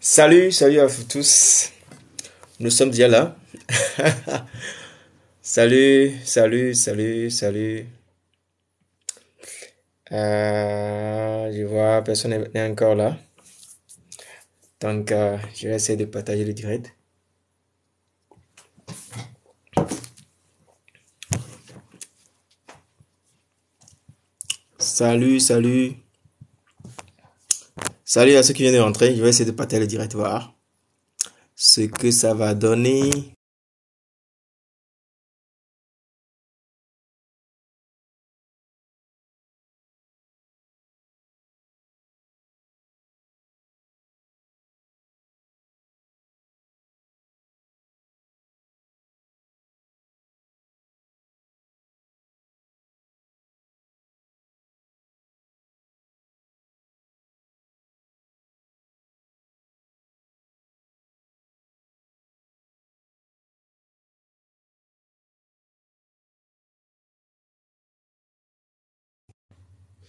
Salut, salut à vous tous. Nous sommes déjà là. Salut, salut, salut, salut. Je vois personne n'est encore là. Donc, je vais essayer de partager le direct. Salut, salut. Salut à ceux qui viennent de rentrer. Je vais essayer de partager le direct, voir ce que ça va donner.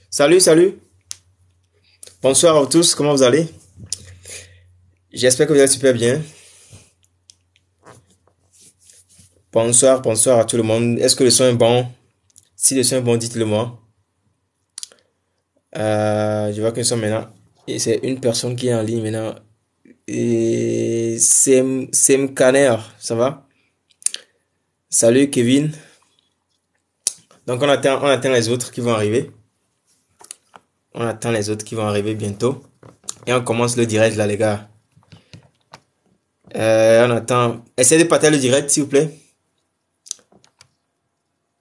Salut, salut. Bonsoir à tous. Comment vous allez? J'espère que vous allez super bien. Bonsoir, bonsoir à tout le monde. Est-ce que le son est bon? Si le son est bon, dites-le moi. Je vois que nous sommes maintenant. Et c'est une personne qui est en ligne maintenant. Et c'est Caner, ça va? Salut Kevin. Donc on attend les autres qui vont arriver. On attend les autres qui vont arriver bientôt. Et on commence le direct là les gars. On attend. Essayez de partager le direct s'il vous plaît.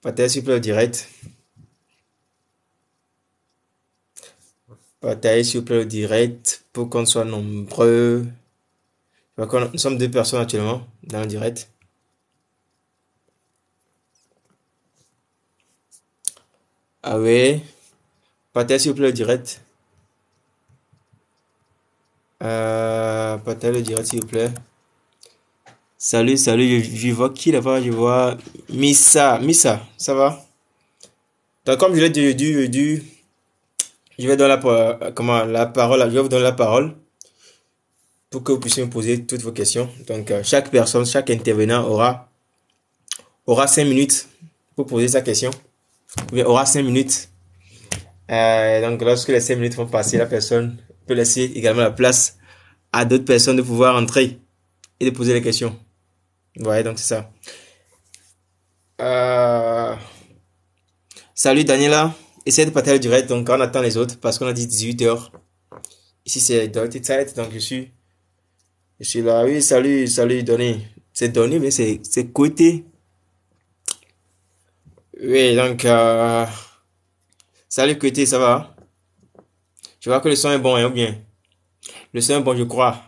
Partagez s'il vous plaît le direct. Partagez s'il vous plaît le direct pour qu'on soit nombreux. Nous sommes deux personnes actuellement dans le direct. Ah oui. Partagez s'il vous plaît le direct. Partagez le direct s'il vous plaît. Salut, salut, je vois qui là-bas, je vois Missa, ça va? Donc comme je l'ai dit, je vais donner la parole, je vais vous donner la parole pour que vous puissiez me poser toutes vos questions. Donc chaque personne, chaque intervenant aura 5 minutes pour poser sa question. Il aura 5 minutes. Donc lorsque les 5 minutes vont passer, la personne peut laisser également la place à d'autres personnes de pouvoir entrer et de poser les questions. Ouais, donc c'est ça. Salut Daniela. Essaye de partager le direct, donc on attend les autres parce qu'on a dit 18h. Ici c'est Dirty Tide, donc je suis là. Oui, salut, salut Donny. C'est Donny, mais c'est côté. Oui, donc salut côté, ça va? Je vois que le son est bon, hein, ou bien? Le son est bon, je crois.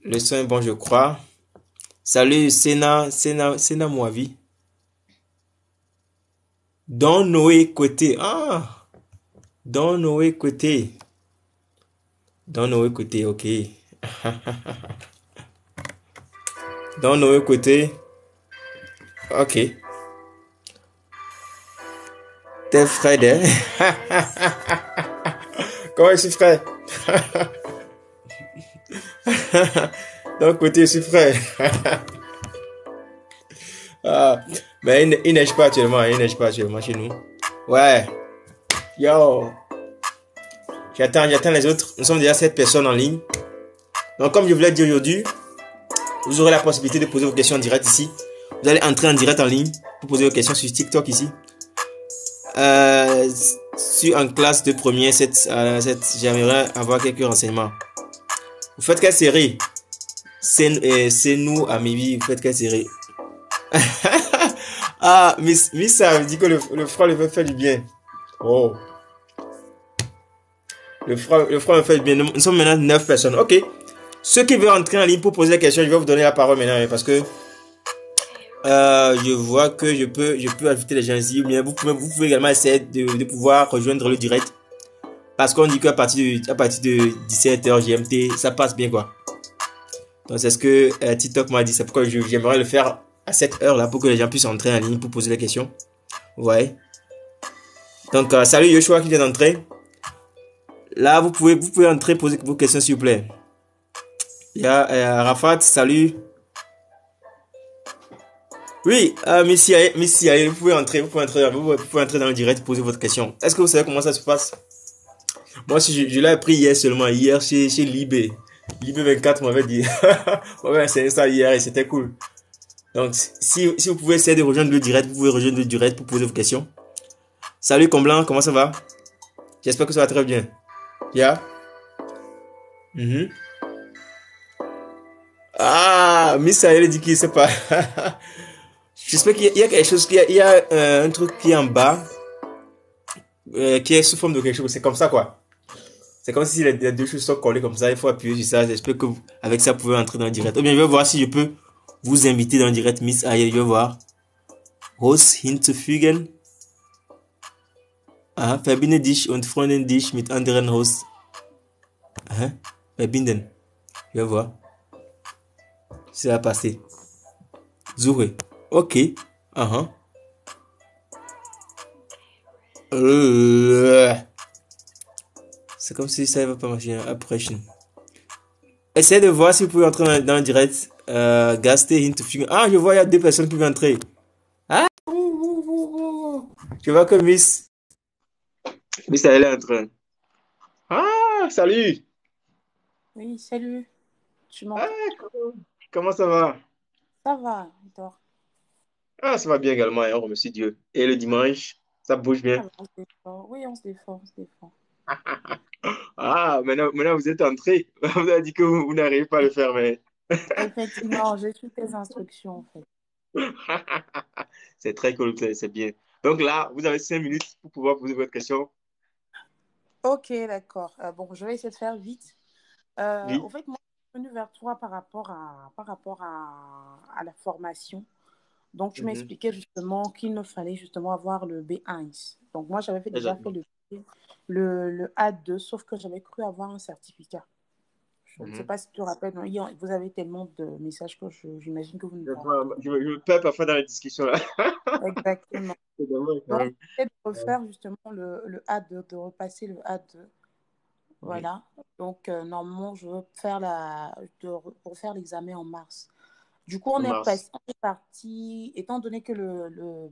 Le son est bon, je crois. Salut Sena Moavi. Don Noé côté. Ah, Don Noé côté. Don Noé côté, ok. Don Noé côté. Ok. T'es Fred, hein? Comment je suis frère? Donc côté je suis frère. Mais il neige pas actuellement, il neige pas actuellement chez nous. Ouais. Yo. J'attends les autres. Nous sommes déjà 7 personnes en ligne. Donc comme je vous l'ai dit aujourd'hui, vous aurez la possibilité de poser vos questions en direct ici. Vous allez entrer en direct en ligne pour poser vos questions sur TikTok ici. Sur en classe de première, j'aimerais avoir quelques renseignements. Vous faites quelle série? C'est nous à Mibi, vous faites quelle série? Ah, Miss ça dit que le froid le fait du bien. Oh. Le froid me fait du bien. Nous sommes maintenant 9 personnes. Ok. Ceux qui veulent entrer en ligne pour poser la question, je vais vous donner la parole maintenant parce que je vois que je peux ajouter les gens ici. Bien, vous pouvez également essayer de pouvoir rejoindre le direct. Parce qu'on dit qu'à partir de 17h GMT, ça passe bien quoi. Donc c'est ce que TikTok m'a dit. C'est pourquoi j'aimerais le faire à cette heure là pour que les gens puissent entrer en ligne pour poser les questions. Ouais. Donc salut Yoshua qui vient d'entrer. Là, vous pouvez entrer, poser vos questions, s'il vous plaît. Il y a Rafat, salut. Oui, Missy, allez, vous pouvez entrer, vous pouvez entrer dans le direct, poser votre question. Est-ce que vous savez comment ça se passe? Moi, si je l'ai appris hier seulement, hier chez Libé. Libé 24 m'avait dit, m'avait enseigné ça hier et c'était cool. Donc, si vous pouvez essayer de rejoindre le direct, vous pouvez rejoindre le direct pour poser vos questions. Salut Comblanc, comment ça va? J'espère que ça va très bien. Yeah? Mhm. Ah, Miss Sahel dit qu'il sait pas. J'espère qu'il y a quelque chose, il y a un truc qui est en bas, qui est sous forme de quelque chose. C'est comme ça, quoi. C'est comme si les deux choses sont collées comme ça. Il faut appuyer sur ça. J'espère que avec ça, vous pouvez entrer dans le direct. Ou bien, je vais voir si je peux vous inviter dans le direct, Miss Sahel. Je vais voir. Host hinzufügen. Ah, verbinde dich und freunde dich mit anderen Hosts. Ah, verbinden. Je vais voir si ça va passer. Suche. Ok. Ah, c'est comme si ça ne va pas marcher. Approchen. Essayez de voir si vous pouvez entrer dans le direct. Gaster hinzufügen. Ah, je vois, il y a deux personnes qui vont entrer. Ah, je vois que Miss elle est en train. Ah, salut. Oui, salut. Tu Ah, m'entends? comment ça va? Ça va, et toi? Ah, ça va bien également, hein, on remercie Dieu. Et le dimanche, ça bouge bien. Ça va, on se défend. Oui, on se défend, on se défend. Ah, maintenant vous êtes entré. Vous avez dit que vous n'arrivez pas à le faire, mais Effectivement, j'ai suivi tes instructions, en fait. c'est très cool, c'est bien. Donc là, vous avez 5 minutes pour pouvoir poser votre question. Ok, d'accord. Bon, je vais essayer de faire vite. Au Oui. fait, moi, je suis venue vers toi par rapport à la formation. Donc, tu Mhm. m'expliquais justement qu'il me fallait justement avoir le B1. Donc, moi, j'avais déjà fait Exactement. le A2, sauf que j'avais cru avoir un certificat. Je ne sais Mhm. pas si tu te rappelles, non, vous avez tellement de messages que j'imagine que vous ne Je, vous en rappelez. je me perds parfois dans la discussion là. Exactement. C'est dommage quand Donc, même. j'essaie de refaire justement le A2, de repasser le A2. Mhm. Voilà. Donc, normalement, je veux refaire l'examen en mars. Du coup, En mars. on est parti, étant donné que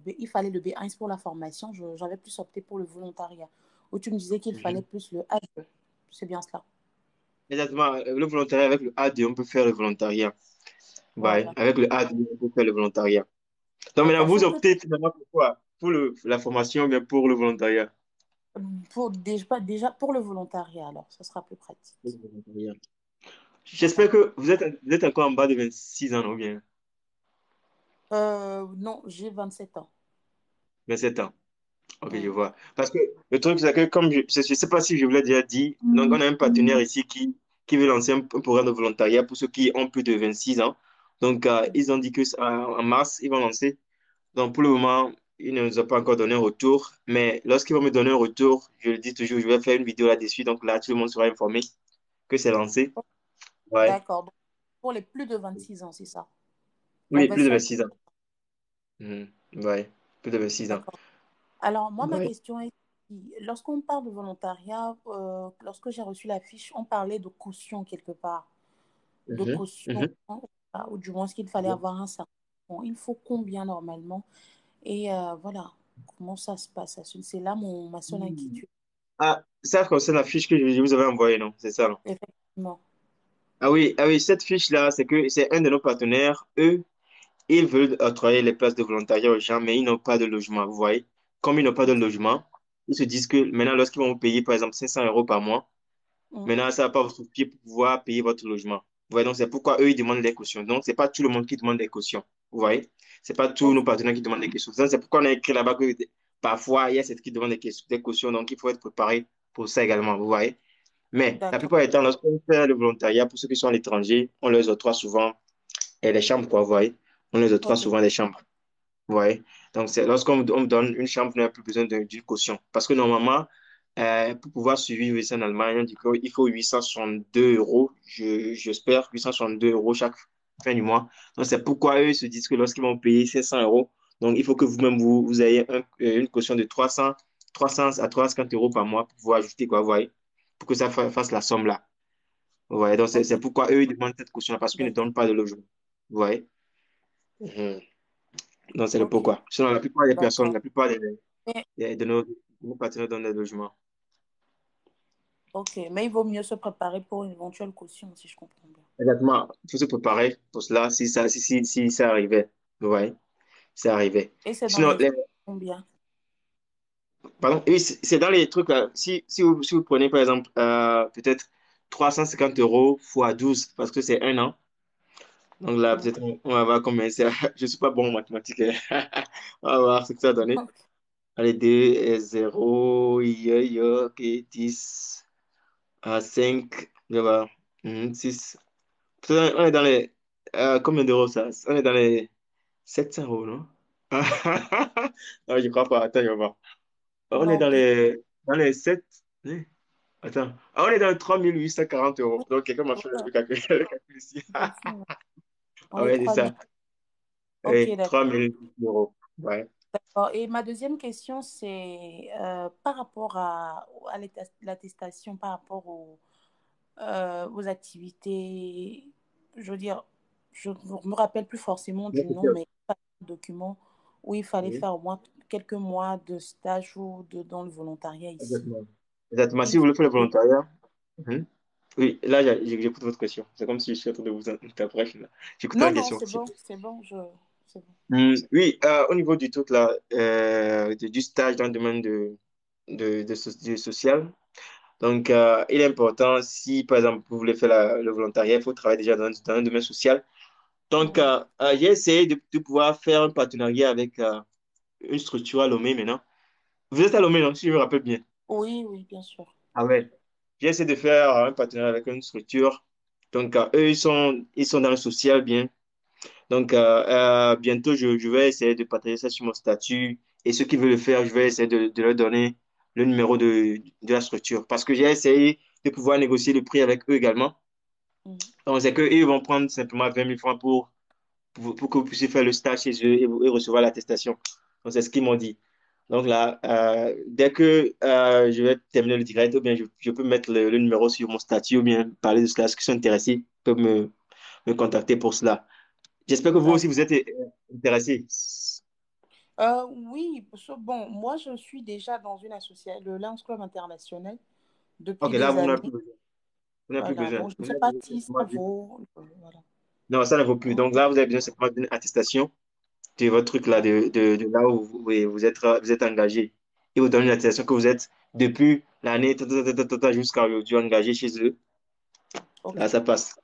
il fallait le B1 pour la formation, j'avais plus opté pour le volontariat, où tu me disais qu'il fallait Mhm. plus le A2. C'est bien cela. Exactement. Le volontariat avec le A2, on peut faire le volontariat. Ouais. Voilà. Avec le A2, on peut faire le volontariat. Donc maintenant, D'accord. vous Sauf que optez finalement pour quoi? Pour la formation ou bien pour le volontariat? déjà pour le volontariat, alors, ce sera plus Pour le pratique. volontariat. Voilà. J'espère que vous êtes encore en bas de 26 ans, ou bien Non, j'ai 27 ans. 27 ans. Ok, je Mm. vois. Parce que le truc, c'est que comme je sais pas si je vous l'ai déjà dit, donc on a un partenaire ici qui veut lancer un programme de volontariat pour ceux qui ont plus de 26 ans. Donc, ils ont dit que en mars, ils vont lancer. Donc, pour le moment, ils ne nous ont pas encore donné un retour. Mais lorsqu'ils vont me donner un retour, je le dis toujours, je vais faire une vidéo là-dessus. Donc là, tout le monde sera informé que c'est lancé. Ouais. D'accord. Donc, pour les plus de 26 ans, c'est ça. Donc, Oui, plus de 25. 26 ans. Mhm. Ouais, plus de 26 ans. D'accord. Alors, moi, ma Ouais. question est, lorsqu'on parle de volontariat, lorsque j'ai reçu la fiche, on parlait de caution quelque part. De Mhm. caution, Mhm. ou du moins qu'il fallait avoir un certain. Bon, il faut combien normalement? Et voilà, comment ça se passe? C'est là ma seule Mhm. inquiétude. Ah, ça concerne la fiche que je vous avais envoyée, non? C'est ça, non? Effectivement. Ah oui, cette fiche-là, c'est que c'est un de nos partenaires. Eux, ils veulent octroyer les places de volontariat aux gens, mais ils n'ont pas de logement, vous voyez. Comme ils n'ont pas de logement, ils se disent que maintenant, lorsqu'ils vont vous payer, par exemple, 500 euros par mois, Mm. maintenant, ça ne va pas vous suffire pour pouvoir payer votre logement. Vous voyez, donc c'est pourquoi eux, ils demandent des cautions. Donc, c'est pas tout le monde qui demande des cautions. Vous voyez? C'est pas tous Ok, nos partenaires qui demandent des cautions. Donc, c'est pourquoi on a écrit là-bas que parfois, il y a cette qui demandent des cautions. Donc, il faut être préparé pour ça également. Vous voyez? Mais la d'accord. plupart du temps, lorsqu'on fait le volontariat, pour ceux qui sont à l'étranger, on leur octroie souvent des chambres, quoi, vous voyez? On leur octroie Ok, souvent des chambres. Vous voyez? Donc, c'est lorsqu'on on me donne une chambre, on n'a plus besoin d'une caution. Parce que normalement, pour pouvoir survivre ici en Allemagne, on dit qu'il faut 862 euros, j'espère, 862 euros chaque fin du mois. Donc, c'est pourquoi eux se disent que lorsqu'ils vont payer 500 euros, donc il faut que vous-même, vous ayez une caution de 300 à 350 euros par mois pour pouvoir ajouter, quoi, vous voyez? pour que ça fasse la somme là. Ouais, donc Ok, c'est pourquoi eux, ils demandent cette caution-là, parce qu'ils ne d'accord. donnent pas de logement. Ouais. Mhm. Donc c'est le Ok, pourquoi. Sinon, la plupart des personnes, d'accord. la plupart Mais, de nos partenaires donnent des logements. ok, mais il vaut mieux se préparer pour une éventuelle caution, si je comprends bien. Exactement. Il faut se préparer pour cela si ça arrivait. Ouais, ça arrivait. Et c'est dans Sinon, les combien? pardon, oui, c'est dans les trucs là. Si vous prenez par exemple peut-être 350 euros fois 12 parce que c'est un an. Donc là, Mm. peut-être on va voir combien c'est. Je suis pas bon en mathématiques. On va voir ce que ça a donné. Allez, 2 et 0, ok, 10, 5, je vais voir, 6. On est dans les. Combien d'euros ça? On est dans les 700 euros, non? Non, je crois pas. Attends, je vais voir. On est Non, peut-être. dans les 7. Eh, attends. On est dans les 3 840 euros. Oui, Donc, quelqu'un m'a fait voilà, le calcul, le calcul ici. dessus, ouais. Dans Ah les ouais, c'est 3000. ça. Ok, Oui, d'accord. 3 000 euros. Ouais. Et ma deuxième question, c'est par rapport à l'attestation, par rapport aux activités. Je veux dire, je ne me rappelle plus forcément Bien du nom, sûr. mais il y a un document où il fallait Oui, faire au moins quelques mois de stage ou dans le volontariat ici. exactement. Exactement. Et Si il vous voulez faire le faut- volontariat. Mhm. Oui, là, j'écoute votre question. C'est comme si je suis en train de vous interroger. J'écoute Non, la non, question. c'est bon, c'est bon. Oui, au niveau du truc là, du stage dans le domaine du social, donc il est important, si par exemple vous voulez faire le volontariat, il faut travailler déjà dans un domaine social. Donc Mhm. j'ai essayé de pouvoir faire un partenariat avec une structure à Lomé maintenant. Vous êtes à Lomé, non, si je me rappelle bien. Oui, oui, bien sûr. Ah ouais. J'ai essayé de faire un partenariat avec une structure. Donc eux, ils sont dans le social bien. Donc, bientôt, je vais essayer de partager ça sur mon statut. Et ceux qui veulent le faire, je vais essayer de leur donner le numéro de la structure. Parce que j'ai essayé de pouvoir négocier le prix avec eux également. Mhm. Donc, c'est qu'eux, ils vont prendre simplement 20 000 francs pour que vous puissiez faire le stage chez eux et recevoir l'attestation. Donc, c'est ce qu'ils m'ont dit. Donc là, dès que je vais terminer le direct, ou bien je peux mettre le numéro sur mon statut, ou bien parler de cela. Ceux qui sont intéressés peuvent me contacter pour cela. J'espère que vous aussi, D'accord. vous êtes intéressé. Oui, parce que bon, moi je suis déjà dans une association, le Lions Club International, Ok, depuis là, des vous n'avez années. plus besoin. Vous n'avez plus Voilà, besoin. donc je ne Vous sais avez pas besoin si simplement ça vaut. Voilà. non, ça ne vaut plus. Donc Ok, là, vous avez besoin simplement d'une attestation de votre truc là, d'accord. de là où oui, vous êtes engagé. Et vous donnez une attestation que vous êtes depuis l'année jusqu'à aujourd'hui engagé chez eux. Ok, Là, ça passe.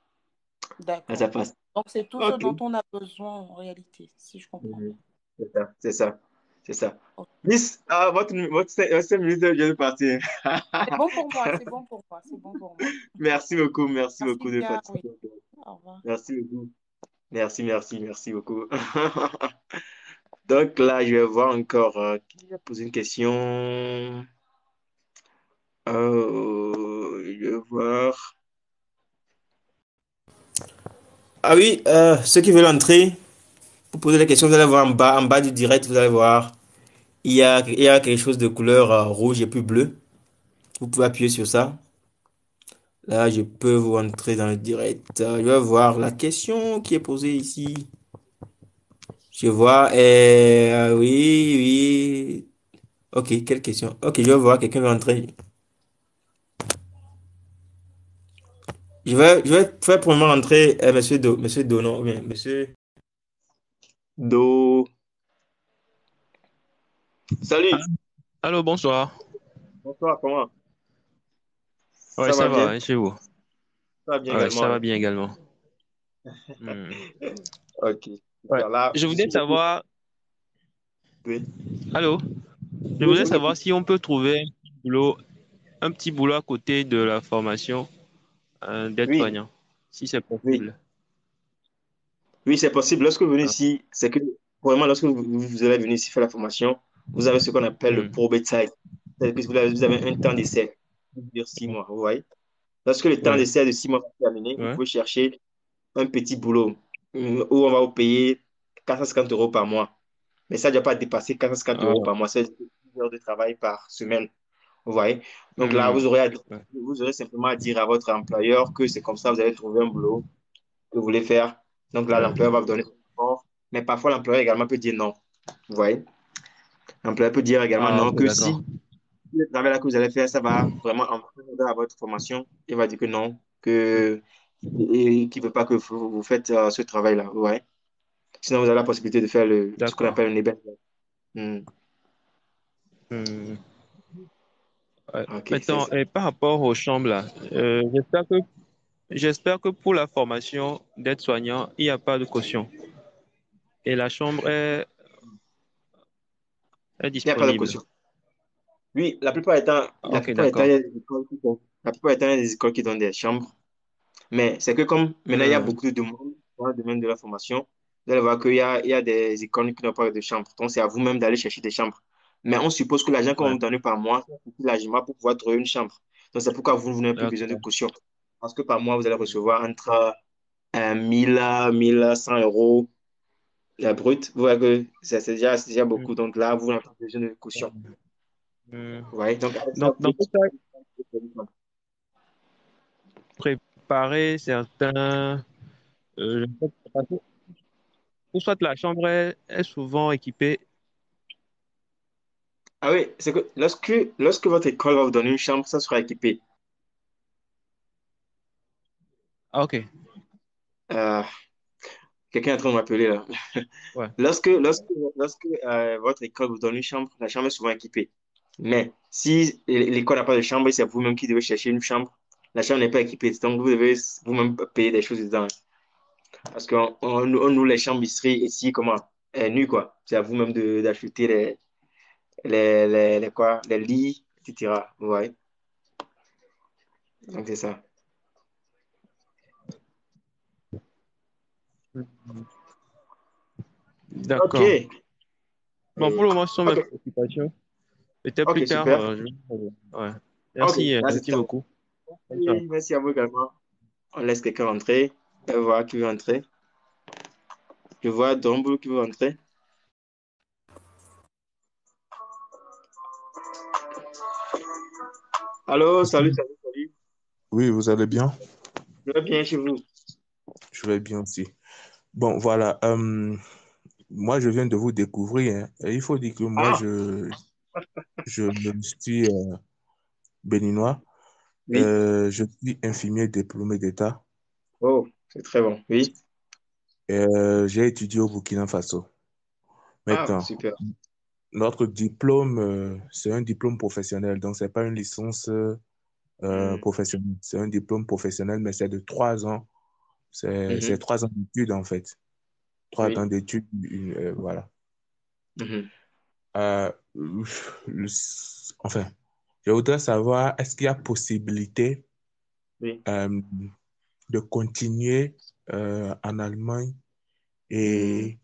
Là, ça d'accord. passe. Donc c'est tout ce Ok. dont on a besoin en réalité, si je comprends Mhm. bien. C'est ça, c'est ça, c'est ça. Ok. Miss, votre 5 minutes vient de partir. C'est bon pour moi, c'est bon pour moi, c'est bon pour moi. Merci Merci beaucoup de bien, oui. participer. Au revoir. Merci beaucoup. Merci beaucoup. Donc là, je vais voir encore qui a posé une question. Je vais voir. Ah oui, ceux qui veulent entrer, pour poser la question, vous allez voir en bas du direct, vous allez voir, il y a quelque chose de couleur rouge et puis bleu. Vous pouvez appuyer sur ça. Là, je peux vous entrer dans le direct. Je vais voir la question qui est posée ici. Je vois, oui, oui. Ok, quelle question? Ok, je vais voir, quelqu'un va entrer. Je vais faire pour le moment rentrer Monsieur Do, non, ou bien Monsieur Do. Ah, Salut, allô, bonsoir. bonsoir, comment? Ouais, Ça va ça va, bien? hein, chez vous? Ça va bien Ouais, également, ça va hein? bien également. Hmm. Ok, Ouais. super. Là, Je je voulais suis beaucoup. savoir, Oui, allô? Je oui, je voulais vous savoir écoute. si on peut trouver un petit boulot à côté de la formation Oui, d'aide-soignant, si c'est oui, possible. oui, c'est possible. Lorsque vous venez Ah. ici, c'est que vraiment, lorsque vous allez venir ici faire la formation, vous avez ce qu'on appelle le Hmm. probate. C'est-à-dire que vous avez un temps d'essai, ça veut dire 6 mois, vous voyez? Lorsque le temps Ouais, d'essai de 6 mois est terminé, vous ouais, pouvez chercher un petit boulot où on va vous payer 450 euros par mois. Mais ça ne doit pas dépasser 450 ah, euros par mois. C'est 10 heures de travail par semaine. Vous voyez? Donc là, Hmm. Ouais. vous aurez simplement à dire à votre employeur que c'est comme ça, vous allez trouver un boulot que vous voulez faire. Donc là, Ouais. l'employeur va vous donner son accord. Mais parfois, l'employeur également peut dire non. Vous voyez? L'employeur peut dire également Ah, non ok, que d'accord. si le travail là que vous allez faire, ça va vraiment enfreindre à votre formation. Il va dire que non, et qu'il ne veut pas que vous faites ce travail-là. Ouais. Sinon, vous avez la possibilité de faire ce qu'on D'accord. appelle un ébène. Hmm. Hmm. Ouais. Ok, c'est Maintenant, ça. et par rapport aux chambres là, j'espère que pour la formation d'aide-soignant, il n'y a pas de caution et la chambre est Il n'y a pas de disponible. caution. Oui, la plupart du temps, Ok, d'accord. la plupart du temps, il y a des écoles qui donnent des chambres. Mais c'est que comme maintenant, il y a Hmm. beaucoup de demandes dans le domaine de la formation, vous allez voir il y a des écoles qui n'ont pas de chambre. Donc, c'est à vous-même d'aller chercher des chambres. Mais on suppose que l'argent qu'on Ouais, vous donne par mois, c'est suffit largement pour pouvoir trouver une chambre. Donc, c'est pourquoi vous n'avez plus besoin de d'accord. caution. Parce que par mois, vous allez recevoir entre 1000 à 1100 € brut. Vous voyez que c'est déjà Hmm. beaucoup. Donc là, vous n'avez pas besoin de caution. Hmm. Vous voyez? Donc, avec ça, Donc, vous dans pouvez ce cas, préparer certains. Je ne sais pas, ou soit la chambre est souvent équipée. Ah oui, c'est que lorsque votre école va vous donner une chambre, ça sera équipé. Ah, ok. Euh, Quelqu'un est en train de m'appeler là. Ouais. Lorsque votre école vous donne une chambre, la chambre est souvent équipée. Mais si l'école n'a pas de chambre et c'est vous-même qui devez chercher une chambre, la chambre n'est pas équipée. Donc vous devez vous-même payer des choses dedans. Parce qu'on loue les chambres ici, comment? Nues, quoi. C'est à vous-même d'acheter les lits, etc. Ouais. Donc c'est ça. Ok. D'accord. Bon, pour le moment, ce sont mes Ok. préoccupations. Peut-être plus Ok, tard, super. ouais. Ok, Merci, là c'est merci tout à fait. beaucoup. Bonne soirée. Merci, merci à vous également. On laisse quelqu'un entrer. On va voir qui veut entrer. Je vois Dombo qui veut entrer. Allô, salut, salut, salut. Oui, vous allez bien? Je vais bien chez vous. Je vais bien aussi. Bon, voilà. Moi, je viens de vous découvrir, hein. Et il faut dire que moi, Ah, je suis béninois. oui. Je suis infirmier diplômé d'État. Oh, c'est très bon. Oui. J'ai étudié au Burkina Faso. Ah, Maintenant, super. notre diplôme, c'est un diplôme professionnel. Donc, c'est pas une licence Hmm. professionnelle. C'est un diplôme professionnel, mais c'est de 3 ans. C'est Mhm. 3 ans d'études, en fait. Trois Oui. ans d'études, voilà. Mhm. Euh, le- enfin, je voudrais savoir, est-ce qu'il y a possibilité Oui. euh, de continuer en Allemagne Hmm. et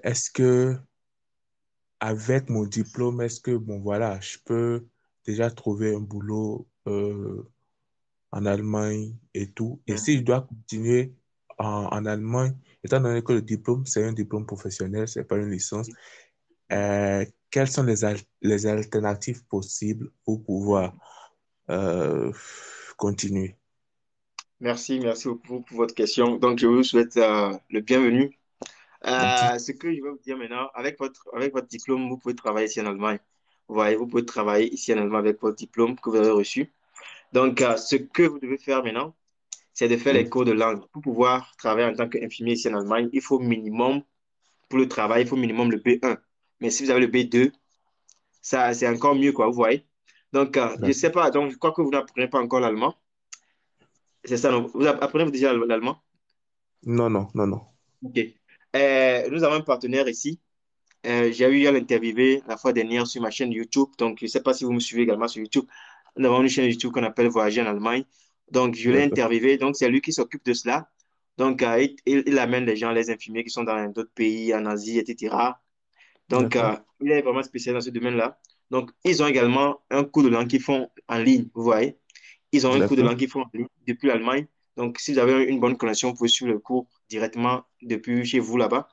est-ce que avec mon diplôme, est-ce que, bon, voilà, je peux déjà trouver un boulot en Allemagne et tout. Et si je Hmm. dois continuer en Allemagne, étant donné que le diplôme, c'est un diplôme professionnel, c'est pas une licence, quelles sont les alternatives possibles pour pouvoir euh, continuer? Merci, merci beaucoup pour votre question. Donc, je vous souhaite le bienvenu. Merci. Ce que je vais vous dire maintenant, avec votre diplôme, vous pouvez travailler ici en Allemagne. Vous voyez, vous pouvez travailler ici en Allemagne avec votre diplôme que vous avez reçu. Donc, ce que vous devez faire maintenant, c'est de faire les Oui, cours de langue. Pour pouvoir travailler en tant qu'infirmier ici en Allemagne, il faut minimum, pour le travail, il faut minimum le B1. Mais si vous avez le B2, ça, c'est encore mieux, quoi, vous voyez. Donc, je ne sais d'accord. pas, donc je crois que vous n'apprenez pas encore l'allemand. C'est ça, non? Vous apprenez déjà l'allemand? Non, non, non, non. OK. Nous avons un partenaire ici. J'ai eu à l'interviewer la fois dernière sur ma chaîne YouTube. Donc, je ne sais pas si vous me suivez également sur YouTube. Nous avons une chaîne YouTube qu'on appelle Voyager en Allemagne. Donc, je l'ai D'accord, interviewé. Donc, c'est lui qui s'occupe de cela. Donc, il amène les gens, les infirmiers qui sont dans d'autres pays, en Asie, etc. Donc, d'accord, il est vraiment spécial dans ce domaine-là. Donc, ils ont également un cours de langue qu'ils font en ligne, vous voyez. Ils ont un cours de d'accord, langue qu'ils font en ligne depuis l'Allemagne. Donc, si vous avez une bonne connexion, vous pouvez suivre le cours directement depuis chez vous là-bas.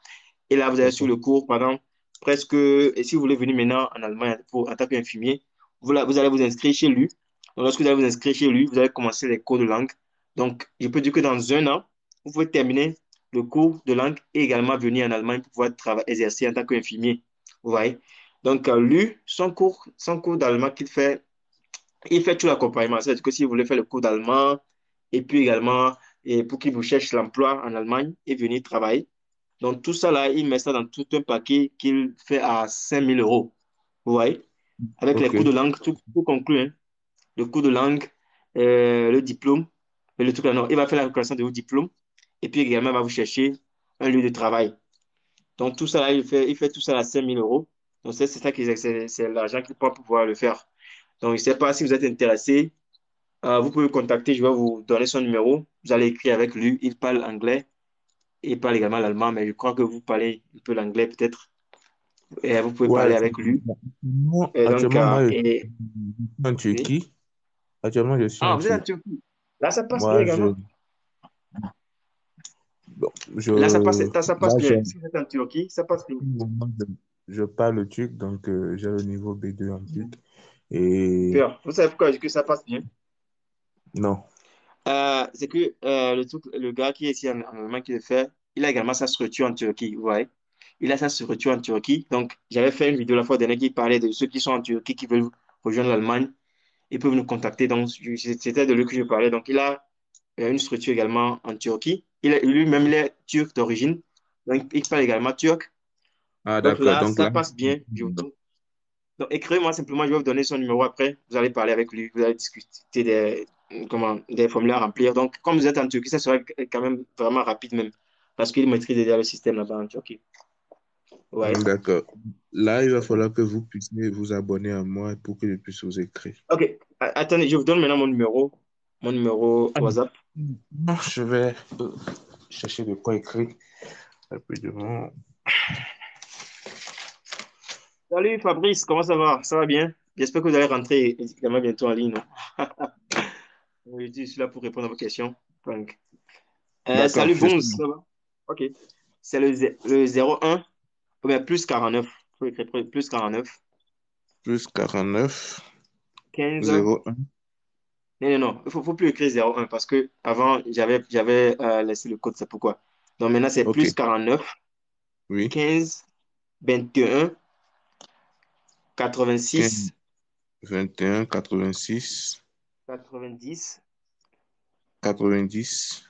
Et là, vous allez d'accord, suivre le cours pendant presque, et si vous voulez venir maintenant en Allemagne en tant qu'infirmier, vous allez vous inscrire chez lui. Donc, lorsque vous allez vous inscrire chez lui, vous allez commencer les cours de langue. Donc, je peux dire que dans un an, vous pouvez terminer le cours de langue et également venir en Allemagne pour pouvoir exercer en tant qu'infirmier. Vous voyez? Donc, lui, son cours d'allemand qu'il fait, il fait tout l'accompagnement. C'est-à-dire que si vous voulez faire le cours d'allemand, et puis également, et pour qu'il vous cherche l'emploi en Allemagne et venir travailler. Donc, tout ça là, il met ça dans tout un paquet qu'il fait à 5 000 euros. Vous voyez? Avec les Ok. cours de langue, tout conclu, hein. Le cours de langue, le diplôme, et le truc là, non. Il va faire la reconnaissance de vos diplômes, et puis également, il va vous chercher un lieu de travail. Donc, tout ça là, il fait tout ça à 5 000 euros. Donc, c'est ça c'est l'argent qu'il prend pour pouvoir le faire. Donc, je ne sais pas si vous êtes intéressé. Vous pouvez me contacter, je vais vous donner son numéro. Vous allez écrire avec lui. Il parle anglais et il parle également l'allemand, mais je crois que vous parlez un peu l'anglais peut-être. Et vous pouvez Ouais, parler avec lui. Et donc, actuellement, moi, je suis et, en oui. Turquie. Actuellement, je suis Ah, en vous êtes en Turquie. Turquie. Là, ça passe bien Moi, également. bon, Là, ça là, passe bien. Si vous êtes en Turquie, ça passe bien. je parle turc, donc j'ai le niveau B2 en turc. Et Super. Vous savez pourquoi je dis que ça passe bien? non. C'est que le gars qui est ici en Allemagne qui le fait, il a également sa structure en Turquie, vous voyez. Il a sa structure en Turquie. Donc, j'avais fait une vidéo la fois dernière qui parlait de ceux qui sont en Turquie, qui veulent rejoindre l'Allemagne. Ils peuvent nous contacter. Donc, c'était de lui que je parlais. Donc, il a une structure également en Turquie. Lui-même, il est turc d'origine. Donc, il parle également turc. Ah, Donc d'accord. là, Donc ça là, passe bien. Donc, écrivez-moi simplement, je vais vous donner son numéro après. Vous allez parler avec lui, vous allez discuter des formulaires à remplir. Donc, comme vous êtes en Turquie, ça sera quand même vraiment rapide même. Parce qu'il maîtrise déjà le système là-bas en Turquie. Ouais. d'accord. Là, il va falloir que vous puissiez vous abonner à moi pour que je puisse vous écrire. Ok. Attendez, je vous donne maintenant mon numéro. Mon numéro WhatsApp. Ah, je vais chercher de quoi écrire rapidement. Salut Fabrice, comment ça va? Ça va bien? J'espère que vous allez rentrer évidemment bientôt en ligne, non? Oui, je suis là pour répondre à vos questions. Donc, D'accord, salut je suis Bonze, ça va? Ok. C'est le 01, ou bien plus 49. Il faut écrire plus 49. plus 49 15. 01. Non, non, non. Faut plus écrire 01 parce que avant j'avais laissé le code, c'est pourquoi. Donc maintenant, c'est Ok, plus 49, oui. 15, 21, 86, 15, 21, 86, 90, 90,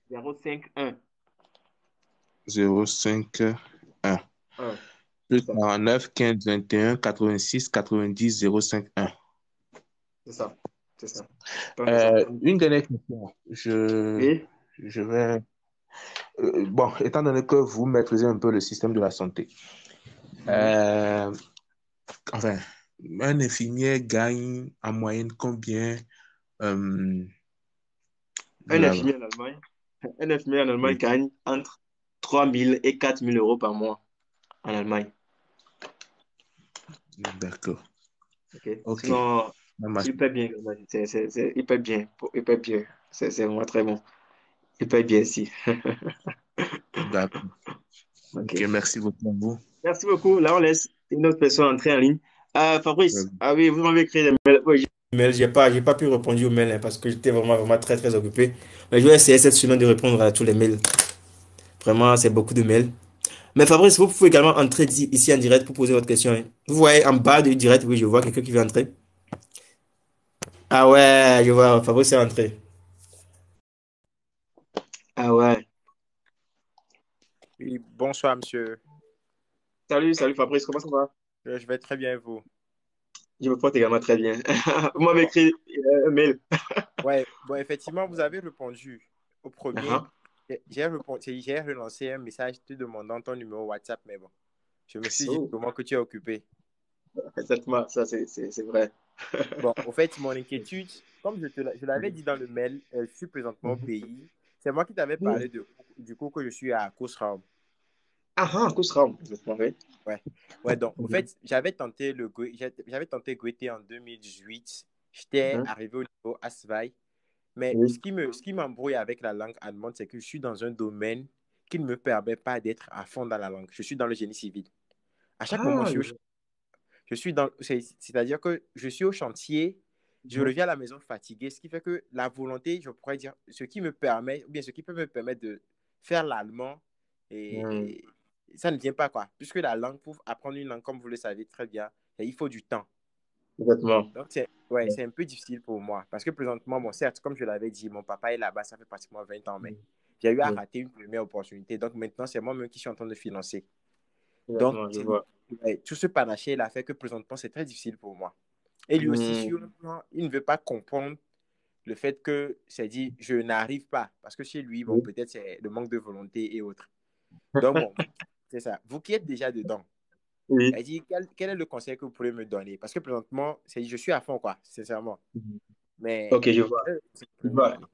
051. 05, 1. 1. C'est Plus ça. 49, 15, 21, 86, 90, 05, 1. C'est ça. C'est ça. Donc, c'est ça. Une dernière question. Oui. Je vais. Bon, étant donné que vous maîtrisez un peu le système de la santé, Mhm. euh, enfin, un infirmier gagne en moyenne combien euh, de Un l'argent? infirmier en Allemagne. Un infirmier en Allemagne Oui, gagne entre 3 000 et 4 000 euros par mois en Allemagne. d'accord. OK. Ok. Sinon, Ça marche. il paie bien. Il paie bien. Il paie bien. C'est vraiment très bon. Il paye bien ici. D'accord. Ok, OK. merci beaucoup à vous. Merci beaucoup. Là, on laisse une autre personne entrer en ligne. Euh, Fabrice, ah oui, vous m'avez écrit des mails. Oui, j'ai pas pu répondre aux mails hein, parce que j'étais vraiment très, très occupé. Mais je vais essayer cette semaine de répondre à tous les mails. Vraiment, c'est beaucoup de mails. Mais Fabrice, vous pouvez également entrer ici en direct pour poser votre question, hein. Vous voyez en bas du direct, oui, je vois quelqu'un qui veut entrer. Ah ouais, je vois, Fabrice est entré. Ah ouais. Oui, bonsoir, monsieur. Salut Fabrice, comment ça va? Je vais très bien, et vous? Je me porte également très bien. Vous m'avez Bon, écrit un mail. ouais, bon, effectivement, vous avez répondu au premier. Ah, J'ai relancé un message te demandant ton numéro WhatsApp, mais bon, je me suis dit oh, comment que tu es occupé. exactement, ça c'est vrai. Bon, au fait, mon inquiétude, comme je l'avais Oui. dit dans le mail, je suis présentement au Mhm. pays. C'est moi qui t'avais Oui. parlé du coup que je suis à Kousram. Ah, ah, Kousram, exactement, oui. Ouais. Ouais, donc, au Mhm. fait, j'avais tenté Goethe en 2018. J'étais Mhm. arrivé au niveau Aswai. Mais Oui. ce qui m'embrouille avec la langue allemande, c'est que je suis dans un domaine qui ne me permet pas d'être à fond dans la langue. Je suis dans le génie civil. À chaque moment, Ah, C'est-à-dire que je suis au chantier, je Mhm. reviens à la maison fatigué, ce qui fait que la volonté, je pourrais dire, ce qui me permet, ou bien ce qui peut me permettre de faire l'allemand, Mhm. et ça ne vient pas, quoi. Puisque la langue, pour apprendre une langue, comme vous le savez très bien, il faut du temps. Exactement. Donc, c'est un peu difficile pour moi. Parce que présentement, bon, certes, comme je l'avais dit, mon papa est là-bas, ça fait pratiquement 20 ans, mais Mhm. j'ai eu à Mhm. rater une première opportunité. Donc, maintenant, c'est moi-même qui suis en train de financer. Donc, Exactement, je vois. ouais, tout ce panaché-là fait que présentement, c'est très difficile pour moi. Et lui aussi, Mhm. sur le plan, il ne veut pas comprendre le fait que c'est dit, je n'arrive pas. Parce que chez lui, bon, Oui. peut-être c'est le manque de volonté et autres. Donc, bon, c'est ça. Vous qui êtes déjà dedans, Oui. elle dit, quel est le conseil que vous pourriez me donner? Parce que présentement, je suis à fond, quoi, sincèrement. Mhm. Mais Ok, je vois. quel est le conseil que vous Je pourriez me vois. donner?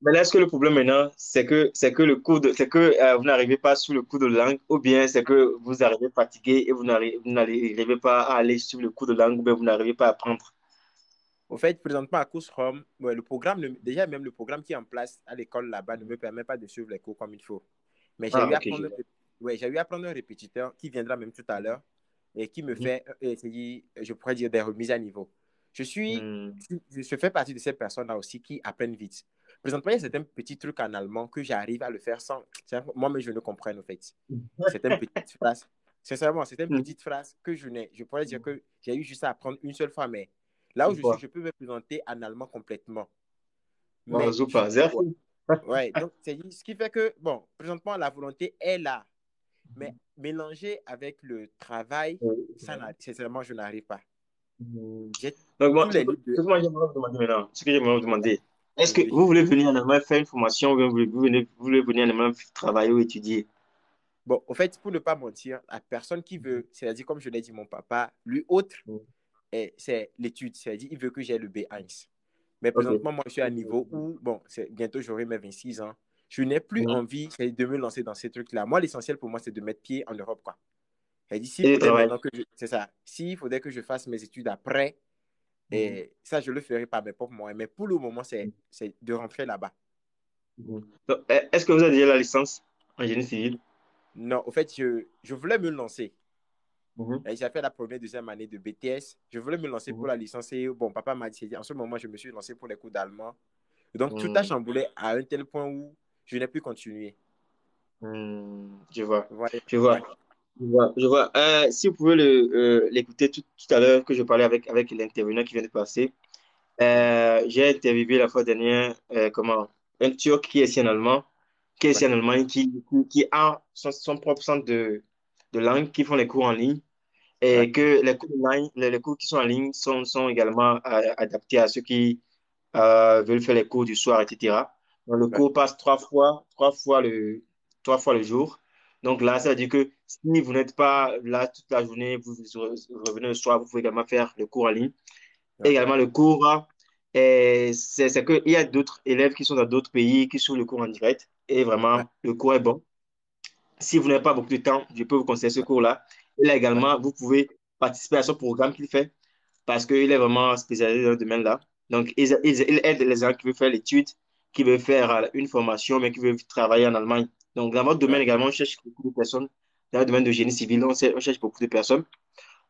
Mais là, est-ce que le problème maintenant, c'est que c'est que vous n'arrivez pas sous le coup de langue, ou bien c'est que vous arrivez fatigué et vous n'arrivez pas à aller sur le coup de langue, ou bien vous n'arrivez pas à apprendre. Au fait, présentement, à cause Rome, ouais, le programme, déjà même le programme qui est en place à l'école là-bas ne me permet pas de suivre les cours comme il faut. Mais j'ai Ah, eu à ok, je prendre, vois. ouais, j'ai eu à prendre un répétiteur qui viendra même tout à l'heure et qui me Mhm. fait essayer, je pourrais dire, des remises à niveau. Je suis, Mhm. je fais partie de ces personnes-là aussi qui apprennent vite. Présentement, il y a certains petits trucs en allemand que j'arrive à le faire sans, moi-même je ne comprends en fait. Certaines petites phrases, sincèrement, certaines Mhm. petites phrases que je pourrais dire que j'ai eu juste à apprendre une seule fois, mais là où Je je suis, vois. je peux me présenter en allemand complètement. Ah, Mais super, sehr ouais, cool. ouais, donc c'est ce qui fait que, bon, présentement, la volonté est là. Mais mélanger avec le travail, sincèrement, je n'arrive pas. Mhm. J'ai Donc, moi, tous les livres ce de. que moi, j'aimerais vous demander maintenant, ce que j'aimerais vous demander, est-ce que Oui. vous voulez venir en Allemagne faire une formation, ou bien vous voulez venir en Allemagne travailler ou étudier? Bon, au fait, pour ne pas mentir, la personne qui veut, c'est-à-dire, comme je l'ai dit, mon papa, lui, autre, Mhm. c'est l'étude. C'est-à-dire, il veut que j'ai le B1. Mais Ok. présentement, moi, je suis à un niveau où, bon, bientôt j'aurai mes 26 ans. Je n'ai plus Mhm. envie de me lancer dans ces trucs-là. Moi, l'essentiel pour moi, c'est de mettre pied en Europe, quoi. Elle dit, s'il Et du faudrait travail. maintenant que c'est ça, s'il faudrait que je fasse mes études après, Mhm. et ça, je le ferai par mes propres moyens. Mais pour le moment, c'est de rentrer là-bas. Mhm. Donc, est-ce que vous avez déjà la licence en génie civil? Non, au fait, je voulais me lancer. Mhm. J'ai fait la première, deuxième année de BTS. Je voulais me lancer pour Mhm. la licence. Et bon, papa m'a dit, en ce moment, je me suis lancé pour les cours d'allemand. Donc, tout a Mhm. chamboulé à un tel point où je n'ai pu continuer. Je vois. Voilà. Je vois. Ouais. Je vois. Je vois. Si vous pouvez l'écouter tout à l'heure que je parlais avec l'intervenant qui vient de passer, Mhm. j'ai interviewé la fois dernière un Turc qui est ici en Allemand, qui est Ouais. ici en Allemagne, qui a son propre centre de langue, qui font les cours en ligne, Ouais. et que les cours, les cours qui sont en ligne sont également adaptés à ceux qui veulent faire les cours du soir, etc. Donc, le Ouais. cours passe trois fois le jour. Donc là, ça veut dire que si vous n'êtes pas là toute la journée, vous revenez le soir, vous pouvez également faire le cours en ligne. Ouais. Également, le cours, c'est qu'il y a d'autres élèves qui sont dans d'autres pays qui suivent le cours en direct. Et Ouais. vraiment, le cours est bon. Si vous n'avez pas beaucoup de temps, je peux vous conseiller ce cours-là. Et là Ouais. également, vous pouvez participer à ce programme qu'il fait parce qu'il est vraiment spécialisé dans le domaine-là. Donc, il aide les gens qui veulent faire l'étude, qui veulent faire une formation, mais qui veulent travailler en Allemagne. Donc, dans votre domaine Ouais. également, on cherche beaucoup de personnes. Dans le domaine de génie civil, on cherche beaucoup de personnes.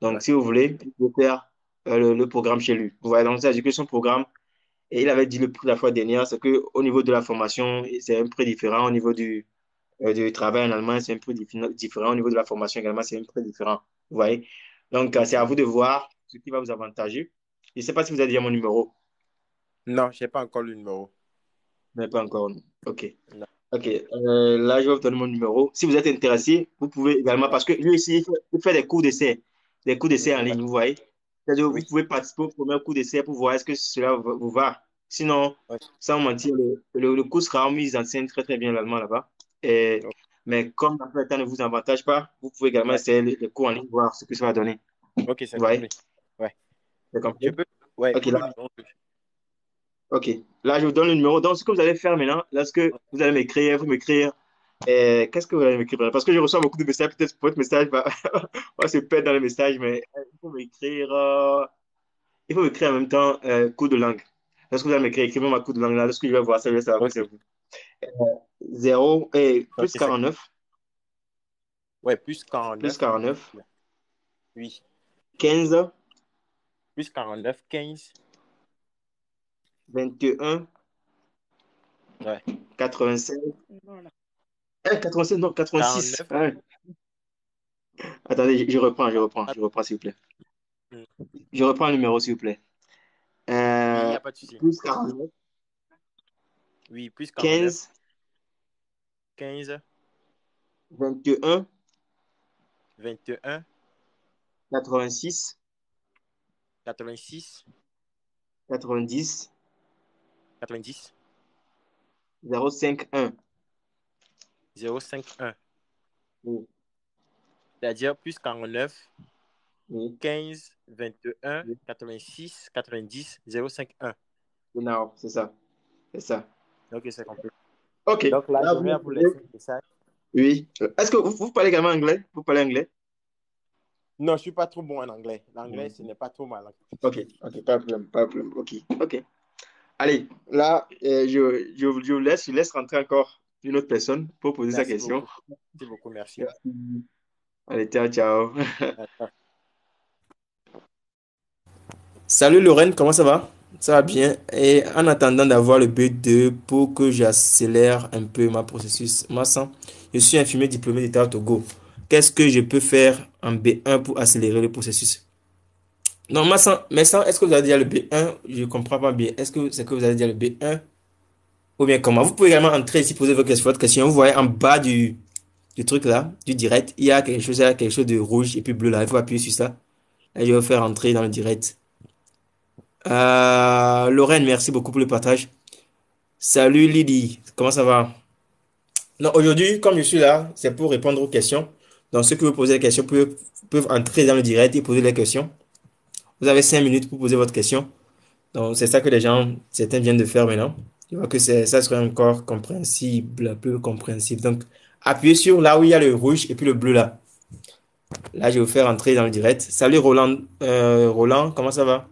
Donc, Ouais. si vous voulez, vous pouvez faire le programme chez lui. Vous voyez, donc, c'est que son programme, et il avait dit le prix la fois dernière, c'est qu'au niveau de la formation, c'est un prix différent. Au niveau du travail en Allemagne, c'est un prix différent. Au niveau de la formation également, c'est un prix différent. Vous voyez? Donc, c'est à Ok. vous de voir ce qui va vous avantager. Je ne sais pas si vous avez déjà mon numéro, Non, je n'ai pas encore le numéro. mais pas encore. Non. OK. Non. OK. Là, je vais vous donner mon numéro. Si vous êtes intéressé, vous pouvez également, Ouais. parce que lui aussi, il fait des cours d'essai en Ouais. ligne, vous voyez? C'est-à-dire, vous Oui. pouvez participer au premier cours d'essai pour voir est-ce que cela vous va. Sinon, Ouais. sans mentir, le cours sera en ils enseignent très, très bien l'allemand là-bas. Et- Oh, mais comme le temps ne vous avantage pas, vous pouvez également ouais. essayer les cours en ligne, voir ce que ça va donner. Ok, Vous c'est voyez? compris. Ouais. C'est Je compris? peux. Ouais, OK, pour le là. numéro. OK. Là, je vous donne le numéro. Donc, ce que vous allez faire maintenant, lorsque vous allez m'écrire, vous m'écrire, qu'est-ce que vous allez m'écrire? Parce que je reçois beaucoup de messages, peut-être votre message va se perdre dans les messages, mais il faut m'écrire en même temps cours de langue. Lorsque vous allez m'écrire, écrivez-moi cours de langue là, lorsque je vais voir ça, je vais savoir que Ok. c'est vous. 0 et Ok, plus c'est. 49, Ouais, plus plus 49. 49, Oui. 15, plus 49, 15. 21, Ouais. 85. Voilà. 87, non, 86. 49. Attendez, je reprends, s'il vous plaît. Mm. Je reprends le numéro, s'il vous plaît. Oui, il n'y Euh, a pas de souci. plus 49, Oui, plus 49, 15, 15, 21, 21, 86, 86, 90, 90, 051. 051. Oui, C'est-à-dire plus 49, oui, 15, 21, oui. 86, 90, 051. Non, c'est ça. C'est ça. Ok, c'est compris. Ok. Donc là, Là, je vous vais me vous laisser posez. un message. Oui. Est-ce que vous parlez également anglais? Vous parlez anglais? Non, je ne suis pas trop bon en anglais. L'anglais, Mm. ce n'est pas trop ma langue. Ok, ok, pas de problème, pas de problème. Ok, ok. Allez, là, je laisse rentrer encore une autre personne pour poser sa Merci question. beaucoup. Merci beaucoup, merci. Merci. Allez, ciao, ciao. Salut Lorraine, comment ça va? Ça va bien. Et en attendant d'avoir le B2 pour que j'accélère un peu ma processus, je suis infirmier diplômé d'État au Togo. Qu'est-ce que je peux faire en B1 pour accélérer le processus? Non, Massan, est-ce que vous avez déjà le B1? Je ne comprends pas bien. Est-ce que c'est que vous avez déjà le B1 ou bien comment? Vous pouvez également entrer ici, poser votre question. Vous voyez en bas du truc là, du direct, il y a quelque chose de rouge et puis bleu là. Il faut appuyer sur ça. Et je vais vous faire entrer dans le direct. Lorraine, merci beaucoup pour le partage. Salut Lydie, comment ça va? Non, aujourd'hui, comme je suis là, c'est pour répondre aux questions. Donc, ceux qui veulent poser des questions peuvent entrer dans le direct et poser les questions. Vous avez 5 minutes pour poser votre question. Donc, c'est ça que certains viennent de faire maintenant. Je vois que ça serait encore compréhensible, un peu compréhensible. Donc, appuyez sur là où il y a le rouge et puis le bleu là. Là, je vais vous faire entrer dans le direct. Salut Roland. Roland, comment ça va?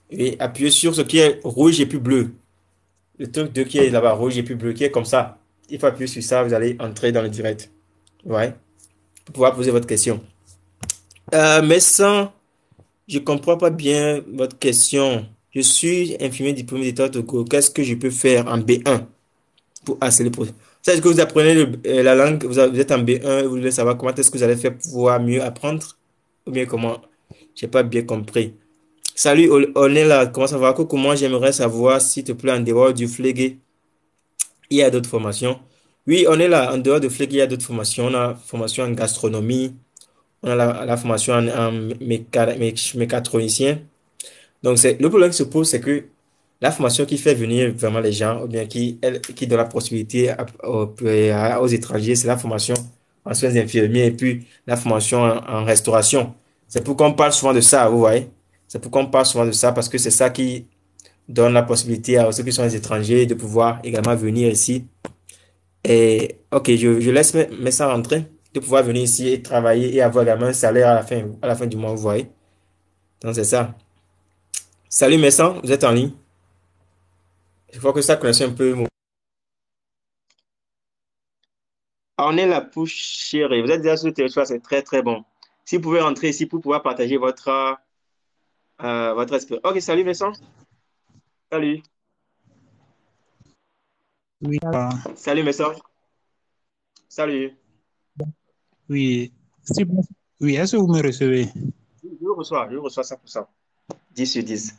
Et appuyez sur ce qui est rouge et puis bleu. Le truc de qui est là-bas, rouge et puis bleu, qui est comme ça. Il faut appuyer sur ça, vous allez entrer dans le direct. Ouais. Pour pouvoir poser votre question. Mais sans, je comprends pas bien votre question. Je suis infirmier diplômé d'État au Togo. Qu'est-ce que je peux faire en B1 pour accélérer le processus? C'est-à-dire que vous apprenez la langue, vous êtes en B1, vous voulez savoir comment est-ce que vous allez faire pour pouvoir mieux apprendre? Ou bien comment? J'ai pas bien compris. Salut, on est là. Comment ça va? Comment j'aimerais savoir, s'il te plaît, en dehors du flégué, il y a d'autres formations. Oui, on est là. En dehors de Flick, il y a d'autres formations. On a formation en gastronomie. On a la formation en mécatronicien. Donc, le problème qui se pose, c'est que la formation qui fait venir vraiment les gens, ou bien qui donne la possibilité aux étrangers, c'est la formation en soins infirmiers et puis la formation en restauration. C'est pourquoi on parle souvent de ça, vous voyez. C'est pourquoi on parle souvent de ça, parce que c'est ça qui donne la possibilité à ceux qui sont des étrangers de pouvoir également venir ici. Et ok, je laisse mes ça rentrer, de pouvoir venir ici et travailler et avoir également un salaire à la fin du mois, vous voyez. Donc c'est ça. Salut Messan, vous êtes en ligne. Je crois que ça connaissait un peu. On est là pour chérir. Vous êtes déjà sur le territoire, c'est très très bon. Si vous pouvez rentrer ici pour pouvoir partager votre expérience. Ok, salut Messan. Salut. Oui, Salut Messan. Salut. oui. Si- oui, est-ce que vous me recevez? Je vous reçois 100%. 10 sur 10.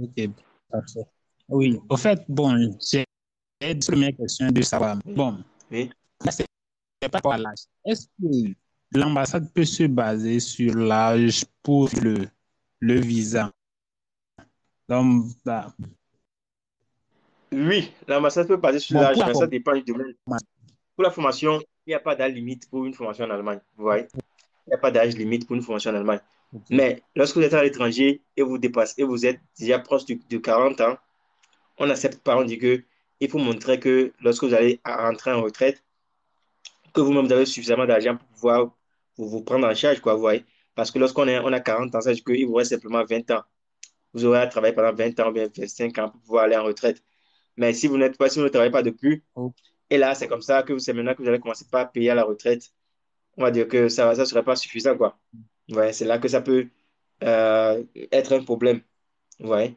Ok, parfait. Oui, au fait, bon, j'ai une première question de savoir. Bon, Oui. là, c'est pas pour l'âge. Est-ce que l'ambassade peut se baser sur l'âge pour le visa? Donc, bah, Oui, l'ambassade peut passer sur bon, l'âge, pour la mais ça dépend du domaine. formation, Pour la formation, il n'y a pas d'âge limite pour une formation en Allemagne. Vous voyez? Il n'y a pas d'âge limite pour une formation en Allemagne. ok. Mais lorsque vous êtes à l'étranger et vous dépassez, et vous êtes déjà proche de 40 ans, on accepte pas, on dit que il faut montrer que lorsque vous allez rentrer en retraite, que vous-même vous avez suffisamment d'argent pour pouvoir vous prendre en charge, quoi, vous voyez. Parce que on a 40 ans, ça veut dire qu'il vous reste simplement 20 ans. Vous aurez à travailler pendant 20 ans ou bien 25 ans pour pouvoir aller en retraite. Mais si vous ne travaillez pas depuis, Oh, et là, c'est comme ça que c'est maintenant que vous allez commencer par payer à la retraite. on va dire que ça serait pas suffisant, quoi. Ouais, c'est là que ça peut être un problème. Ouais.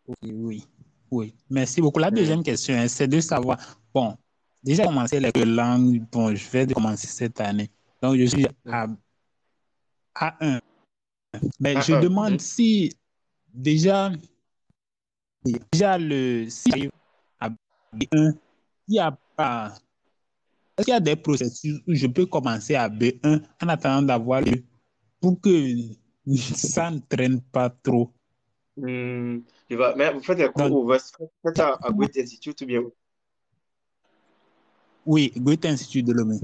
Oui, oui, oui. Merci beaucoup. La Mhm. deuxième question, hein, c'est de savoir, bon, déjà commencé les langues, bon, je vais commencer cette année. Donc, je suis à A1. Mais Ah, je un. demande Mhm. si déjà, si j'arrive à B1, il n'y a pas, est-ce qu'il y a des processus où je peux commencer à B1 en attendant d'avoir pour que ça ne traîne pas trop? Je vois. Mais vous faites les cours Donc, où? Vous faites ça à Great Institute ou bien où? oui, Goethe Institut de Lomé.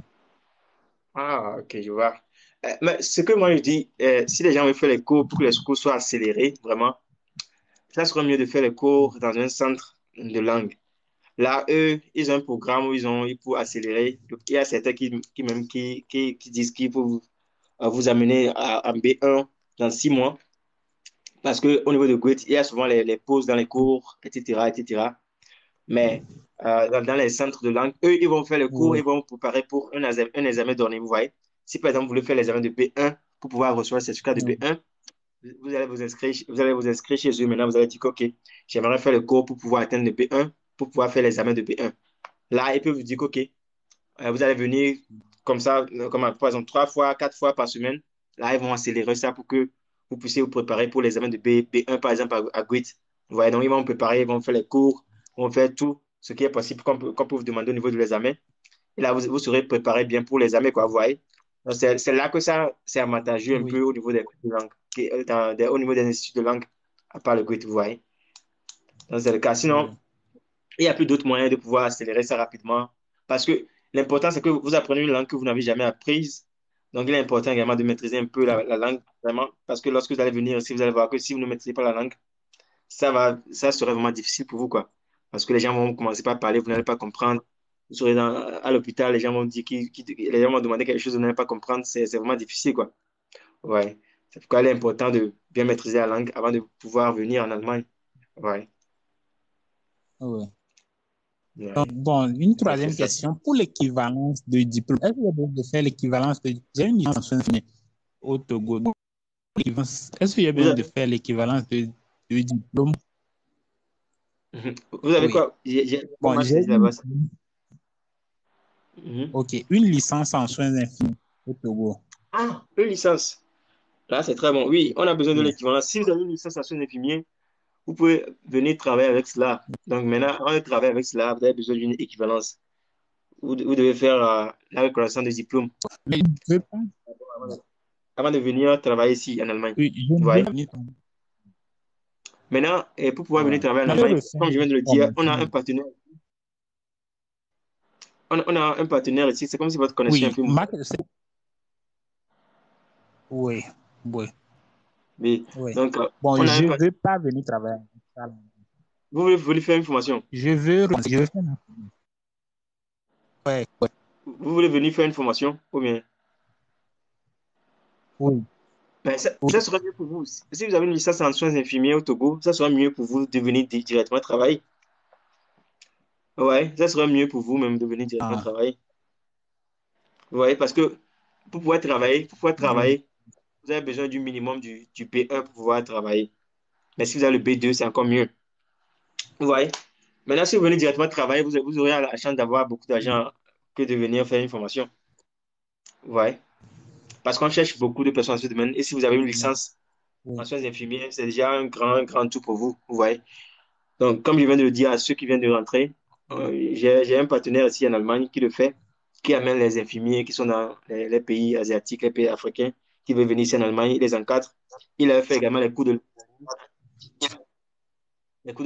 Ah, ok, je vois. Mais ce que moi je dis, si les gens veulent faire les cours pour que les cours soient accélérés, vraiment, ça serait mieux de faire les cours dans un centre de langue. Là, eux, ils ont un programme où ils pour accélérer. Donc, il y a certains qui disent qu'il faut vous amener à B1 dans 6 mois. Parce qu'au niveau de Goethe, il y a souvent les pauses dans les cours, etc., etc. Mais dans les centres de langue, eux, ils vont faire le cours, Oui, ils vont préparer pour un examen donné, vous voyez. Si par exemple, vous voulez faire l'examen de B1 pour pouvoir recevoir le certificat de oui, B1, vous allez vous inscrire chez eux. Maintenant, vous allez dire que, OK, j'aimerais faire le cours pour pouvoir atteindre le B1, pour pouvoir faire l'examen de B1. Là, ils peuvent vous dire que, OK, vous allez venir comme ça, comme par exemple 3 fois, 4 fois par semaine. Là, ils vont accélérer ça pour que vous puissiez vous préparer pour l'examen de B1, par exemple, à GWIT. Vous voyez, donc ils vont vous préparer, ils vont faire les cours, ils vont faire tout ce qui est possible qu'on peut vous demander au niveau de l'examen. Et là, vous serez préparé bien pour l'examen, quoi, vous voyez. Donc, c'est là que ça, c'est avantageux un peu oui, au niveau des cours de langue, au niveau des instituts de langue, à part le GWIT, vous voyez. Donc, c'est le cas. Sinon, oui, il n'y a plus d'autres moyens de pouvoir accélérer ça rapidement. Parce que l'important, c'est que vous apprenez une langue que vous n'avez jamais apprise. Donc, il est important également de maîtriser un peu la langue, vraiment. Parce que lorsque vous allez venir ici, vous allez voir que si vous ne maîtrisez pas la langue, ça serait vraiment difficile pour vous, quoi. Parce que les gens vont commencer par parler, vous n'allez pas comprendre. Vous serez à l'hôpital, les gens vont dire les gens vont demander quelque chose, vous n'allez pas comprendre. C'est vraiment difficile, quoi. Ouais. C'est pourquoi il est important de bien maîtriser la langue avant de pouvoir venir en Allemagne. Ouais. oui. Donc, Ouais. bon, une Donc, c'est troisième ça. question. Pour l'équivalence de diplôme, est-ce qu'il y a besoin de faire l'équivalence de... J'ai une licence en soins infirmiers au Togo. Est-ce qu'il y a Vous besoin de avez, faire l'équivalence de diplôme? vous avez Oui. quoi? J'ai pas Bon, mal saisi là-bas. Ça. Mhm. ok, une licence en soins infirmiers au Togo. Ah, une licence. Là, c'est très bon. Oui, on a besoin de Oui. l'équivalent. Si vous avez une licence en soins infirmiers, vous pouvez venir travailler avec cela. Donc maintenant, avant de travailler avec cela, vous avez besoin d'une équivalence. Vous devez faire la reconnaissance de diplôme Mais je veux pas, avant de venir travailler ici en Allemagne. oui, je Vous ne veux voyez? pas venir. Maintenant, pour pouvoir venir Ouais. travailler en Mais je Allemagne, refaire comme je une viens de le dire, on a un formation. partenaire. On a un partenaire ici. C'est comme si votre connexion est un Oui, peu mauvaise. oui, oui, Mais, oui. donc, Bon, on a un je ne partenaire. veux pas venir travailler avec ça. Vous voulez faire une formation. Je veux faire ouais, ouais, Vous voulez venir faire une formation ou bien? oui, Ben, oui. ça sera mieux pour vous. Si vous avez une licence en soins infirmiers au Togo, ça sera mieux pour vous de venir directement travailler. Ouais, ça sera mieux pour vous même de venir directement Ah, travailler. Vous voyez, parce que pour pouvoir oui, travailler, vous avez besoin du minimum du B1 pour pouvoir travailler. Mais si vous avez le B2, c'est encore mieux. Vous voyez? Maintenant, si vous venez directement travailler, vous aurez la chance d'avoir beaucoup d'argent que de venir faire une formation. Vous voyez? Parce qu'on cherche beaucoup de personnes dans ce domaine. Et si vous avez une licence en oui, soins infirmiers, c'est déjà un grand tout pour vous. Vous voyez? Donc, comme je viens de le dire à ceux qui viennent de rentrer, j'ai un partenaire ici en Allemagne qui le fait, qui amène les infirmiers qui sont dans les pays asiatiques, les pays africains, qui veulent venir ici en Allemagne, il les encadre. Il leur fait également les cours de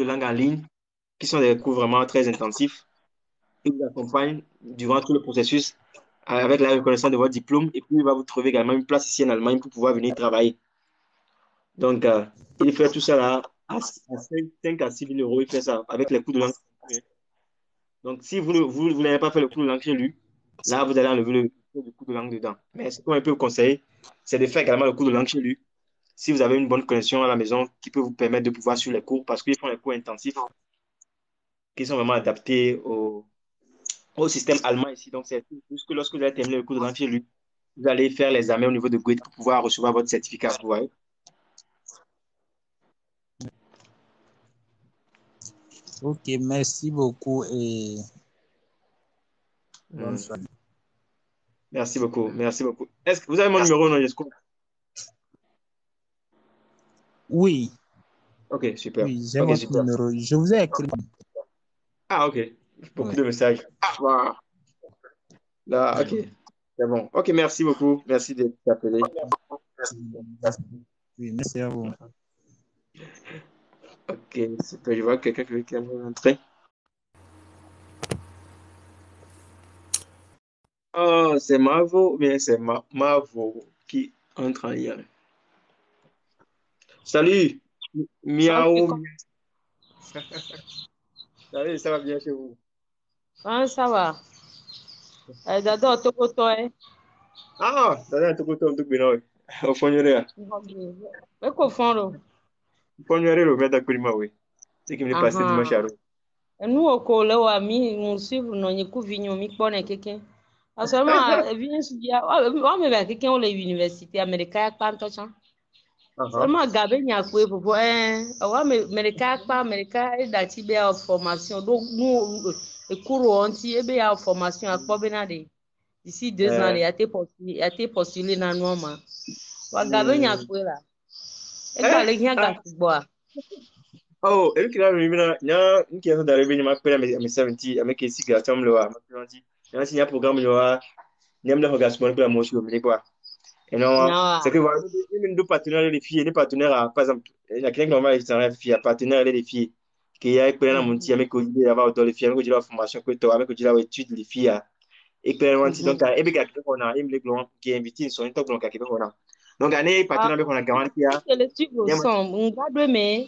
langue en ligne, qui sont des cours vraiment très intensifs. Il vous accompagne durant tout le processus avec la reconnaissance de votre diplôme et puis il va vous trouver également une place ici en Allemagne pour pouvoir venir travailler. Donc, il fait tout ça là à 5 à 6 000 euros, il fait ça avec les cours de langue. Donc, si vous n'avez pas fait le cours de langue chez lui, là, vous allez enlever le cours de langue dedans. Mais ce qu'on peut vous conseiller, c'est de faire également le cours de langue chez lui. Si vous avez une bonne connexion à la maison qui peut vous permettre de pouvoir suivre les cours, parce qu'ils font les cours intensifs qui sont vraiment adaptés au système allemand ici. Donc, c'est juste que lorsque vous allez terminer le cours de langue chez lui, vous allez faire les examens au niveau de Goethe pour pouvoir recevoir votre certificat. Vous voyez? Ok, merci beaucoup et bonne Hmm. soirée. Merci beaucoup. Merci beaucoup. Est-ce que vous avez mon numéro, non, Jesco? Oui, Ok, super. oui, j'ai Ok, votre super. numéro. Je vous ai écrit. Ah, ok. Beaucoup Oui. de messages. Wow. Là, ok. C'est bon. Ok, merci beaucoup. Merci d'être appelé. Oui, merci à vous. Ok, super. Je vois quelqu'un qui est rentré. Oh, c'est Mavo, bien c'est Mavo qui entre en lien. Salut, Ok, miaou. Salut, ça va bien chez vous? comment ça va? D'abord, Tokoto, hein? Ah, ça va, tout le monde bien. Au fond, il y a Mais qu'au fond, le maître Kulima, oui. C'est qui me passé dimanche à aha. l'eau. Nous, au collège, ami, nous suivons, nous y couvons, nous connaissons quelqu'un. Seulement, bien sûr, on me va quelqu'un aux universités américaines, pas en touchant. Seulement, Gabé n'y a quoi pour voir, ouais, américain, pas américain, et d'activer en formation. Donc, nous, le cours entier, et bien en formation, à quoi benade. D'ici 2 ans, il a été postulé dans le moment. Ouais, Gabé n'y a quoi là. Et Galé n'y a Ah, qu'à se boire. oh, et qui a vu, il y a une qui est d'arriver, il m'a appelé à mes 70, avec ici, qui a fait le wa. Il y a un programme, il y a un regard pour la motion, mais quoi. Et non, c'est que Non. voilà, deux partenaires, les filles, les partenaires, par exemple, la clinique normale, c'est un fille, partenaire, les filles, qui a pris un monti, avec qui il y a les filles, avec qui il y a la formation, avec qui il y a l'étude, les filles, et puis, donc, et puis, on a, il me l'a qui est invité, ils sont un top, donc, on a. Donc, année, Ah, partenaire, avec on a garanti, que le truc au il y a son, on garde mais.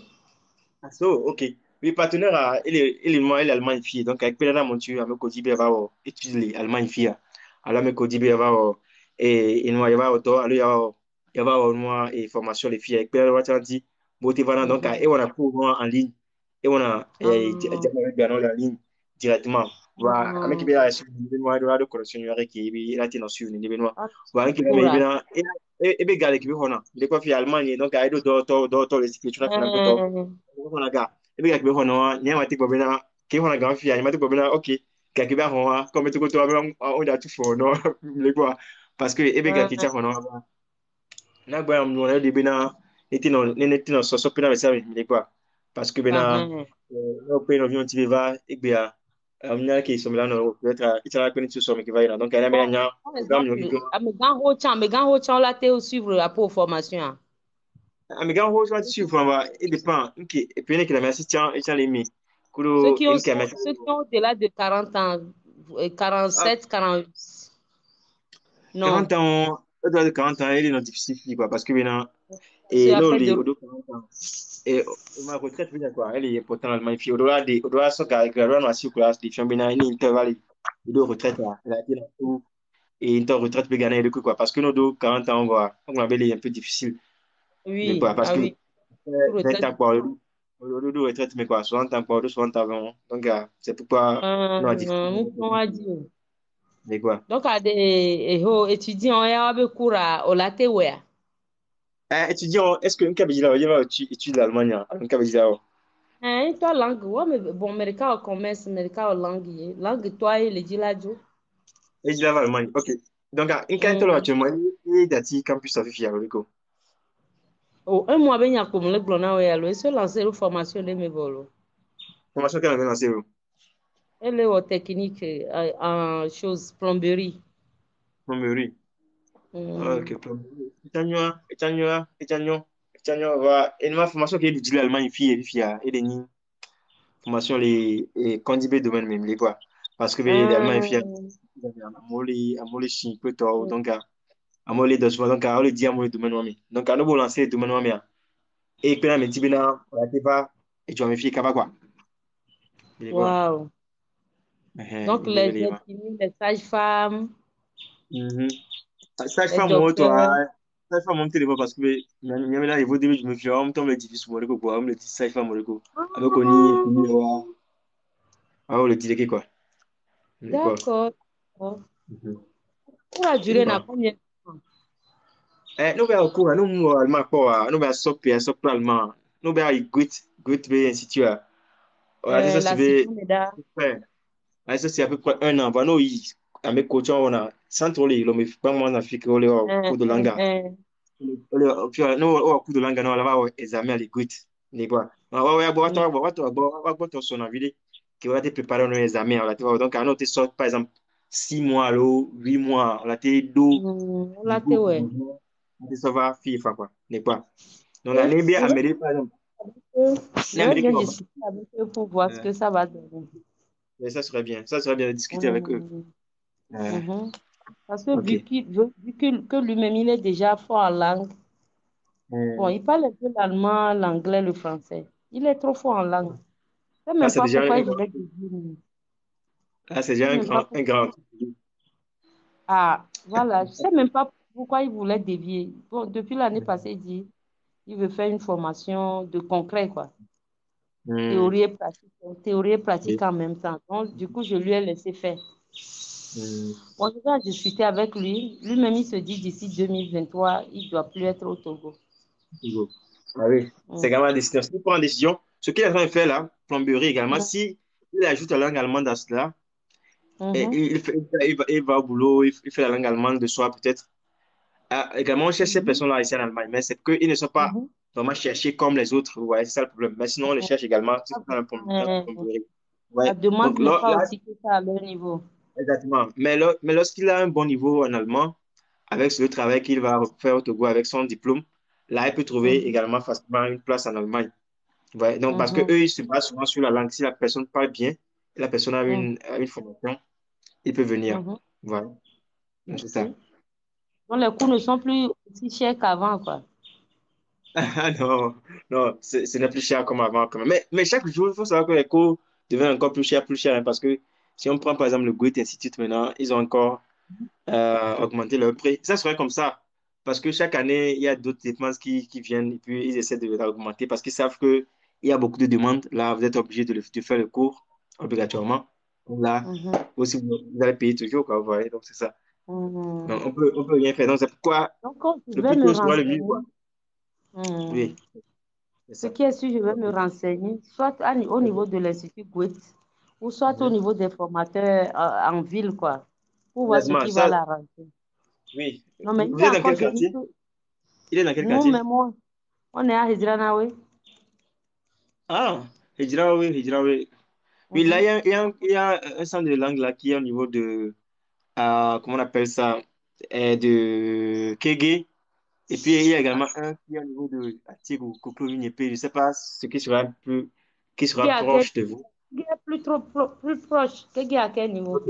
ah, so, ok. Oui, partenaire, il est moi, il est allemand, fille. Donc, avec Pelana Montu, avec Kodibe, va étudier l'allemand, fille. Alors, avec Kodibe, va, et moi, il va, alors, il va, moi, et formation, les filles. Avec Pelana, tu as dit, motivant, donc, et on a cours moi, en ligne. Et on a, Ah, en ligne, directement. Voilà, avec ah, Pelana, moi, il y a de correction, il y a qui, il a été dans suivi, il y a ah, voilà, qui, il y cool. a, et bien, gars, qui, on a, il est quoi, fille, Allemagne, donc, il y a d'autres, les situations, on a, honaga ebe ka kibe hono nya mati bobena ke honaga fi anya mati bobena ok ka kibe hono comme to to on da tu fo no le quoi parce que ebe ka kicha hono na gba am no de bena neti no so so pena mesa le quoi parce que bena no pe no vion ti va egbe a amnya ke so milano peut-être itala ko ni tu so me ki va ina donc elle Bon, me nya par programme yo ki exemple, à mes grands rochants, là, t'es suivre la pour formation. amiga ho so ti su from it dépend nke e pene que la merci tiens et tiens les mi kulo en ka Ceux qui ont au-delà de 40 ans, 47, 48. 40 Non, ans, au-delà de 40 ans, il est non difficile, quoi, parce que maintenant, c'est et là, après de. au-delà de 40 ans, et ma retraite, bien, quoi, elle est importante, Allemagne, puis au-delà de ce qu'a gradué dans la classe, des femmes, bien, il y a intervalle, de retraite, là, elle a été dans tout, et une retraite peut gagner de quoi, parce que nous, de 40 ans, on va est un peu difficile, mais Oui, quoi, parce ah que oui, 20 retraite. ans, quoi, de retraite, mais quoi, 60 ans, quoi, de 60 ans, donc, c'est pourquoi, nous, à difficile, Nous pouvons dire. mais quoi. Donc, à des étudiants, il y a des cours au latte, ouais. Étudiant, est-ce que un cabine il va étudier l'Allemagne, un cabine Hein, toi, langue, ouais, mais bon, américain au commerce, américain au langue, langue, toi, il est dit là, Joe. et il va Allemagne. Ok. Donc, in kan tolo actuellement, il dati campus of Fia, Rico. Oh, un mois, ben, il y a comme le glona, ouais, alors, il se lance une formation de mes vols. Formation qu'elle a lancée. Elle est au technique, en chose, plomberie. Plomberie. Hmm. Ok, plomberie. Itanyo, va. Et ma formation qui est du l'Allemagne, Fia, et des ni. Formation les candidats domaine même, les quoi. Parce que l'Allemagne, Fia, amoli, chi, peu tôt, donc, amoli, de souvent, donc, on le dit amoli domaine, wami. Donc, à nous, lancer le domaine, wami. Et puis, là, mais, tibina, la tepa, et tu vas me fier, quoi. Les quoi. Wow. Donc, les Indébélé. infirmiers, les sages-femmes, Mhm. Ça les fait mon toi, docteurs. ça fait mon téléphone parce que là il faut dire je me fie on tombe le dit sur mon quoi, on me dit ça fait mon quoi. Avec on y Ah, on le dit quoi. C'est quoi? D'accord. D'accord. Mhm. Pour la durée, n'a Non. combien de temps? Nous, ben, au cours, nous, allemand, quoi, nous, ben, sop, allemand. Nous, ben, grit, ben, ainsi, tu as. Ouais, ça, c'est, La ben, seconde est ouais. Ouais, ça, c'est à peu près 1 an. Bah, nous, avec coach, on a, sans trop les, mais pas moi, en Afrique, on est au cours de langue. Puis, nous, au cours de langue, nous, on va au examen à l'écoute. N'est pas. Ouais, ouais, bon, son avis, qui va te préparer un examen, là, tu vois. Donc, à nous, te sort, par exemple, 6 mois, là, 8 mois, là, t'es dos, là, t'es ouais. ça va, FIFA, quoi. N'est pas. Donc, Et l'année bien, Je vais, Amérique, par exemple. je vais L'Amérique, bien quoi. discuter avec eux pour voir ce Euh, que ça va donner. mais ça serait bien. Ça serait bien de discuter avec eux. Mhm. Euh, Mhm. Parce que ok. vu que lui-même, il est déjà fort en langue, bon, Euh, il parle un peu l'allemand, l'anglais, le français. Il est trop fort en langue. Je ne sais Là, même c'est pas déjà pourquoi un il grand. voulait devenir. Là, c'est Je sais déjà un même pas grand, un pourquoi. grand. Ah, voilà. Je sais même pas pourquoi il voulait dévier. Bon, depuis l'année passée, il veut faire une formation de concret, quoi. Hmm, Théorie et pratique oui. en même temps. Donc, du coup, je lui ai laissé faire. Hmm, Bon, je vais discuter avec lui. Lui-même, il se dit d'ici 2023, il ne doit plus être au Togo. Hugo. Ah oui, c'est Mhm. également la décision. S'il prend une décision, ce qu'il est en train de faire là, plomberie également, Mhm. si il ajoute la langue allemande à cela, et Mhm. il va au boulot, il fait la langue allemande de soi peut-être. Ah, également, on cherche ces Mhm. personnes-là ici en Allemagne, mais c'est qu'ils ne sont pas Mhm. vraiment cherchés comme les autres. Ouais, c'est ça le problème. Mais sinon, on les cherche également dans la Mhm. plomberie. La Ouais. demande Donc n'est là, pas aussi que ça à leur niveau. exactement. Mais lorsqu'il a un bon niveau en allemand, avec le travail qu'il va faire au Togo avec son diplôme, là, il peut trouver Mhm. également facilement une place en Allemagne. Ouais, donc, parce que Mhm. eux, ils se basent souvent sur la langue. Si la personne parle bien, et la personne Mhm. a une formation, il peut venir. Mhm. Voilà, donc c'est Ok. ça. Donc, les cours ne sont plus aussi chers qu'avant, quoi. Ah non, non, ce n'est plus cher comme avant quand même. Mais chaque jour, il faut savoir que les cours deviennent encore plus chers, hein, parce que si on prend par exemple le Goethe Institute maintenant, ils ont encore augmenté leur prix. Ça serait comme ça, parce que chaque année, il y a d'autres dépenses qui viennent et puis ils essaient de l'augmenter parce qu'ils savent qu'il y a beaucoup de demandes. Là, vous êtes obligé de faire le cours obligatoirement. Donc là, Mhm. aussi, vous allez payer toujours, quoi, vous voyez, donc c'est ça. Donc, Mhm. on peut rien faire. Donc, c'est pourquoi Donc, quand je le vais plus me tôt sera le mieux, renseigner, quoi. mhm, Oui, c'est ce ça. qui est sûr, je vais me renseigner, soit au niveau de l'Institut Goethe, ou soit au Mhm. niveau des formateurs en ville, quoi, pour voir ce Exactement, qui va ça, l'arranger. oui. Non, mais il Vous y êtes a dans encore quel des quartier? Il est dans quel nous, quartier? mais moi, on est à Hidranawe. Ah, Hijra, oui, Hijra, oui. Oui, là, Mhm. il y a un centre de langue là qui est au niveau de, comment on appelle ça, de Kégué. Et puis, il y a également un qui est au niveau de Atig ou Kopo-Vignepe. Je ne sais pas ce qui Qui est sera à quel proche de vous. qui est plus proche, qui est à quel niveau? Ok.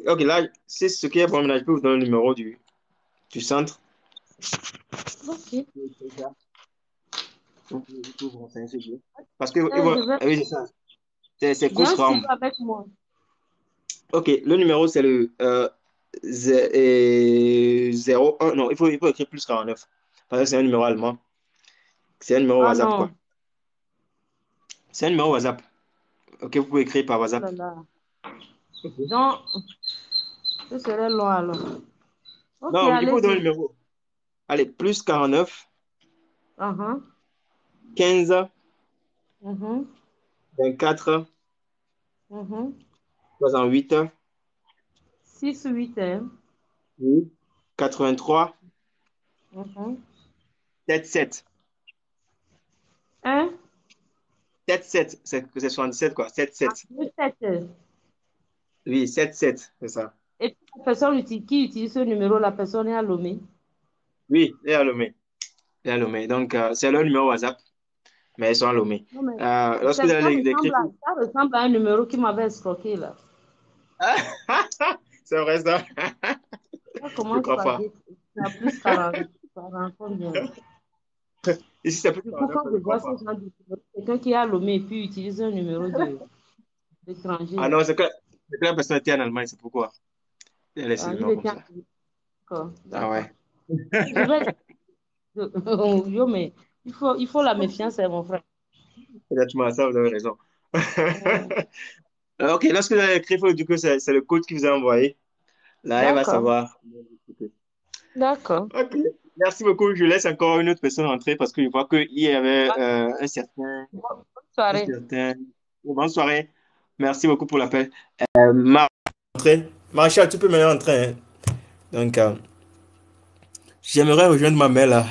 Ok, là, c'est ce qui est bon. Maintenant, je peux vous donner le numéro du centre. Ok. Vous pouvez vous renseigner sur lui. Parce que, Je vais, oui, c'est ça. C'est j'ai un stylo Kousram. avec moi. Ok, le numéro, c'est le 01. Non, il faut écrire plus 49. Parce que c'est un numéro allemand. C'est un numéro Ah WhatsApp, quoi. non, C'est un numéro WhatsApp. Ok, vous pouvez écrire par oh WhatsApp. là là. Ok. Donc, ce serait long alors. Ok, Non, il faut donner allez-y. le numéro. Allez, plus 49, Uh-huh. 15, Mhm. 24, Mhm. 68, 6, 8, hein. oui, 83, Mhm. 77. Un, 77, c'est 77, quoi. 77. 2, 7. Oui, 77, c'est ça. Et puis, la personne qui utilise ce numéro, la personne est à Lomé. Oui, et à Lomé. Et à Lomé. Donc, c'est leur numéro WhatsApp, mais ils sont à Lomé. Non, mais Lorsque ça, vous ça allez ressemble l'écrire, à, ça ressemble à un numéro qui m'avait escroqué là. c'est vrai ça. Ça Je commence crois par pas. dire, ça a plus 40, 40 combien. Ici, c'est plus Du coup, 49, quand je je vois crois ce pas. genre de numéro, quelqu'un qui est à Lomé et puis utilise un numéro d'étranger Ah là. non, c'est que la personne était en Allemagne, c'est pourquoi. Elle a laissé Ah, le il nom comme était ça. d'accord, Ah d'accord. ouais. Je vais, yo, mais il faut la méfiance, c'est mon frère. Exactement, ça, vous avez raison. Mm. Ok, lorsque vous allez écrire, il faut dire que c'est le code qui vous a envoyé. Là, elle va D'accord, savoir. d'accord. Ok, merci beaucoup. Je laisse encore une autre personne entrer parce que je vois qu'il y avait Bonne un soirée. certain... Bonne soirée. Merci beaucoup pour l'appel. Entrer. Maréchal, tu peux maintenant entrer, hein. Donc, j'aimerais rejoindre ma mère là.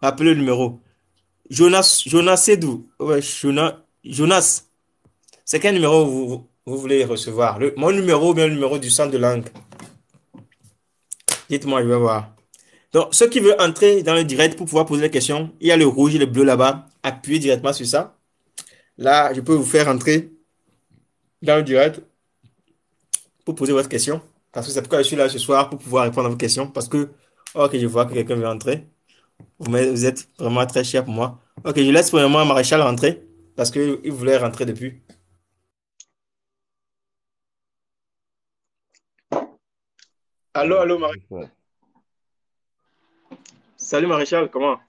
Appelez le numéro. Jonas Sedou. Ouais, Jonas. C'est quel numéro vous voulez recevoir? Mon numéro ou bien le numéro du centre de langue? Dites-moi, je vais voir. Donc, ceux qui veulent entrer dans le direct pour pouvoir poser des questions, il y a le rouge et le bleu là-bas. Appuyez directement sur ça. Là, je peux vous faire entrer dans le direct pour poser votre question. Parce que c'est pourquoi je suis là ce soir pour pouvoir répondre à vos questions. Parce que, ok, je vois que quelqu'un veut entrer. Vous êtes vraiment très cher pour moi. Ok, je laisse premièrement Maréchal rentrer. Parce qu'il voulait rentrer depuis. Allô, allô, Maréchal. Ouais. Salut Maréchal, comment?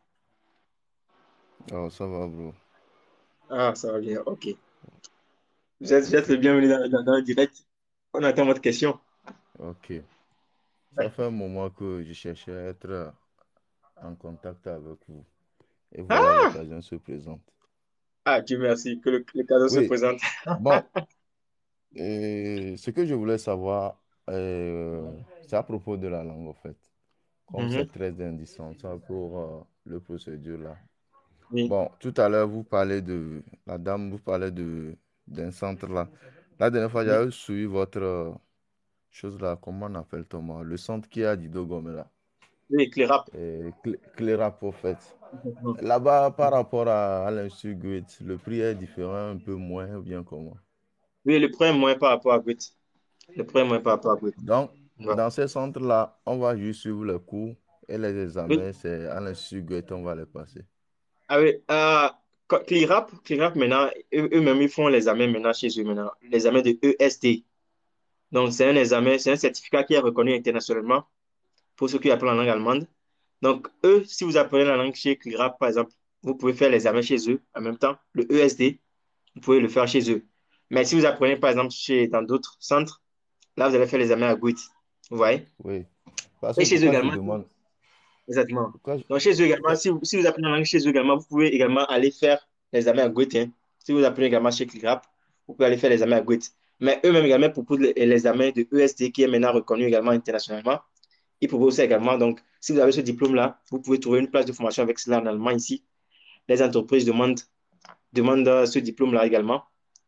Oh, ça va, bro. Ah, ça va bien, ok. Vous êtes le Ok, bienvenu dans le direct. On attend votre question. ok. Ça fait un moment que je cherchais à être en contact avec vous. Et voilà, Ah, l'occasion se présente. Dieu merci, que le cadeau se Oui, présente. bon, ce que je voulais savoir, c'est à propos de la langue, en fait. Comme c'est Mhm. très indispensable pour le procédure là. Oui, Bon, tout à l'heure, vous parlez de, la dame, vous parlez d'un centre là. La dernière fois, oui, j'avais suivi votre chose là, comment on appelle Thomas? Le centre qui est à Dido Gomez là. oui, Clérap. Clérap, au fait. Mhm. Là-bas, par rapport à l'Institut Goethe, le prix est différent, un peu moins, ou bien comment? Oui, le premier moyen par rapport à Goethe. Le premier moyen par rapport à Goethe. Donc, Ouais. dans ces centres-là, on va juste suivre les cours et les Oui. examens, c'est à l'Institut Goethe, on va les passer. Ah oui, Clérap maintenant, eux-mêmes, ils font les examens maintenant chez eux maintenant. Les examens de EST. Donc, c'est un examen, c'est un certificat qui est reconnu internationalement pour ceux qui apprennent la langue allemande. Donc, eux, si vous apprenez la langue chez Clérap, par exemple, vous pouvez faire l'examen chez eux en même temps. Le ESD, vous pouvez le faire chez eux. Mais si vous apprenez, par exemple, dans d'autres centres, là, vous allez faire l'examen à Goethe. Vous voyez? Oui. Parce que Et chez eux pourquoi je également, demande? exactement. Pourquoi Donc, chez eux également, si vous apprenez la langue chez eux également, vous pouvez également aller faire l'examen à Goethe, hein. Si vous apprenez également chez CLIRAP, vous pouvez aller faire l'examen à Goethe. Mais eux-mêmes également proposent l'examen de EST qui est maintenant reconnu également internationalement. Ils proposent ça également. Donc, si vous avez ce diplôme-là, vous pouvez trouver une place de formation avec cela en Allemagne ici. Les entreprises demandent ce diplôme-là également,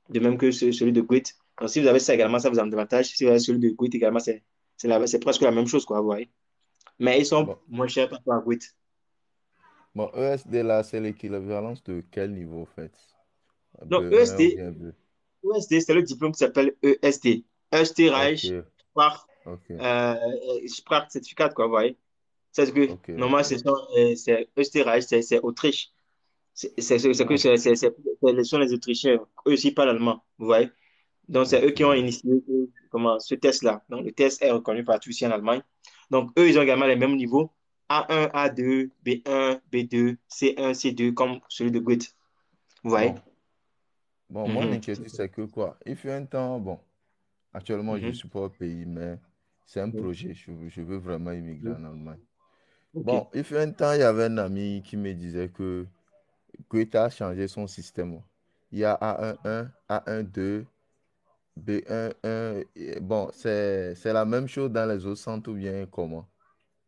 de même que celui de Goethe. Donc, si vous avez ça également, ça vous a un avantage. Si vous avez celui de Goethe également, c'est presque la même chose, quoi, vous voyez. Mais ils sont bon, moins chers par rapport à Goethe. bon, ESD là, c'est l'équivalence de quel niveau, en fait? Donc, B1 ou EST, bien B? EST, c'est le diplôme qui s'appelle EST. Ok, Österreich ok, Sprachzertificat, quoi, vous voyez. C'est que, ok, normalement, ok. c'est Österreich, c'est Autriche. Ah, Ce sont les Autrichiens. Eux aussi parlent allemand, vous voyez. Donc, c'est eux ok, qui ont initié ce test-là. Donc, le test est reconnu partout ici en Allemagne. Donc, eux, ils ont également les mêmes niveaux. A1, A2, B1, B2, C1, C2, comme celui de Goethe. Vous voyez? bon. Bon, mon Mhm. inquiétude, c'est que quoi? Il fut un temps, bon, actuellement, je ne Mhm. suis pas au pays, mais c'est un Mhm. projet. Je veux vraiment immigrer en Allemagne. Ok. Bon, il fut un temps, il y avait un ami qui me disait que Goethe a changé son système. Il y a A11, A12, B11. Bon, c'est la même chose dans les autres centres ou bien comment?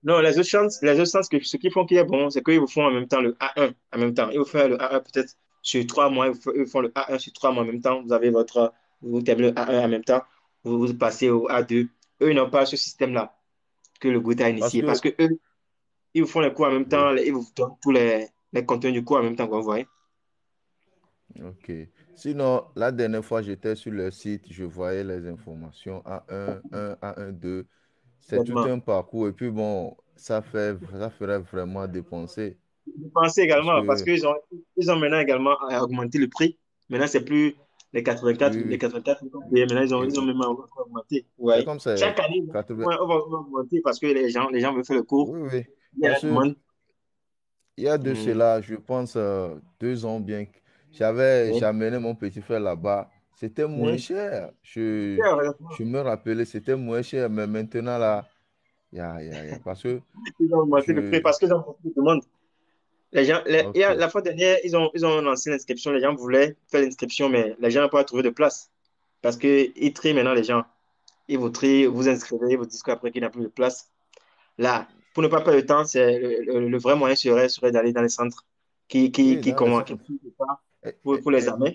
Non, les autres chances ce qu'ils font qui est bon, c'est qu'ils vous font en même temps le A1 en même temps. Ils vous font le A1 peut-être sur 3 mois, ils vous font le A1 sur 3 mois en même temps. Vous terminez le A1 en même temps, vous passez au A2. Eux, ils n'ont pas ce système-là que le Goethe a Parce initié. Parce que, que eux, ils vous font les cours en même oui, temps, ils vous donnent tous les contenus du cours en même temps, quoi, vous voyez. ok. Sinon, la dernière fois, j'étais sur le site, je voyais les informations A1, A12. C'est tout Exactement. un parcours. Et puis bon, ça ferait vraiment dépenser. Je pensais Parce également, parce que, qu'ils ont maintenant également augmenté le prix. Maintenant, c'est plus les 84, oui, les oui. 84 qu'ils ont payé. Maintenant, ils ont même augmenté. Vous C'est voyez. comme c'est Chaque année, 80. on va augmenter parce que les gens veulent faire le cours. Oui, oui. Il y a la Parce que demande. il y a de Mhm. cela, je pense, 2 ans bien. J'avais Oui. amené mon petit frère là-bas. c'était moins Oui. cher. C'est vrai. Je me rappelais, c'était moins cher, mais maintenant, là, parce que Ils ont augmenté le prix je... parce qu'ils ont beaucoup de demandes. Les gens, Ok. la fois dernière, ils ont lancé l'inscription. Les gens voulaient faire l'inscription, mais les gens n'ont pas trouvé de place. Parce qu'ils trient maintenant les gens. Ils vous trient, vous inscrivez, ils vous disent qu'après qu'il n'y a plus de place. Là, pour ne pas perdre de temps, le vrai moyen serait d'aller dans les centres Oui, dans les qui centres. font ça Et- pour les et- examens.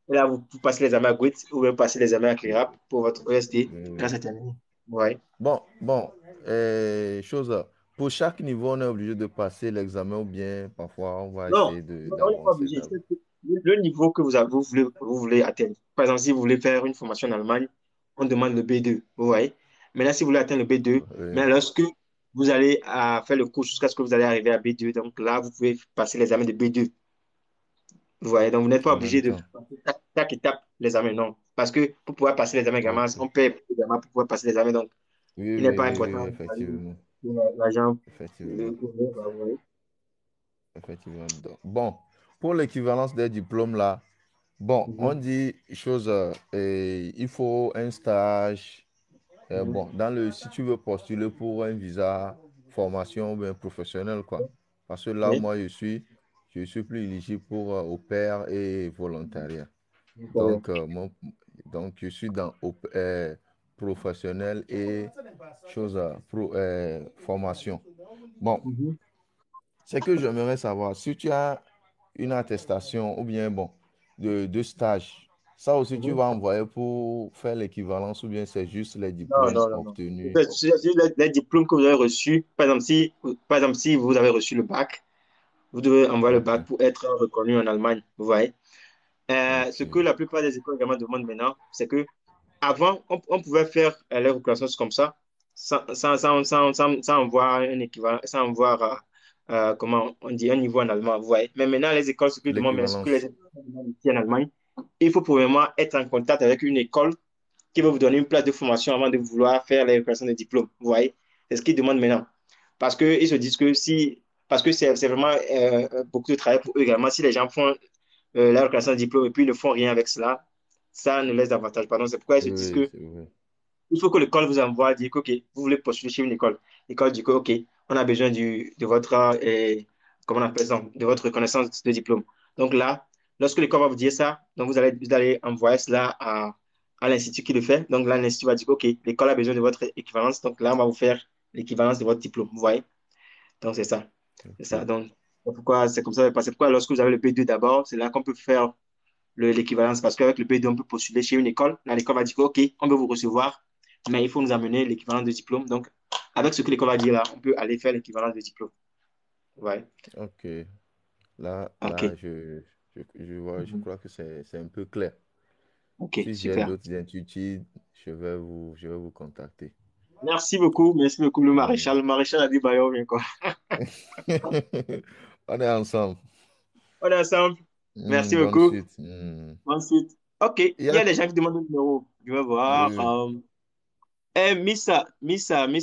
Et là, vous passez les examens à GWIT ou même passez les examens à CLIRAP pour votre ESD. Là, oui. c'est terminé. Ouais. Bon, pour chaque niveau, on est obligé de passer l'examen ou bien parfois on va Non, essayer on n'est pas d'avancer obligé. Le niveau que vous voulez atteindre. Par exemple, si vous voulez faire une formation en Allemagne, on demande le B2. Vous voyez? Maintenant, si vous voulez atteindre le B2, Oui, mais lorsque vous allez faire le cours jusqu'à ce que vous allez arriver à B2, donc là, vous pouvez passer l'examen de B2. Vous voyez? Donc, vous n'êtes pas en même obligé de temps. passer chaque étape l'examen, non. Parce que pour pouvoir passer l'examen également, Ok. on paie l'examen pour pouvoir passer l'examen. Donc, Oui, il n'est oui, pas oui, oui, important effectivement. que l'agent. Effectivement. Vous voyez? Effectivement. Bon, pour l'équivalence des diplômes là, bon, on Mhm, dit chose, et il faut un stage. mhm. Bon, si tu veux postuler pour un visa formation ou bien professionnel, quoi. Parce que là, Oui. moi, je suis plus éligible pour au pair et volontariat. Oui. Donc, je suis dans professionnel et chose, formation. Bon, Mhm, c'est que j'aimerais savoir si tu as une attestation ou bien, bon, de stage. Ça aussi, tu mhm. vas envoyer pour faire l'équivalence ou bien c'est juste les Non, diplômes non, non, non. obtenus. C'est les diplômes que vous avez reçus. Par exemple, si vous avez reçu le bac, vous devez envoyer le Ok, bac pour être reconnu en Allemagne. Vous voyez? Ce que ok. la plupart des écoles également demandent maintenant, c'est que avant, on pouvait faire les reconnaissances comme ça, sans avoir un équivalent, sans avoir, comment on dit, un niveau en allemand. Vous voyez? Mais maintenant, les écoles, ce qu'ils demandent, mais ce que les L'équivalence. écoles demandent ici en Allemagne, il faut probablement être en contact avec une école qui va vous donner une place de formation avant de vouloir faire les reconnaissances de diplôme. Vous voyez? C'est ce qu'ils demandent maintenant. Parce qu'ils se disent que si, parce que c'est vraiment beaucoup de travail pour eux également. Si les gens font la reconnaissance de diplôme et puis ils ne font rien avec cela, ça ne laisse davantage. Pardon, c'est pourquoi ils se disent Oui, que c'est vrai. il faut que l'école vous envoie, dire que, OK, vous voulez postuler chez une école. L'école dit que, OK, on a besoin de votre, comment on appelle ça, de votre reconnaissance de diplôme. Donc là, lorsque l'école va vous dire ça, donc vous allez envoyer cela à l'institut qui le fait. Donc là, l'institut va dire, OK, l'école a besoin de votre équivalence. Donc là, on va vous faire l'équivalence de votre diplôme. Vous voyez? Donc c'est ça. C'est ça. Ok. Donc, pourquoi c'est comme ça? Parce que pourquoi lorsque vous avez le B2 d'abord, c'est là qu'on peut faire l'équivalence. Parce qu'avec le B2, on peut postuler chez une école. Là, l'école va dire, OK, on veut vous recevoir, mais il faut nous amener l'équivalent de diplôme. Donc, avec ce que l'école va dire là, on peut aller faire l'équivalence de diplôme. Ouais. Ok. Là, OK. je vois, je crois que c'est un peu clair. OK, Si j'ai super. d'autres inquiétudes, je vais vous contacter. Merci beaucoup. Merci beaucoup, le Hmm. maréchal. Le maréchal a dit, bah, yo, bien quoi. On est ensemble. On est ensemble. Merci Bonne beaucoup. suite. Hmm. Ensuite, OK. Il Il y y a... a des gens qui demandent le numéro. Je vais Oui, voir. oui. Miss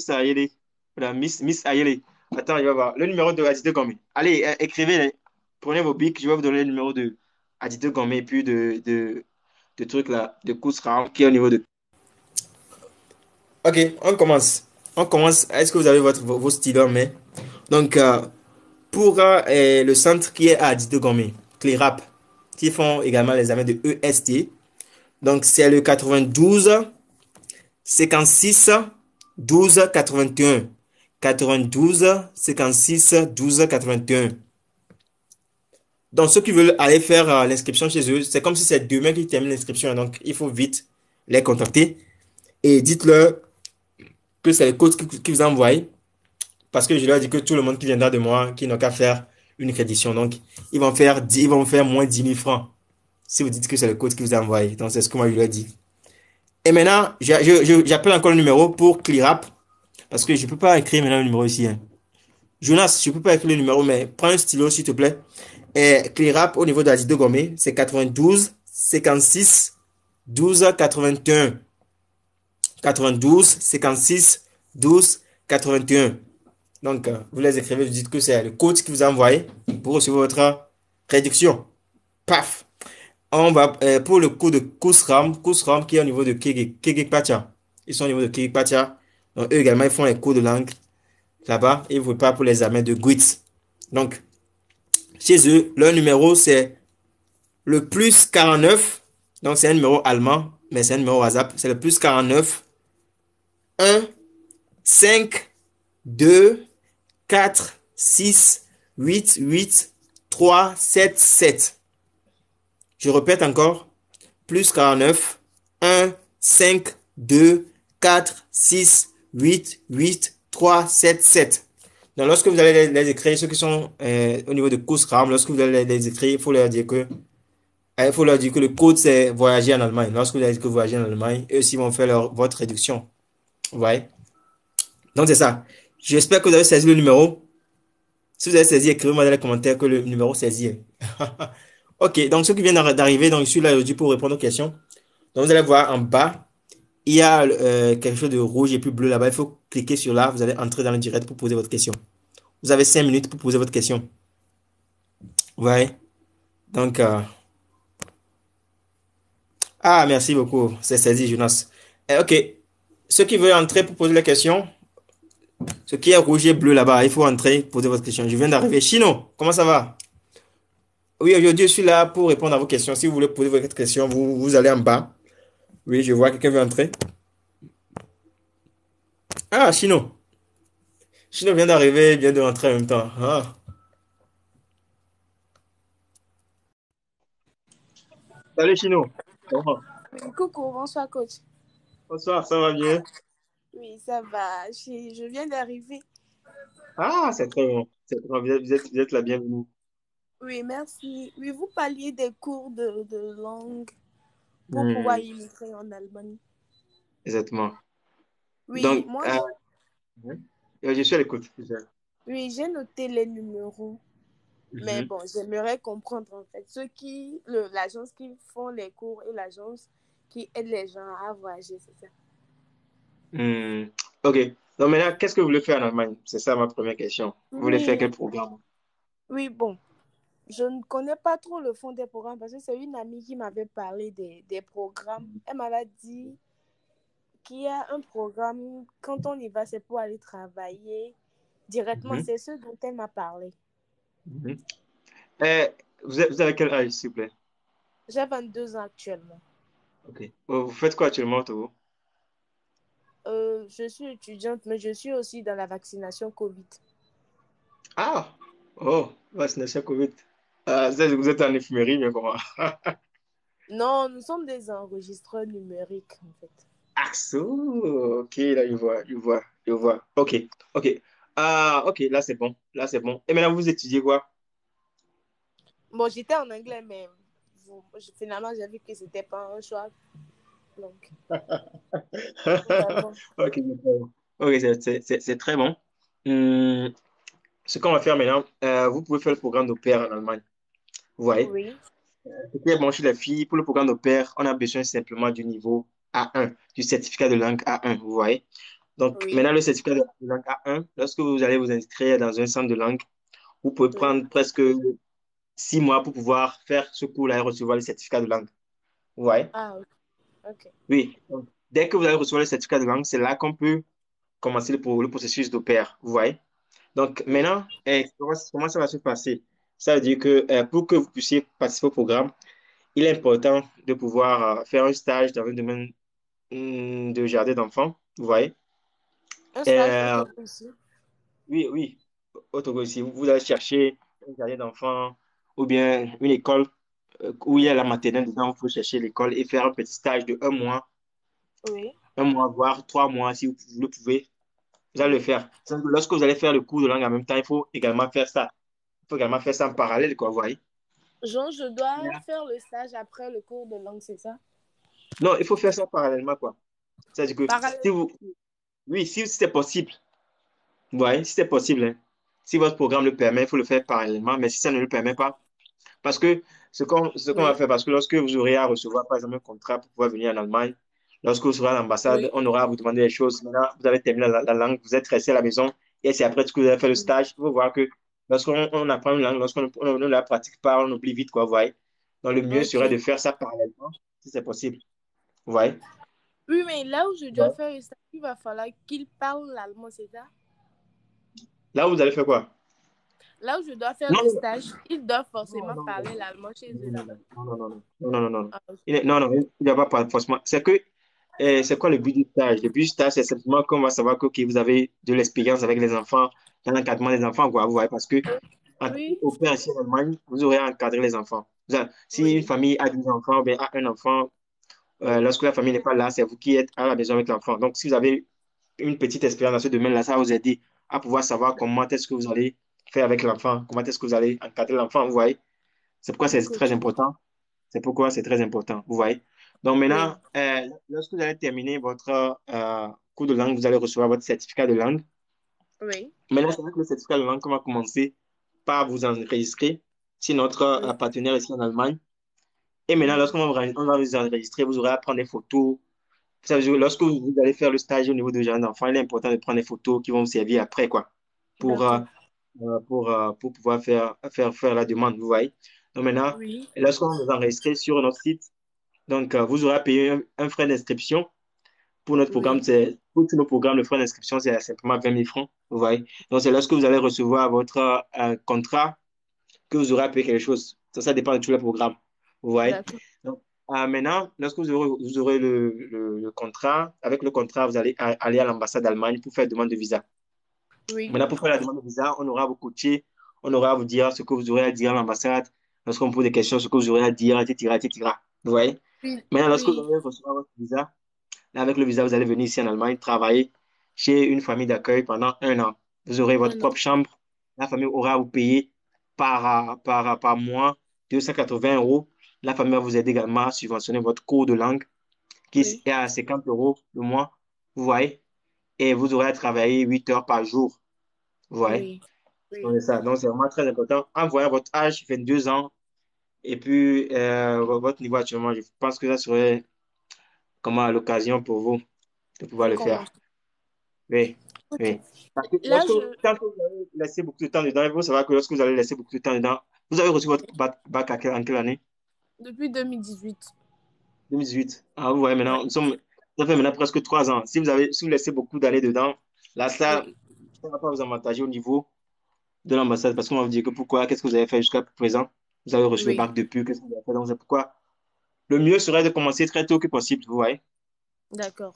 Ayele. Voilà, Miss Ayele. Attends, je vais voir. Le numéro de Adité Gomé. Allez, écrivez. Prenez vos bics. Je vais vous donner le numéro de Adité Gomé et puis de trucs là, de Kousra, qui est au niveau de. Ok, on commence. On commence. Est-ce que vous avez vos stylos en main? Donc, pour le centre qui est à Adité Gomé, CLIRAP, qui font également les examens de EST. Donc, c'est le 92. 56 12 81. 92 56 12 81. Donc, ceux qui veulent aller faire l'inscription chez eux, c'est comme si c'est demain qu'ils terminent l'inscription. Donc, il faut vite les contacter et dites-leur que c'est le code qui vous a envoyé. Parce que je leur dis que tout le monde qui viendra de moi, qui n'a qu'à faire une crédition. Donc, ils vont faire moins 10 000 francs si vous dites que c'est le code qui vous a envoyé. Donc, c'est ce que moi je leur dis. Et maintenant, j'appelle encore le numéro pour ClearUp. Parce que je ne peux pas écrire maintenant le numéro ici, hein. Jonas, je ne peux pas écrire le numéro, mais prends un stylo, s'il te plaît. Et ClearUp au niveau de la de Gomé, c'est 92 56 12 81. 92 56 12 81. Donc, vous les écrivez, vous dites que c'est le code qui vous a envoyé pour recevoir votre réduction. Paf! On va pour le cours de Kousram qui est au niveau de Kegekpatia. Ils sont au niveau de Kegekpatia. Donc, eux également, ils font les cours de langue là-bas. Ils vous préparent pour les examens de GWIT. Donc, chez eux, leur numéro, c'est le plus 49. Donc, c'est un numéro allemand, mais c'est un numéro WhatsApp. C'est le plus 49 1 5 2 4 6 8 8 3 7 7. Je répète encore. Plus 49 1 5 2 4 6 8 8 3 7 7. Donc, lorsque vous allez les écrire, ceux qui sont au niveau de Kursraum, lorsque vous allez les écrire, il faut leur dire que le code, c'est voyager en Allemagne. Lorsque vous allez dire que voyager en Allemagne, eux aussi vont faire votre réduction. Vous voyez? Donc, c'est ça. J'espère que vous avez saisi le numéro. Si vous avez saisi, écrivez-moi dans les commentaires que le numéro saisi. Ok, donc ceux qui viennent d'arriver, donc je suis là aujourd'hui pour répondre aux questions. Donc, vous allez voir en bas, il y a quelque chose de rouge et puis bleu là-bas. Il faut cliquer sur là. Vous allez entrer dans le direct pour poser votre question. Vous avez 5 minutes pour poser votre question. Vous voyez? Donc, ah, merci beaucoup. C'est saisi, Jonas. Ok. Ceux qui veulent entrer pour poser la question, ce qui est rouge et bleu là-bas, il faut entrer, poser votre question. Je viens d'arriver. Chino, comment ça va? Oui, aujourd'hui, je suis là pour répondre à vos questions. Si vous voulez poser votre question, vous allez en bas. Oui, je vois quelqu'un veut entrer. Ah, Chino. Chino vient d'arriver, vient de rentrer en même temps. Ah. Salut, Chino. Comment? Coucou, bonsoir coach. Bonsoir, ça va bien? Oui, ça va. Je viens d'arriver. Ah, c'est très bon. C'est très bon. Vous êtes la bienvenue. Oui, merci. Oui, vous parliez des cours de langue pour pouvoir immigrer en Allemagne. Exactement. Oui, Donc, moi, je suis à l'écoute. oui, j'ai noté les numéros. Mais bon, j'aimerais comprendre en fait l'agence qui font les cours et l'agence qui aide les gens à voyager, c'est ça. Ok. Donc maintenant, qu'est-ce que vous voulez faire en Allemagne? C'est ça ma première question. Vous voulez faire quel programme? Oui, bon. Je ne connais pas trop le fond des programmes parce que c'est une amie qui m'avait parlé des programmes. Elle m'avait dit qu'il y a un programme, quand on y va, c'est pour aller travailler directement. C'est ce dont elle m'a parlé. Vous avez quel âge, s'il vous plaît? J'ai 22 ans actuellement. Ok. Vous faites quoi actuellement, Togo? Je suis étudiante, mais je suis aussi dans la vaccination COVID. Ah! Oh, vaccination COVID. Vous êtes en infirmerie, mais comment? Non, nous sommes des enregistreurs numériques, en fait. Ah, ok, là, je vois. Ok, ok. Ah, ok, là, c'est bon. Là, c'est bon. Et maintenant, vous étudiez quoi? Bon, j'étais en anglais, mais finalement, j'ai vu que c'était pas un choix. Donc, ok, ok, c'est très bon. Ce qu'on va faire maintenant, vous pouvez faire le programme de pair en Allemagne. Vous voyez? oui. Ce qui est bon chez les filles, pour le programme de pair, on a besoin simplement du niveau A1, du certificat de langue A1. Vous voyez? Donc, Oui. maintenant, le certificat de langue A1, lorsque vous allez vous inscrire dans un centre de langue, vous pouvez prendre presque 6 mois pour pouvoir faire ce cours-là et recevoir le certificat de langue. Vous voyez? Ah, ok. Oui. Donc, dès que vous allez recevoir le certificat de langue, c'est là qu'on peut commencer le processus de pair. Vous voyez? Donc, maintenant, comment ça va se passer? Ça veut dire que pour que vous puissiez participer au programme, il est important de pouvoir faire un stage dans un domaine de jardin d'enfants. Vous voyez? Un stage aussi. Oui, oui. Au Togo aussi, vous allez chercher un jardin d'enfants ou bien une école où il y a la maternelle dedans, il faut chercher l'école et faire un petit stage de 1 mois, Oui. 1 mois, voire 3 mois si vous le pouvez. Vous allez le faire. Lorsque vous allez faire le cours de langue en même temps, il faut également faire ça. Il faut également faire ça en parallèle, quoi, vous voyez? Genre, je dois faire le stage après le cours de langue, c'est ça? Non, il faut faire ça parallèlement, quoi. C'est-à-dire que oui, si c'est possible, vous voyez, si c'est possible, hein, si votre programme le permet, il faut le faire parallèlement, mais si ça ne le permet pas, parce que ce qu'on va faire, parce que lorsque vous aurez à recevoir, par exemple, un contrat pour pouvoir venir en Allemagne, lorsque vous serez à l'ambassade, on aura à vous demander des choses. Maintenant, vous avez terminé la langue, vous êtes resté à la maison, et c'est après que vous avez fait le stage. Il faut voir que lorsqu'on apprend une langue, lorsqu'on ne la pratique pas, on oublie vite, quoi, vous voyez. Donc, le mieux serait Ok. de faire ça parallèlement, si c'est possible. Vous voyez? Oui, mais là où je dois Ouais. faire le stage, il va falloir qu'il parle l'allemand, c'est ça? Là, vous allez faire quoi? Là où je dois faire Non, le stage, il doit non, forcément non, parler l'allemand chez eux non, là-bas. non, non, non, non, non, non, non, non, non. Ah, ok. Non, non, il n'y a pas forcément. C'est que, c'est quoi le but du stage? Le but du stage, c'est simplement qu'on va savoir que ok, vous avez de l'expérience avec les enfants, dans l'encadrement des enfants, quoi. Vous voyez, parce que Oui, au pire, ici en Allemagne, vous aurez à encadrer les enfants. Si une oui, famille a 10 enfants, ou bien a un enfant, oui. lorsque la famille n'est pas là, c'est vous qui êtes à la maison avec l'enfant. Donc, si vous avez une petite expérience dans ce domaine-là, ça va vous aider à pouvoir savoir comment est-ce que vous allez faire avec l'enfant, comment est-ce que vous allez encadrer l'enfant, vous voyez. C'est pourquoi c'est Donc, très ok. important. C'est pourquoi c'est très important, vous voyez. Donc Oui, maintenant, lorsque vous allez terminer votre cours de langue, vous allez recevoir votre certificat de langue. oui, Maintenant, c'est vrai que le certificat de langue, on va commencer par vous enregistrer chez notre oui. partenaire ici en Allemagne. Et maintenant, Mhm. on va vous enregistrer, vous aurez à prendre des photos. Ça veut dire, lorsque vous allez faire le stage au niveau de jardin d'enfants, il est important de prendre des photos qui vont vous servir après, quoi, pour, D'accord. pour pouvoir faire la demande, vous voyez. Donc maintenant, Oui, lorsqu'on vous enregistre sur notre site, donc vous aurez à payer un frais d'inscription. Pour notre programme, oui. pour tous nos programmes, le frais d'inscription, c'est simplement 20 000 francs, vous voyez. Donc c'est lorsque vous allez recevoir votre contrat que vous aurez à payer quelque chose. Ça dépend de tous les programmes, vous voyez. D'accord. Donc, maintenant, lorsque vous aurez le contrat, avec le contrat, vous allez aller à l'ambassade d'Allemagne pour faire demande de visa. Oui, Maintenant, pour faire la demande de visa, on aura à vous coacher, on aura à vous dire ce que vous aurez à dire à l'ambassade, lorsqu'on vous pose des questions, ce que vous aurez à dire, etc., etc. Vous voyez? oui, Maintenant, lorsque vous oui. allez recevoir votre visa, là, avec le visa, vous allez venir ici en Allemagne travailler chez une famille d'accueil pendant 1 an. Vous aurez votre Un an. propre chambre. La famille aura à vous payer par mois 280 euros. La famille va vous aider également à subventionner votre cours de langue qui Oui, est à 50 euros le mois. Vous voyez? Et vous aurez à travailler 8 heures par jour. Vous voyez? oui, Donc, oui. c'est ça. Donc, c'est vraiment très important. En voyant votre âge, 22 ans, et puis votre niveau actuellement, je pense que ça serait comment l'occasion pour vous de pouvoir De le faire. commencer. Oui, Ok. oui. Parce que Là, je... tant que vous allez laisser beaucoup de temps dedans, il faut savoir que lorsque vous allez laisser beaucoup de temps dedans, vous avez reçu votre bac en quelle année? Depuis 2018. 2018. Ah, vous voyez Ouais. maintenant, ça fait maintenant presque 3 ans. Si vous laissez beaucoup d'années dedans, là, ça Oui, ne va pas vous avantager au niveau de l'ambassade parce qu'on va vous dire que pourquoi, qu'est-ce que vous avez fait jusqu'à présent? Vous avez reçu le oui. bac depuis, qu'est-ce que vous avez fait? Donc, c'est pourquoi le mieux serait de commencer très tôt que possible, vous voyez? D'accord.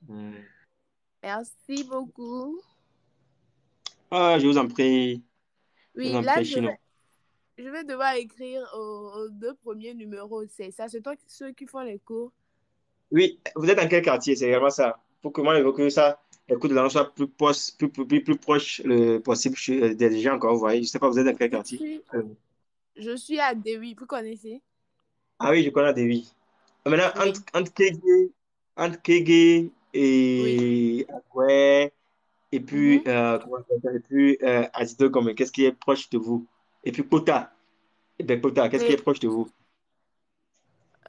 Hmm. Merci beaucoup. Ah, je vous en prie, je vous Oui, en là, prie, Chino. je vais devoir écrire aux deux premiers numéros. C'est ça, c'est toi, ceux qui font les cours. Oui, vous êtes dans quel quartier? C'est vraiment ça. Pour que moi, je veux que ça, les cours de langue soient plus proches le possible des gens, encore, vous voyez. Je sais pas, vous êtes dans quel Je quartier? suis, Euh, je suis à Dewi, vous connaissez? Ah oui, je connais des oui. Maintenant, Oui, entre Kégué oui. et Akoué, et puis, Mhm. comment ça s'appelle? Et puis, Azido Gomé, qu'est-ce qui est proche de vous? Et puis, Kota. Et bien, Kota, qu'est-ce qui est Et, proche de vous?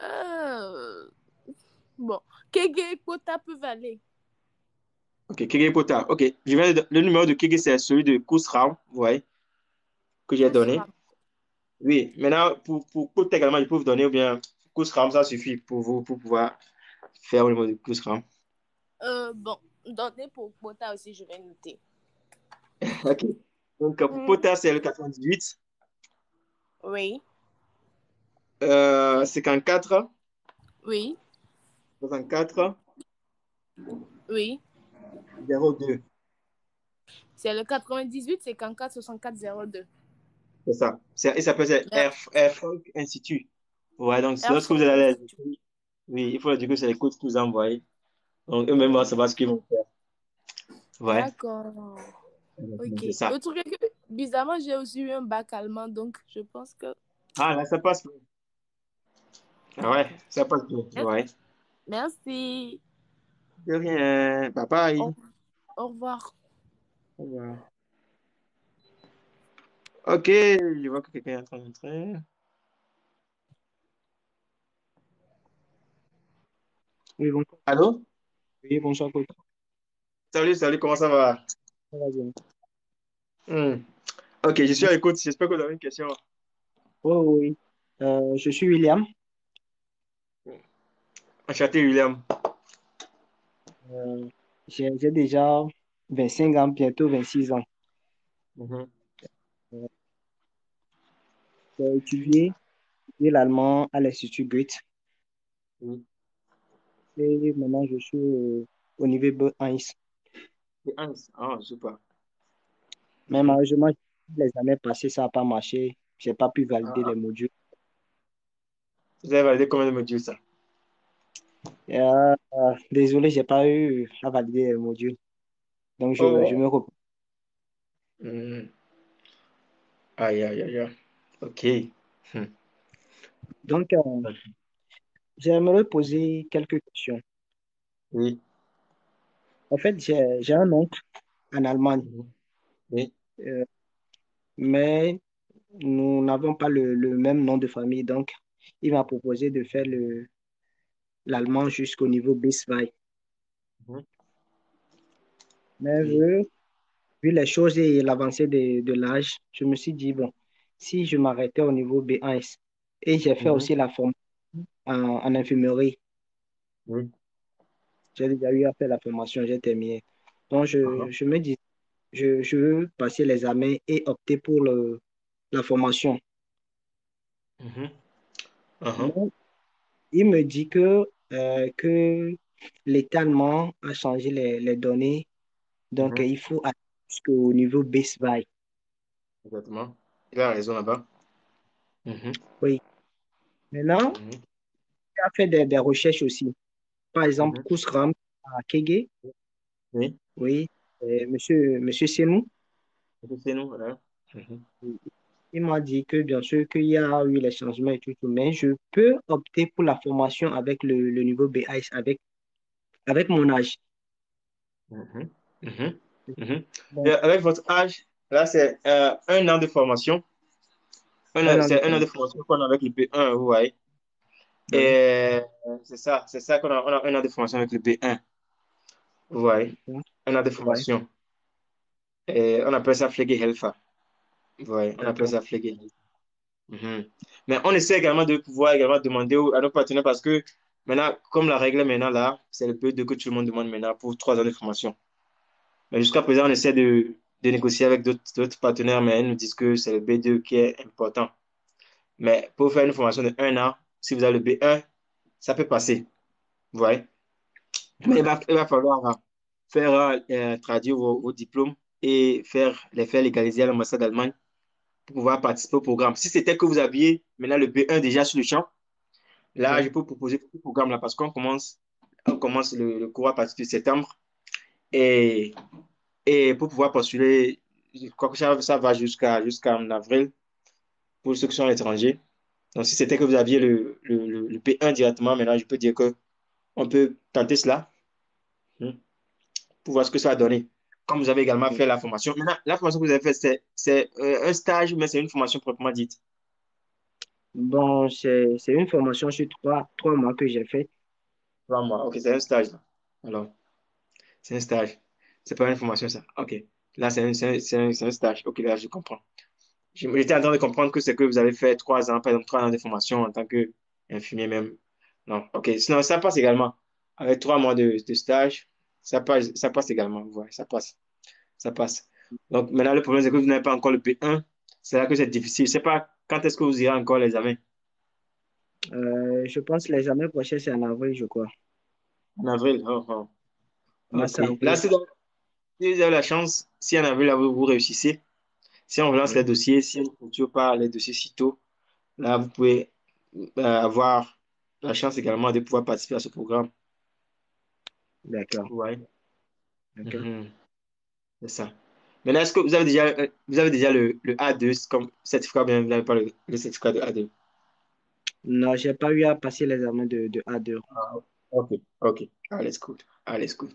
euh, bon, Kege Kota peuvent aller. Ok, Kégué Kota. Ok, le numéro de Kégué, c'est celui de Kousram, vous voyez, que j'ai donné. Kousra. Oui, maintenant, pour Kota également, je peux vous donner, ou bien, Kousram, ça suffit pour vous, pour pouvoir faire au niveau de Kousram. Bon, donnez pour Kota aussi, je vais noter. Ok. Donc, pour Mhm. Kota, c'est le 98, Oui, 54, oui, 64, oui. 02. C'est le 98 54 64 02. C'est ça. Il s'appelle c'est Le Air Frank Institute. Ouais, donc Air lorsque vous Force allez à Institute. l'écrit, oui, il faut leur dire que c'est les coachs qui vous envoient. Donc eux-mêmes vont Oui, savoir ce qu'ils vont faire. Ouais, d'accord. Ok. c'est ça. Autre que, bizarrement, j'ai aussi eu un bac allemand, donc je pense que. Ah, là, ça passe bien. Ah ouais, Ok. ça passe bien. Ouais. Merci. De rien. Bye bye. Au, au revoir. Au revoir. Ok, je vois que quelqu'un est en train d'entrer. Oui, bonsoir. Allô? Oui, bonsoir, Côte. Salut, salut, comment ça va? Ça va bien. Hmm. Ok, je suis à l'écoute. J'espère que vous avez une question. Oh, oui. Je suis William. Enchanté, William. Euh, j'ai déjà 25 ans, bientôt 26 ans. Mhm. Euh, j'ai étudié l'allemand à l'Institut Goethe Oui. et maintenant je suis au niveau B1. C'est Hans. Ah, super. Mais Mhm. malheureusement, les années passées, ça n'a pas marché. J'ai pas pu Ah, valider les ah. modules. Vous avez validé combien de modules, ça? Désolé, j'ai pas eu à valider les modules. Donc, je Oh. me repose. Mhm. Aïe, aïe, aïe, aïe. OK. Hmm. Donc, j'aimerais poser quelques questions. Oui. En fait, j'ai un oncle en Allemagne, Mhm. Oui. euh, mais nous n'avons pas le même nom de famille. Donc, il m'a proposé de faire l'allemand jusqu'au niveau B2. Mhm. Mais Oui. vu les choses et l'avancée de l'âge, je me suis dit, bon, si je m'arrêtais au niveau B1, et j'ai fait Mhm. aussi la formation en infirmerie, Oui. j'ai déjà eu à faire la formation, j'ai terminé. Donc, Ah, je me dis, je veux passer l'examen et opter pour la formation. ah. Mhm. Ah, Mais il me dit que l'État allemand a changé les données, donc mhm. il faut aller jusqu'au niveau B2. Exactement. Il a raison là-bas. Mhm. Oui. Maintenant, Mhm. il a fait des recherches aussi. Par exemple, Mhm. Kousram à Kégué, Oui. oui, monsieur Senou, C'est nous, voilà. Mhm. il m'a dit que bien sûr qu'il y a eu les changements et tout, mais je peux opter pour la formation avec le niveau BAS, avec mon âge. Mhm. Mhm. Mhm. Et Donc, avec votre âge, là, c'est 1 an de formation. un an de C'est 1 an de formation. formation qu'on a avec le B1, vous voyez. Oui, Et c'est ça on a 1 an de formation avec le B1, vous voyez. d'accord. 1 an de Ouais, formation. Et on appelle ça Pflegehelfer. Vous voyez, on appelle d'accord. ça Pflegehelfer. Mhm. Mais on essaie également de pouvoir également demander à nos partenaires parce que maintenant, comme la règle est maintenant là, c'est le B2 que tout le monde demande maintenant pour 3 ans de formation. Mais jusqu'à présent, on essaie de négocier avec d'autres partenaires, mais ils nous disent que c'est le B2 qui est important. Mais pour faire une formation de 1 an, si vous avez le B1, ça peut passer. Vous voyez? Mais il va falloir faire traduire vos diplômes et les faire légaliser à l'ambassade d'Allemagne pour pouvoir participer au programme. Si c'était que vous aviez maintenant le B1 déjà sur le champ, là, je Oui, peux proposer ce programme-là parce on commence le cours à partir de septembre et, et pour pouvoir postuler, je crois que ça va jusqu'en avril pour ceux qui sont étrangers. Donc, si c'était que vous aviez le P1 directement, maintenant, je peux dire que on peut tenter cela hein, pour voir ce que ça va donner. Comme vous avez également oui. fait la formation. Maintenant, la formation que vous avez faite, c'est un stage, mais c'est une formation proprement dite. Bon, c'est une formation sur trois mois que j'ai fait. 3 mois. OK, c'est un stage. Là. Alors, c'est un stage. C'est pas une formation, ça. OK. Là, c'est un stage. OK, là, je comprends. J'étais en train de comprendre que c'est que vous avez fait 3 ans, par exemple, 3 ans de formation en tant qu'infirmier même. Non, OK. Sinon, ça passe également. Avec 3 mois de stage, ça passe également. Vous voyez, ça passe. Ça passe. Donc, maintenant, le problème, c'est que vous n'avez pas encore le P1. C'est là que c'est difficile. Je ne sais pas quand est-ce que vous irez encore l'examen. Je pense que l'examen prochain, c'est en avril, je crois. En avril. Oh, oh. Mars, OK. Là, avril. si vous avez la chance, si en avril, là, vous réussissez, si on relance les Oui, dossiers, si on ne clôture pas les dossiers si tôt, là, vous pouvez avoir la chance également de pouvoir participer à ce programme. d'accord, Vous voyez? d'accord. Mhm. C'est ça. Maintenant, est-ce que vous avez déjà le A2 comme certificat, ou bien vous n'avez pas le certificat de A2? Non, j'ai pas eu à passer l'examen de A2. Ah, ok, ok. Alles gut. Alles gut.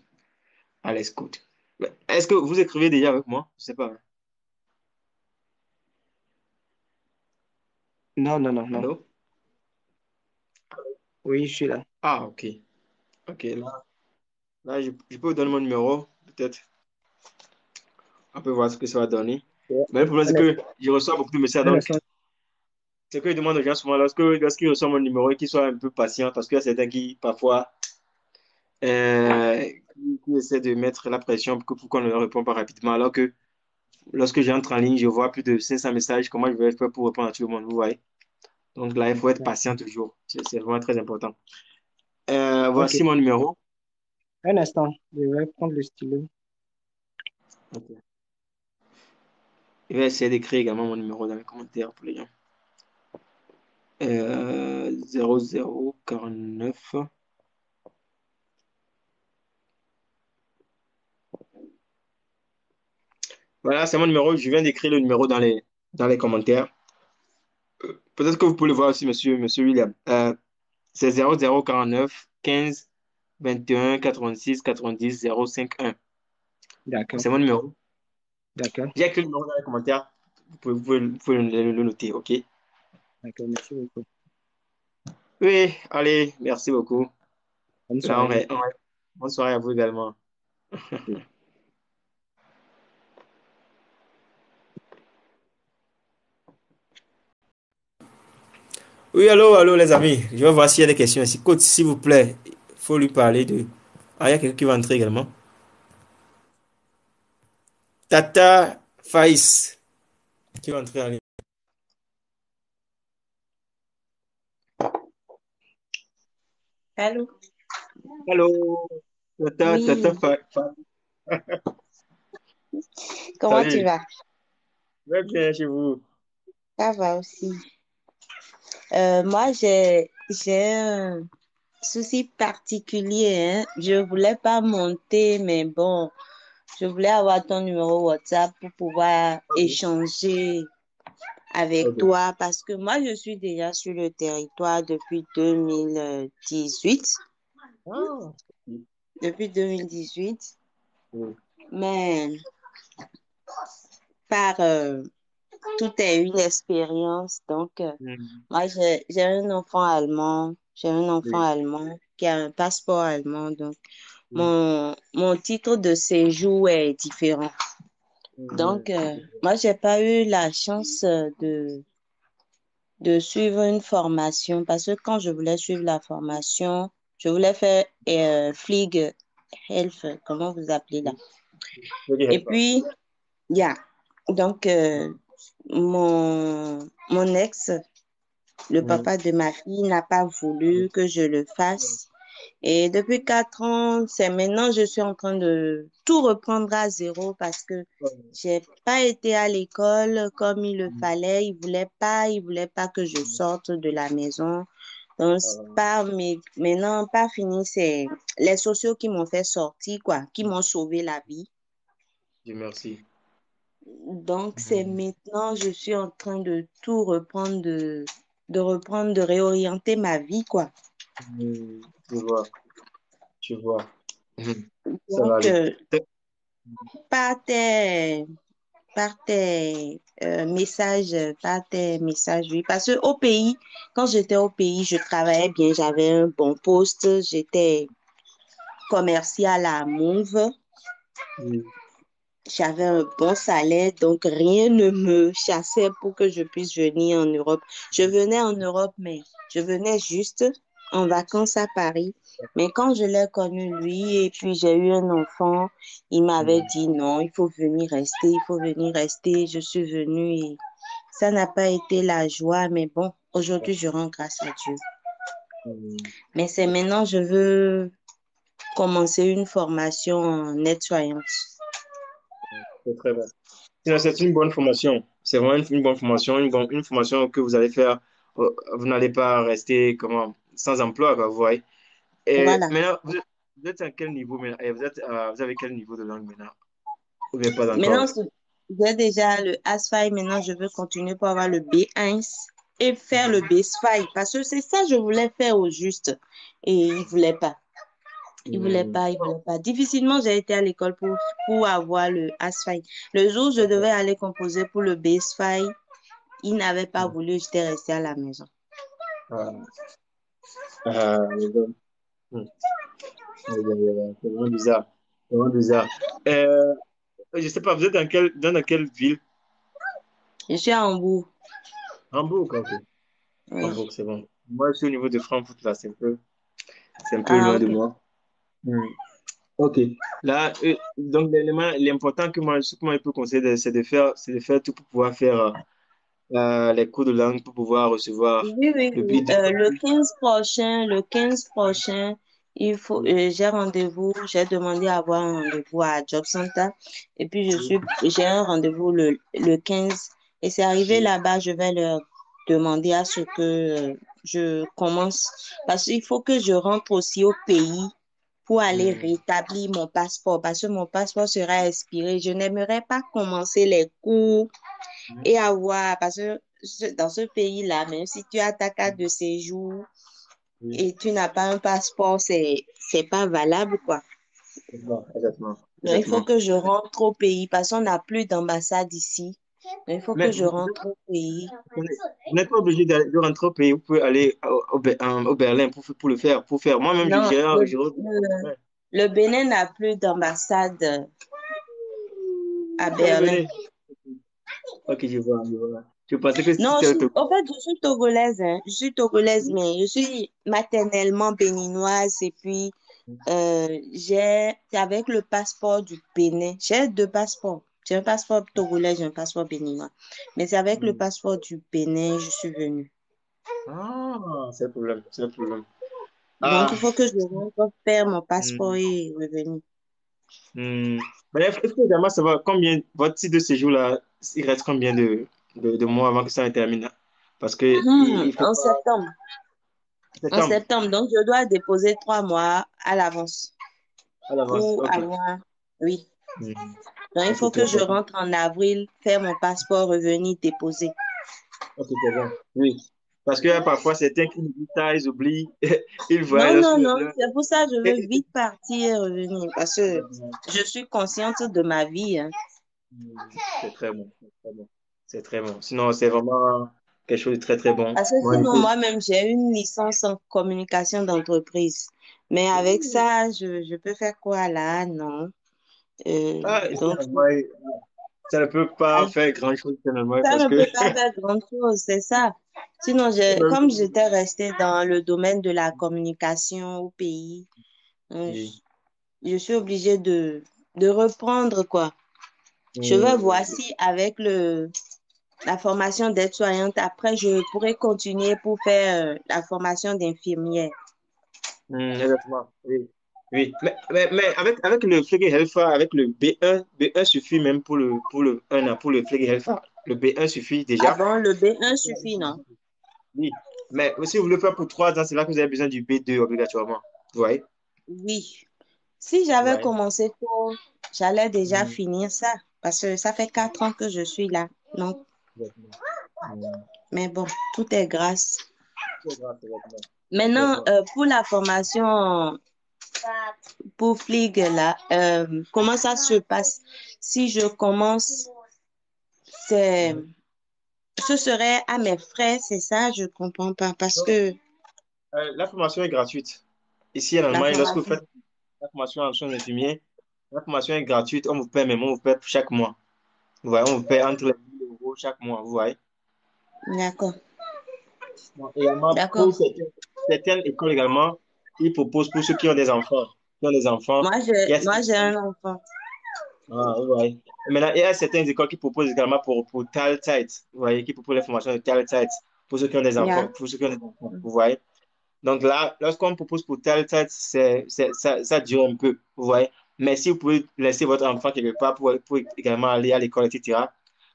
Alles gut. Mais est-ce que vous écrivez déjà avec moi? Je sais pas. Hein. Non, non, non, non. Allô? Oui, je suis là. Ah, ok. Ok, là je peux vous donner mon numéro, peut-être. On peut voir ce que ça va donner. Ouais. Mais le problème, c'est Un que je reçois beaucoup de messages, un donc instant, Ce que je demande aux gens souvent lorsqu'ils reçoivent mon numéro et qu'ils soient un peu patients, parce qu'il y a certains qui, parfois, qui essaient de mettre la pression pour qu'on ne leur réponde pas rapidement, alors que lorsque j'entre en ligne, je vois plus de 500 messages, comment je vais faire pour répondre à tout le monde, vous voyez? Donc là, il faut être patient toujours. C'est vraiment très important. Ok, Voici mon numéro. un instant, je vais prendre le stylo. Ok. Je vais essayer d'écrire également mon numéro dans les commentaires pour les gens. 0049. Voilà, c'est mon numéro. Je viens d'écrire le numéro dans les commentaires. Peut-être que vous pouvez le voir aussi, monsieur William. C'est 0049 15 21 86 90 051. D'accord, C'est mon numéro. d'accord, J'ai écrit le numéro dans les commentaires. Vous pouvez le noter, OK? d'accord, merci beaucoup. Oui, allez, merci beaucoup. Bonne Là, soirée. bonne soirée à vous également. Oui, allô, les amis. Je vais voir s'il y a des questions ici. Coach, s'il vous plaît, il faut lui parler de. Ah, il y a quelqu'un qui va entrer également. Tata Faïs, qui va entrer en ligne. Allô? Allô, Tata Oui, Faïs. comment tu Salut, vas? je vais bien chez vous. Ça va aussi. Moi, j'ai un souci particulier, hein. Je voulais pas monter, mais bon, je voulais avoir ton numéro WhatsApp pour pouvoir Ok, échanger avec ok. toi parce que moi, je suis déjà sur le territoire depuis 2018. Ah, Depuis 2018, oui. mais par tout est une expérience. Donc, Hmm, moi, j'ai un enfant allemand. J'ai un enfant oui, allemand qui a un passeport allemand. Donc, oui. mon titre de séjour est différent. Hmm, Donc, moi, j'ai pas eu la chance de suivre une formation parce que quand je voulais suivre la formation, je voulais faire Flieg Health, comment vous appelez là? je dirais Et pas. puis, yeah. Donc, mon ex, le Hmm, papa de ma fille, n'a pas voulu que je le fasse. Et depuis 4 ans, c'est maintenant, je suis en train de tout reprendre à zéro parce que j'ai pas été à l'école comme il le fallait. Il voulait pas que je sorte de la maison. Donc, maintenant, pas fini, c'est les sociaux qui m'ont fait sortir, quoi, qui m'ont sauvé la vie. Dieu merci. Donc, c'est Hmm, maintenant, je suis en train de tout reprendre, de reprendre, de réorienter ma vie, quoi. je vois, je vois. Hmm, ça va Donc, aller. par tes, par tes messages, oui. Parce que au pays, quand j'étais au pays, je travaillais bien, j'avais un bon poste, j'étais commercial à Mouve. Hmm, J'avais un bon salaire, donc rien ne me chassait pour que je puisse venir en Europe. Je venais en Europe, mais je venais juste en vacances à Paris. Mais quand je l'ai connu, lui, et puis j'ai eu un enfant, il m'avait hmm, dit non, il faut venir rester, il faut venir rester. Je suis venue et ça n'a pas été la joie, mais bon, aujourd'hui, je rends grâce à Dieu. hmm. Mais c'est maintenant, je veux commencer une formation en nettoyante. C'est très bien. C'est une bonne formation. C'est vraiment une bonne formation, une formation que vous allez faire. Vous n'allez pas rester comment, sans emploi, quoi, vous voyez. Et Voilà. maintenant, vous êtes à quel niveau maintenant? Et vous avez quel niveau de langue maintenant? Ou bien pas Maintenant, encore? j'ai déjà le AS5. Maintenant, je veux continuer pour avoir le B1 et faire le B5 parce que c'est ça que je voulais faire au juste. Et il voulait pas. Il voulait Hmm, pas, il voulait pas. Difficilement, j'ai été à l'école pour avoir le AS5. Le jour où je devais d'accord. aller composer pour le B5, il n'avait pas Hmm. voulu. J'étais restée à la maison. Ah, les gars. Hmm. C'est vraiment bizarre. C'est vraiment bizarre. Je sais pas, vous êtes dans quelle ville? Je suis à Hambourg. Hambourg, ok. Oui. Hambourg, c'est bon. Moi, je suis au niveau de Francfort, là, c'est un peu Ah, loin de ok. moi. Hmm. Ok. Là, donc, l'élément, l'important que moi, ce que moi, je peux conseiller, c'est de faire tout pour pouvoir faire les cours de langue, pour pouvoir recevoir Oui, oui, le oui. but de... Le 15 prochain, j'ai rendez-vous, j'ai demandé à avoir un rendez-vous à Job Center. Et puis, j'ai un rendez-vous le 15. Et c'est arrivé là-bas, je vais leur demander à ce que je commence. Parce qu'il faut que je rentre aussi au pays pour aller rétablir mon passeport. Parce que mon passeport sera expiré. Je n'aimerais pas commencer les cours et avoir, parce que dans ce pays-là, même si tu as ta carte de séjour et tu n'as pas un passeport, c'est pas valable, quoi. Exactement, Donc, il faut exactement. que je rentre au pays parce qu'on n'a plus d'ambassade ici. Donc, il faut que Mais je rentre au pays. vous n'êtes pas obligé de rentrer au pays. Vous pouvez aller au Berlin pour le faire. Pour faire. Moi-même, Non, ouais. le Bénin n'a plus d'ambassade à Vous allez Berlin. venir. Ok, je vois, je vois. Je pensais que Non, c'était le en fait, je suis togolaise, hein. Je suis togolaise, mais je suis maternellement béninoise et puis c'est avec le passeport du Bénin. J'ai deux passeports. J'ai un passeport togolais, j'ai un passeport béninois. Mais c'est avec le passeport du Bénin, je suis venue. Ah, c'est le problème, c'est le problème. Donc, Ah, il faut que je rentre faire mon passeport hmm, et revenir. hmm. Bref, il faut également savoir combien, votre titre de séjour là, il reste combien de mois avant que ça ne termine. Parce que il faut En pas. septembre. En Septembre, septembre. Donc, je dois déposer 3 mois à l'avance à l'avance. pour Ok. avoir. Oui. Hmm. Donc, il Ok, faut c'est que je important. rentre en avril, faire mon passeport, revenir déposer. Ok, c'est bon. Oui. Parce que parfois, certains qui oublient ça, ils oublient. Ils voient Non, lorsque non, non. C'est pour ça que je veux vite partir et revenir parce que je suis consciente de ma vie, hein. C'est très bon. C'est très bon. C'est très bon. Sinon, c'est vraiment quelque chose de très, très bon. Parce que Moi, sinon, moi-même, j'ai une licence en communication d'entreprise. Mais avec ça, je peux faire quoi là? Non. Donc, finalement, ça ne peut pas faire grand-chose finalement ça parce ne que peut pas faire grand-chose, c'est ça. Sinon, comme j'étais restée dans le domaine de la communication au pays, euh, Oui. je suis obligée de reprendre, quoi. Je vais voir si avec la formation d'aide-soignante, après, je pourrais continuer pour faire la formation d'infirmière. Exactement. Oui. Oui. Mais avec le Flegge Helfer, avec le B1 suffit même pour le 1 an, pour le Flegge Helfer. Le B1 suffit Ah déjà. bon, le B1 suffit, non? Oui. Mais si vous voulez faire pour 3 ans, c'est là que vous avez besoin du B2 obligatoirement. Vous voyez? Oui. Si j'avais Ouais. commencé tôt, j'allais déjà Mm. finir ça. Parce que ça fait 4 ans que je suis là. Donc, Exactement. Mm. mais bon, tout est grâce. C'est grave, exactement. Maintenant, Exactement. pour la formation pour FLIG, là, comment ça se passe? Si je commence, c'est, ce serait à mes frais, c'est ça? Je comprends pas parce Donc, que la formation est gratuite. Ici, en la Allemagne, lorsque vous formation. faites la formation en soins infirmiers, la formation est gratuite. On vous paie, mais on vous paie chaque mois. Vous voyez, on vous paie entre les 1 000 euros chaque mois. Vous voyez? D'accord, Donc, également, d'accord. pour certaines écoles également, ils proposent pour ceux qui ont des enfants. Il y a Moi, j'ai un enfant. ouais. Et maintenant, il y a certaines écoles qui proposent également pour Teilzeit, vous voyez, qui proposent les formations de Teilzeit pour ceux qui ont des enfants, Yeah. vous voyez. Donc là, lorsqu'on propose pour Teilzeit, ça dure un peu, vous voyez. Mais si vous pouvez laisser votre enfant quelque part pour également aller à l'école, etc.,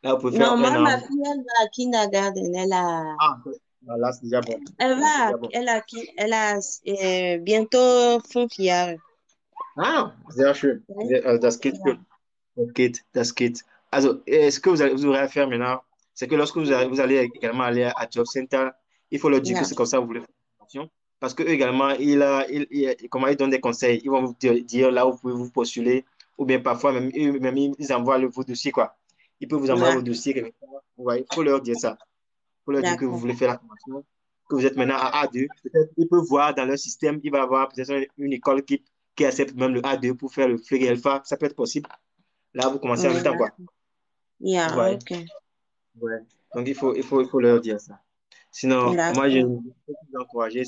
là, vous pouvez faire Non, un moi, ma an. fille, elle va à kindergarten. Ah, là, c'est déjà bon. C'est déjà bon. Bientôt fond fière. Ah, sehr schön. Das geht Yeah. gut. Das geht. Also, ce que vous aurez à faire maintenant, c'est que lorsque vous allez également aller à Job Center, il faut leur dire que Yeah. c'est comme ça que vous voulez faire la formation. Parce qu'eux également, comment ils donnent des conseils. Ils vont vous dire là où vous pouvez vous postuler, ou bien parfois même, ils envoient vos dossiers, quoi. Ils peuvent vous envoyer Yeah. vos dossiers quelque part. Ouais, il faut leur dire ça. Il faut leur dire que vous D'accord. voulez faire la formation, que vous êtes maintenant à A2. Peut-être ils peuvent voir dans leur système, il va y avoir peut-être une école qui accepte même le A2 pour faire le Flegge Alpha. Ça peut être possible. Là, vous commencez en même temps, Yeah. quoi. Yeah, Ouais. ok. Ouais. Donc, il faut leur dire ça. Sinon, moi, je D'accord. peux vous encourager,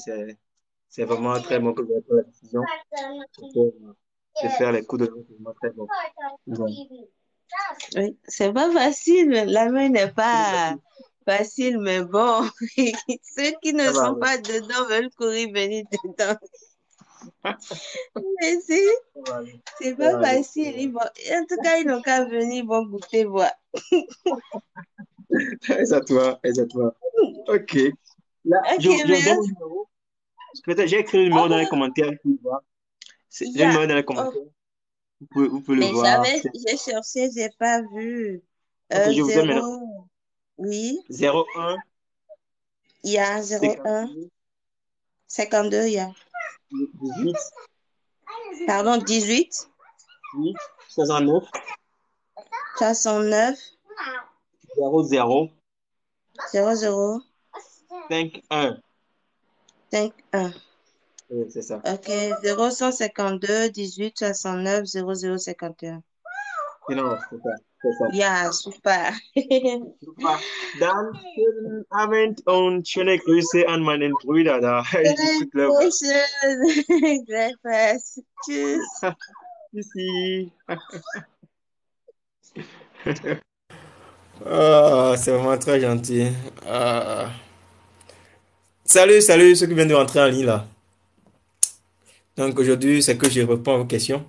c'est vraiment très bon que vous avez pris la décision de faire les coups de langue, c'est vraiment très bon. Ouais. Oui, c'est pas facile. La main n'est pas facile, mais bon, ceux qui ne Ça va, sont ouais. pas dedans veulent courir venir dedans. Mais si, Ça va aller. c'est Ça pas va aller. facile. En tout cas, ils n'ont qu'à venir, ils vont goûter, voir. Exactement, exactement. Ok. Là, Ok, je vous donne mon merci. numéro. Peut-être j'ai écrit le numéro dans les Oh, commentaires. Vous pouvez voir. il J'ai y le a. numéro dans les Oh, commentaires. Vous pouvez le mais voir. j'ai cherché, j'ai pas vu. Ok, je vous donne maintenant. 0, oui, 01 il y a 01, 52 52, il y a. 18 Pardon, 18, oui, 69 69, 00 00, 51. 51. Oui, c'est ça. Ok, 0152 18 69 0051. Genau, super. Perfekt. Ja, super. Super. Dann schönen Abend und schöne Grüße an meinen Bruder da. Ich glaube. Dankeschön. Gleichfalls. Tschüss. Tschüssi. Ah, c'est vraiment très gentil. Ah. Salut, salut ceux qui viennent de rentrer en ligne là. Donc aujourd'hui, c'est que je réponds à vos questions.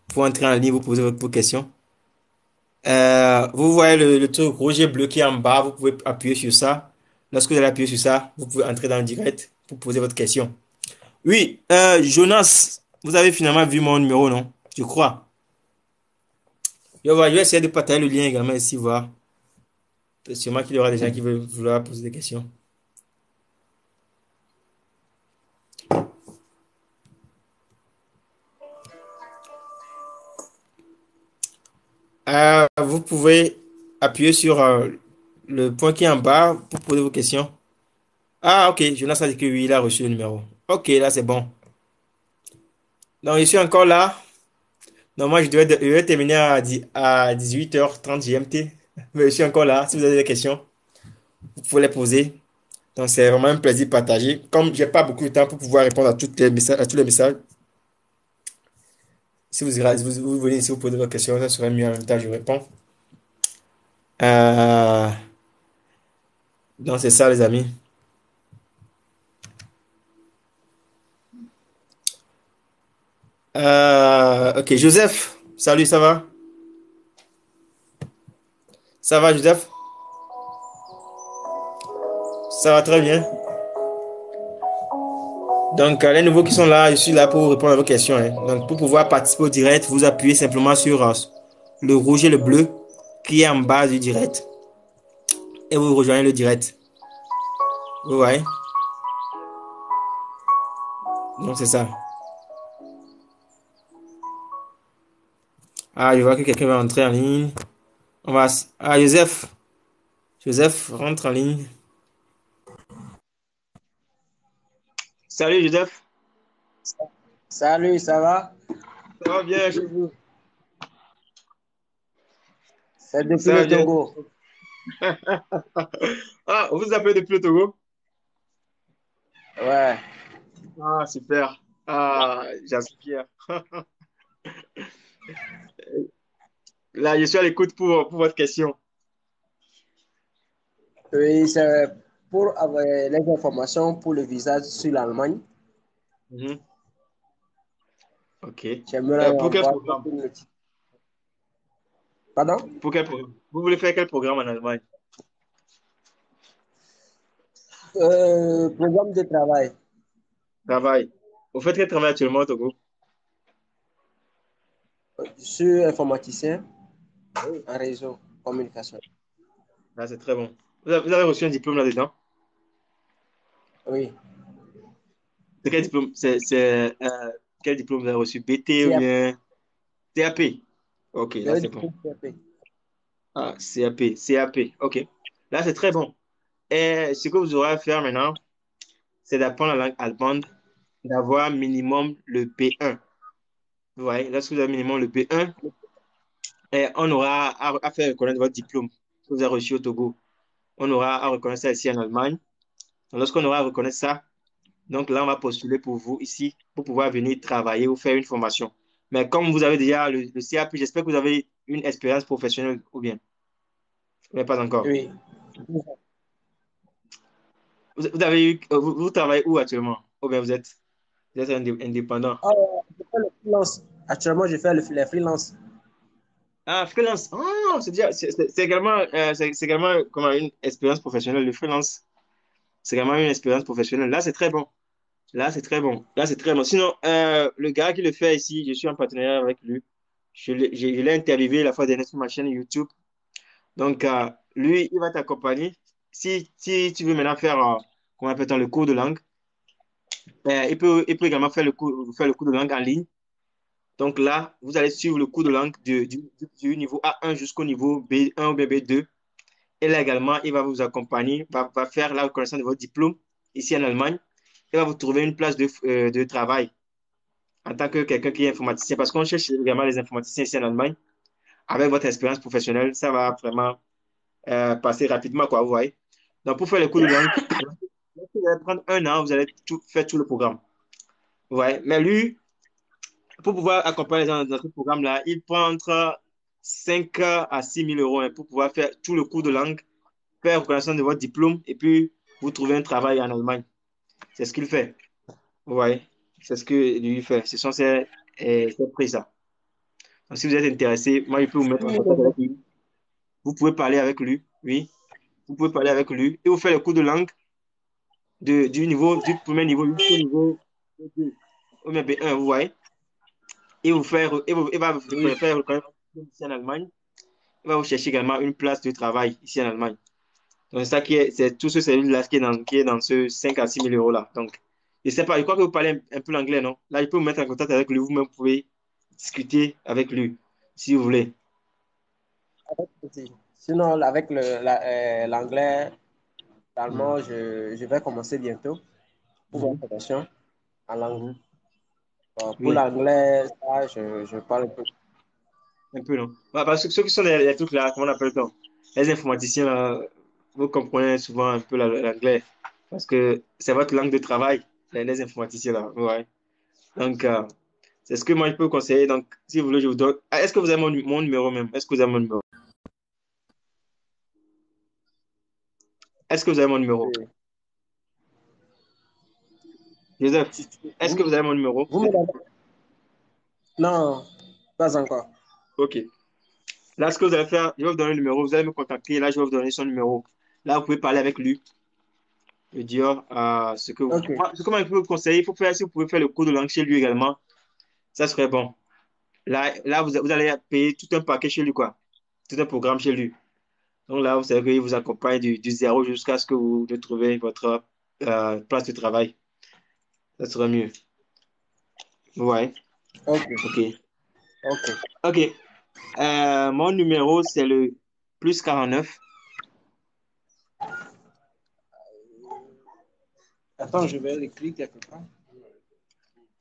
Pour entrer en ligne, vous posez vos questions. Vous voyez le truc rouge et bleu qui est en bas, vous pouvez appuyer sur ça. Lorsque vous allez appuyer sur ça, vous pouvez entrer dans le direct pour poser votre question. Oui, Jonas, vous avez finalement vu mon numéro, non? Je crois. Je vais essayer de partager le lien également ici, voir. Sûrement qu'il y aura des gens qui veulent vouloir poser des questions. Vous pouvez appuyer sur le point qui est en bas pour poser vos questions. Ah, ok, Jonas a dit que oui, il a reçu le numéro. Ok, là c'est bon. Donc, je suis encore là. Non, moi, je vais terminer à 18h30 GMT. Mais je suis encore là. Si vous avez des questions, vous pouvez les poser. Donc, c'est vraiment un plaisir de partager. Comme j'ai pas beaucoup de temps pour pouvoir répondre à tous les messages, si vous venez ici, vous posez vos questions, ça serait mieux en même temps, je réponds. Euh, donc, c'est ça, les amis. Ok, Joseph. Salut, ça va? Ça va, Joseph? Ça va très bien. Donc, les nouveaux qui sont là, je suis là pour répondre à vos questions, hein. Donc, pour pouvoir participer au direct, vous appuyez simplement sur le rouge et le bleu qui est en bas du direct et vous rejoignez le direct. Vous voyez? Donc, c'est ça. Ah, je vois que quelqu'un va entrer en ligne. Ah, Joseph. Joseph, rentre en ligne. Salut, Joseph. Salut, ça va? Ça va bien chez vous? C'est depuis Ça va le bien. Togo. Ah, vous appelez depuis le Togo? Ouais. Ah, super. Ah, j'en suis fier. Là, je suis à l'écoute pour votre question. Oui, c'est pour avoir les informations pour le visa sur l'Allemagne. Mhm. Ok. J'aimerais Pour quel avoir programme? Pardon? Pour quel programme? Vous voulez faire quel programme en Allemagne? Programme de travail. Travail. Vous faites quel travail actuellement au Togo? Je suis informaticien en réseau, communication. Ah, c'est très bon. Vous avez reçu un diplôme là-dedans? Oui. C'est quel diplôme? Quel diplôme vous avez reçu? BT ou CAP. bien CAP? Ok, là Le c'est bon. diplôme CAP. Ah, CAP, CAP. Ok. Là c'est très bon. Et ce que vous aurez à faire maintenant, c'est d'apprendre la langue allemande, d'avoir minimum le B1. Vous voyez, lorsque vous avez minimum le B1, et on aura à faire reconnaître votre diplôme que vous avez reçu au Togo. On aura à reconnaître ça ici en Allemagne. Donc, lorsqu'on aura reconnu ça, donc là, on va postuler pour vous ici pour pouvoir venir travailler ou faire une formation. Mais comme vous avez déjà le CAP, j'espère que vous avez une expérience professionnelle ou bien, mais pas encore. Oui. Vous avez eu, vous travaillez où actuellement? Ou bien vous êtes indépendant? Je fais le freelance. Actuellement, je fais les freelances. Ah, freelance. Oh, c'est également, c'est également comme une expérience professionnelle. Le freelance, c'est également une expérience professionnelle. Là, c'est très bon. Là, c'est très bon. Là, c'est très bon. Sinon, le gars qui le fait ici, je suis en partenariat avec lui. Je l'ai interviewé la fois dernière sur ma chaîne YouTube. Donc, lui, il va t'accompagner. Si tu veux maintenant faire, comment appelle-t-on, le cours de langue, il peut également faire le cours de langue en ligne. Donc là, vous allez suivre le cours de langue du niveau A1 jusqu'au niveau B1 ou B2. Et là également, il va vous accompagner, va faire la reconnaissance de votre diplôme ici en Allemagne. Il va vous trouver une place de travail en tant que quelqu'un qui est informaticien. Parce qu'on cherche également les informaticiens ici en Allemagne. Avec votre expérience professionnelle, ça va vraiment passer rapidement, quoi, vous voyez. Donc, pour faire le cours de langue, vous allez prendre un an, vous allez faire tout le programme. Ouais. Mais lui, pour pouvoir accompagner les gens dans ce programme-là, il prend entre 5 à 6 000 euros hein, pour pouvoir faire tout le cours de langue, faire reconnaissance de votre diplôme et puis vous trouver un travail en Allemagne. C'est ce qu'il fait. Ouais, c'est ce que lui fait. Ce sont ses prix, ça. Donc, si vous êtes intéressé, moi, je peux vous mettre en contact avec lui. Vous pouvez parler avec lui, oui. Vous pouvez parler avec lui et vous faire le cours de langue du premier niveau jusqu'au niveau B2, ou bien B1, vous voyez. Il va vous faire reconnaître ici en Allemagne. Il va vous chercher également une place de travail ici en Allemagne. Donc, c'est ça c'est tout ce service-là qui est dans ce 5 à 6 000 euros là. Donc, je sais pas, je crois que vous parlez un peu l'anglais, non? Là, je peux vous mettre en contact avec lui. Vous-même pouvez discuter avec lui, si vous voulez. Sinon, avec l'anglais, l'allemand, je vais commencer bientôt pour ma formation en langue. Pour Oui, l'anglais, ça, je parle un peu. un peu, non? Parce que ceux qui sont les trucs là, comment on appelle ça? Les informaticiens, là, vous comprenez souvent un peu l'anglais. Parce que c'est votre langue de travail, les informaticiens là. Ouais. Donc, c'est ce que moi je peux vous conseiller. Donc, si vous voulez, je vous donne. Ah, est-ce que vous avez mon numéro même? Est-ce que vous avez mon numéro? Est-ce que vous avez mon numéro? Oui. Joseph, est-ce que vous avez mon numéro? Vous me l'avez- Non, pas encore. Ok. Là, ce que vous allez faire, je vais vous donner le numéro. Vous allez me contacter. Là, je vais vous donner son numéro. Là, vous pouvez parler avec lui et dire ce que vous. Ok. Ce que moi, je peux vous conseiller, il faut faire, si vous pouvez faire le cours de langue chez lui également, ça serait bon. Là vous allez payer tout un paquet chez lui, quoi. Tout un programme chez lui. Donc là, vous savez qu'il vous accompagne du zéro jusqu'à ce que vous trouviez votre place de travail. Ça sera mieux. Ouais. Ok. Ok. Ok. Ok. Mon numéro, c'est le plus 49. Attends, je vais l'écrire quelque part.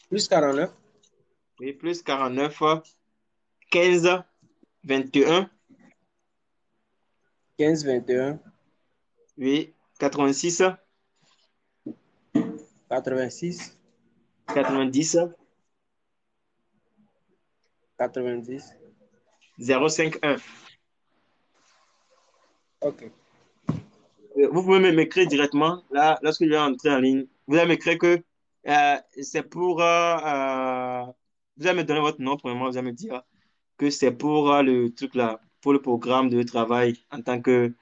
Plus 49, Oui, plus 49, 15, 21, 15, 21, oui, 86, 86, 90, 90. 051. Ok. Vous pouvez m'écrire directement. Là, lorsque je vais entrer en ligne, vous allez m'écrire que c'est pour. Vous allez me donner votre nom, premièrement. Vous allez me dire que c'est pour le truc là, pour le programme de travail en tant que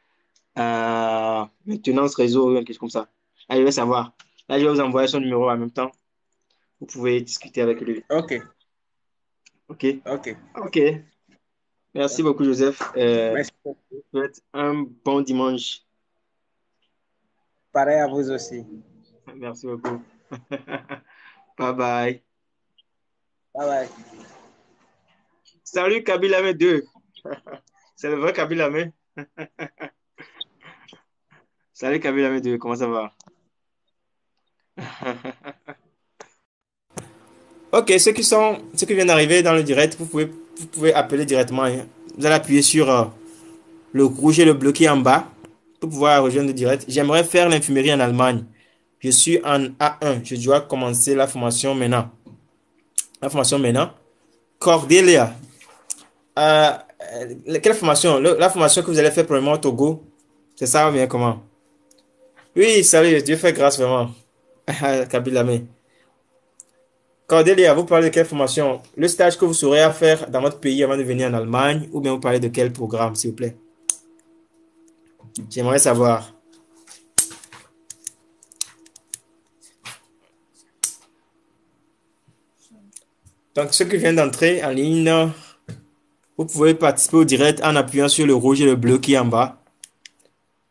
maintenance réseau ou quelque chose comme ça. Là, je vais savoir. Là, je vais vous envoyer son numéro en même temps. Vous pouvez discuter avec lui. Ok. OK? Ok. OK. Merci beaucoup, Joseph. Merci. Je vous souhaite un bon dimanche. Pareil à vous aussi. Merci beaucoup. Bye bye. Bye bye. Salut Kabila 2. C'est le vrai Kabila Mé. Salut Kabila 2, comment ça va? Ok, ceux qui viennent d'arriver dans le direct, vous pouvez appeler directement, hein. Vous allez appuyer sur le rouge et le bleu qui est en bas pour pouvoir rejoindre le direct. J'aimerais faire l'infirmerie en Allemagne. Je suis en A1. Je dois commencer la formation maintenant. La formation maintenant. Cordelia. Quelle formation? La formation que vous allez faire probablement au Togo. C'est ça ou bien comment? Oui, salut, Dieu fait grâce vraiment. Kabila, mais. Cordelia, vous parlez de quelle formation? Le stage que vous saurez à faire dans votre pays avant de venir en Allemagne, ou bien vous parlez de quel programme, s'il vous plaît? J'aimerais savoir. Donc, ceux qui viennent d'entrer en ligne, vous pouvez participer au direct en appuyant sur le rouge et le bleu qui est en bas.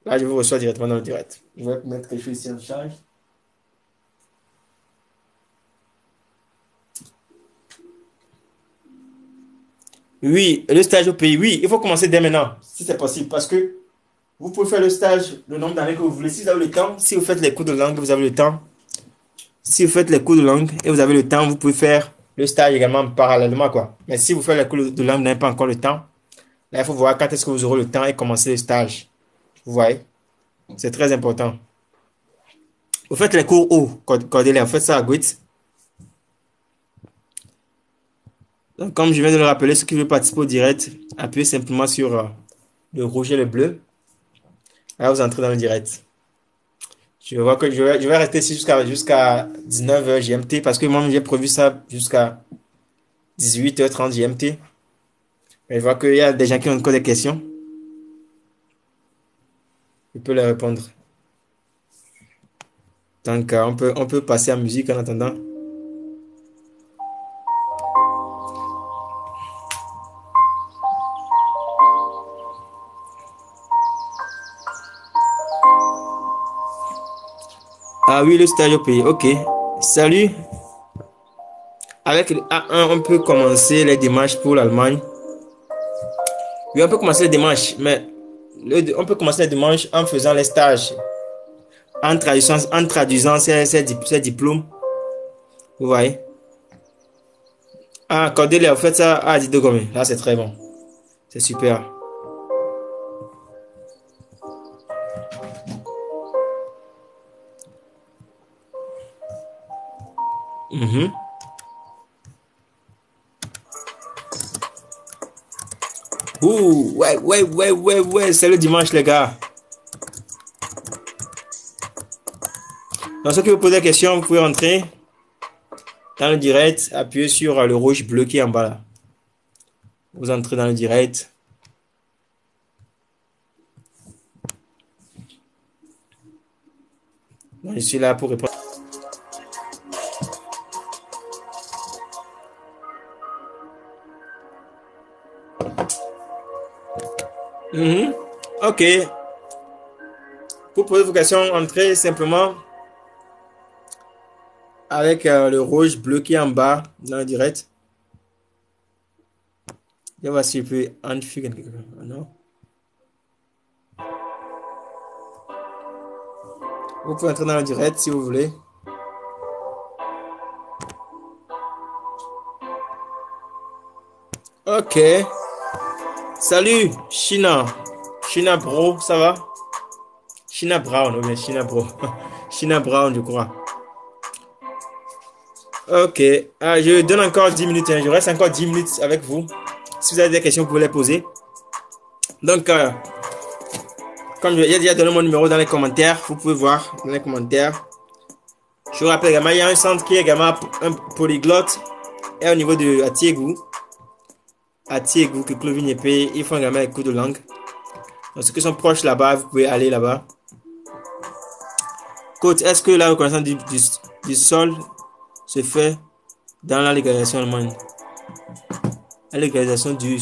Là, je vous reçois directement dans le direct. Je vais mettre quelque chose ici en charge. Oui, le stage au pays, oui, il faut commencer dès maintenant, si c'est possible, parce que vous pouvez faire le stage le nombre d'années que vous voulez, si vous avez le temps, si vous faites les cours de langue, vous avez le temps. Si vous faites les cours de langue et vous avez le temps, vous pouvez faire le stage également parallèlement, quoi. Mais si vous faites les cours de langue, vous n'avez pas encore le temps, là, il faut voir quand est-ce que vous aurez le temps et commencer le stage. Vous voyez? C'est très important. Vous faites les cours où, Cordelia? Vous faites ça à Guit. Donc, comme je viens de le rappeler, ceux qui veulent participer au direct, appuyez simplement sur le rouge et le bleu. Là, vous entrez dans le direct. Je vois que je vais rester ici jusqu'à 19h GMT parce que moi, j'ai prévu ça jusqu'à 18h30 GMT. Mais je vois qu'il y a des gens qui ont encore des questions. Je peux les répondre. Donc, on peut passer à musique en attendant. Ah oui, le stage au pays. Ok. Salut. Avec le A1, on peut commencer les démarches pour l'Allemagne. Oui, on peut commencer les démarches, mais on peut commencer les démarches en faisant les stages, en traduisant ces diplômes. Vous voyez? Ah, Cordelia, vous faites ça à Didogome. Là, c'est très bon. C'est super. Mhm. Ouh, ouais, c'est le dimanche, les gars. Donc, ceux qui vous posent des questions, vous pouvez rentrer dans le direct, appuyez sur le rouge bleu qui est en bas là. Vous entrez dans le direct. Donc, je suis là pour répondre. Ok. Pour poser vos questions, entrez simplement avec le rouge bleu qui est en bas dans le direct. Je vais voir si je peux enfuir quelque chose. Non. Vous pouvez entrer dans le direct si vous voulez. Ok. Salut, China. China Bro, ça va? China Brown, ou bien China Bro. China Brown, je crois. Ok. Je donne encore 10 minutes. Je reste encore 10 minutes avec vous. Si vous avez des questions, vous pouvez les poser. Donc, comme j'ai déjà donné mon numéro dans les commentaires, vous pouvez voir dans les commentaires. Je vous rappelle également, il y a un centre qui est également un polyglotte. Et au niveau de Atiégou, que Clovigne épée, ils font également les cours de langue. Donc, ceux qui sont proches là-bas, vous pouvez aller là-bas. Côte, est-ce que la reconnaissance du sol se fait dans la légalisation allemande? La légalisation du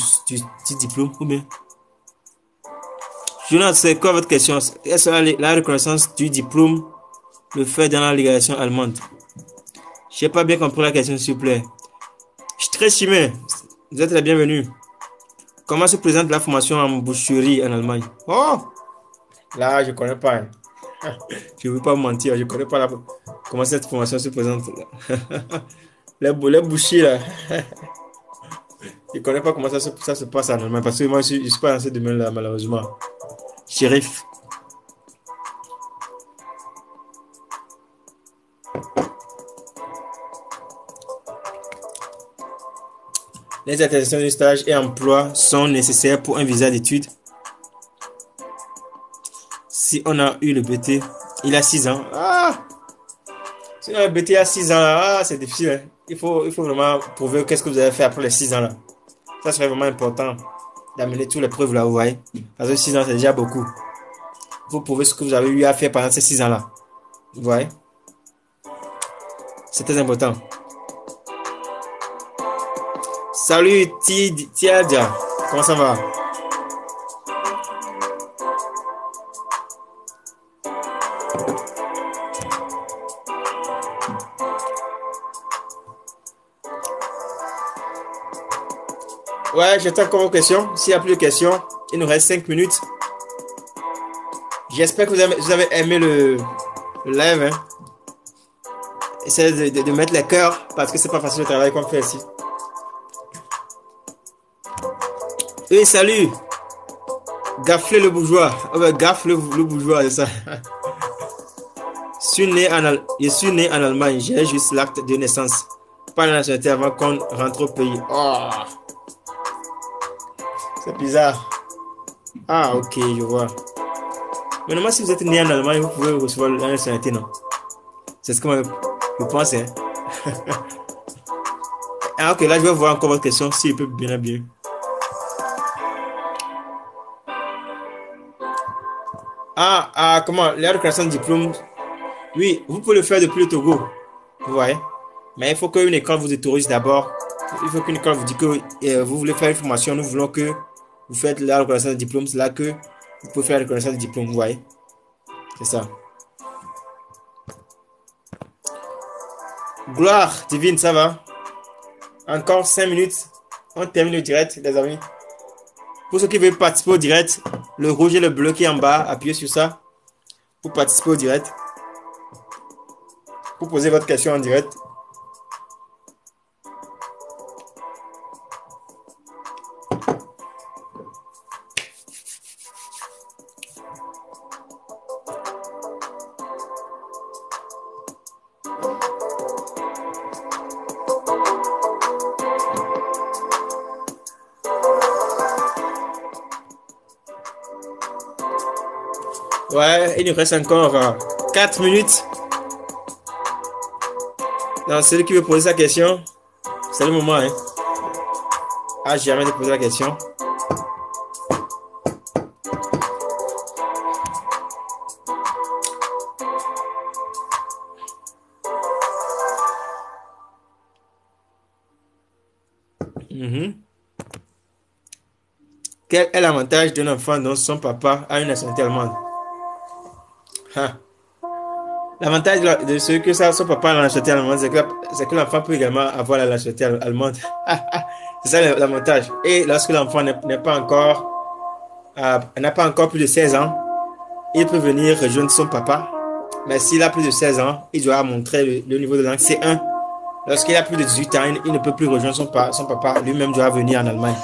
diplôme ou bien? Jonas, c'est quoi votre question? Est-ce que la reconnaissance du diplôme le fait dans la légalisation allemande? Je n'ai pas bien compris la question, s'il vous plaît. Je suis très chimé. Vous êtes les bienvenus. Comment se présente la formation en boucherie en Allemagne? Oh! Là, je ne connais pas. Je ne veux pas mentir, je ne connais pas comment cette formation se présente. Les bouchers, là. Je ne connais pas comment ça se passe en Allemagne parce que moi, je ne suis pas dans ce domaine-là, malheureusement. Shérif. Les attestations de stage et emploi sont nécessaires pour un visa d'études. Si on a eu le BT, il a 6 ans. Ah! Si on a le BT à 6 ans, là, c'est difficile. Hein. Il faut vraiment prouver qu'est-ce que vous avez fait après les 6 ans là. Ça serait vraiment important d'amener toutes les preuves là, vous voyez. Parce que 6 ans, c'est déjà beaucoup. Il faut prouver ce que vous avez eu à faire pendant ces 6 ans là. Vous voyez. C'est très important. Salut Tiadia, comment ça va? Ouais, j'attends encore vos questions. S'il n'y a plus de questions, il nous reste 5 minutes. J'espère que vous avez aimé le live. Hein. Essayez de mettre les cœurs parce que c'est pas facile le travail qu'on fait ici. Oui, salut. Gaffler le bourgeois. Oh, ben, Gaffle le bourgeois, c'est ça. Je suis né en Allemagne. J'ai juste l'acte de naissance. Pas la nationalité avant qu'on rentre au pays. Oh. C'est bizarre. Ah, ok, je vois. Mais normalement, si vous êtes né en Allemagne, vous pouvez recevoir la nationalité, non? C'est ce que je pense, hein. Ah, ok, là, je vais voir encore votre question, s'il peut bien. Comment? La reconnaissance de diplôme. Oui, vous pouvez le faire depuis le Togo. Vous voyez? Mais il faut qu'une école vous autorise d'abord. Il faut qu'une école vous dise que vous voulez faire une formation. Nous voulons que vous faites la reconnaissance de diplôme. C'est là que vous pouvez faire la reconnaissance de diplôme. Vous voyez? C'est ça. Gloire divine, ça va? Encore 5 minutes. On termine le direct, les amis. Pour ceux qui veulent participer au direct, le rouge et le bleu qui est en bas, appuyez sur ça pour participer au direct. Pour poser votre question en direct. Ouais, il nous reste encore 4 minutes. Donc, celui qui veut poser sa question, c'est le moment. Hein. Ah, jamais de poser la question. Quel est l'avantage d'un enfant dont son papa a une nationalité allemande? L'avantage de ce que son papa a la nationalité allemande, c'est que l'enfant peut également avoir la nationalité allemande. C'est ça l'avantage. Et lorsque l'enfant n'a pas encore plus de 16 ans, il peut venir rejoindre son papa. Mais s'il a plus de 16 ans, il doit montrer le niveau de langue C1. Lorsqu'il a plus de 18 ans, il ne peut plus rejoindre son papa. Lui-même doit venir en Allemagne.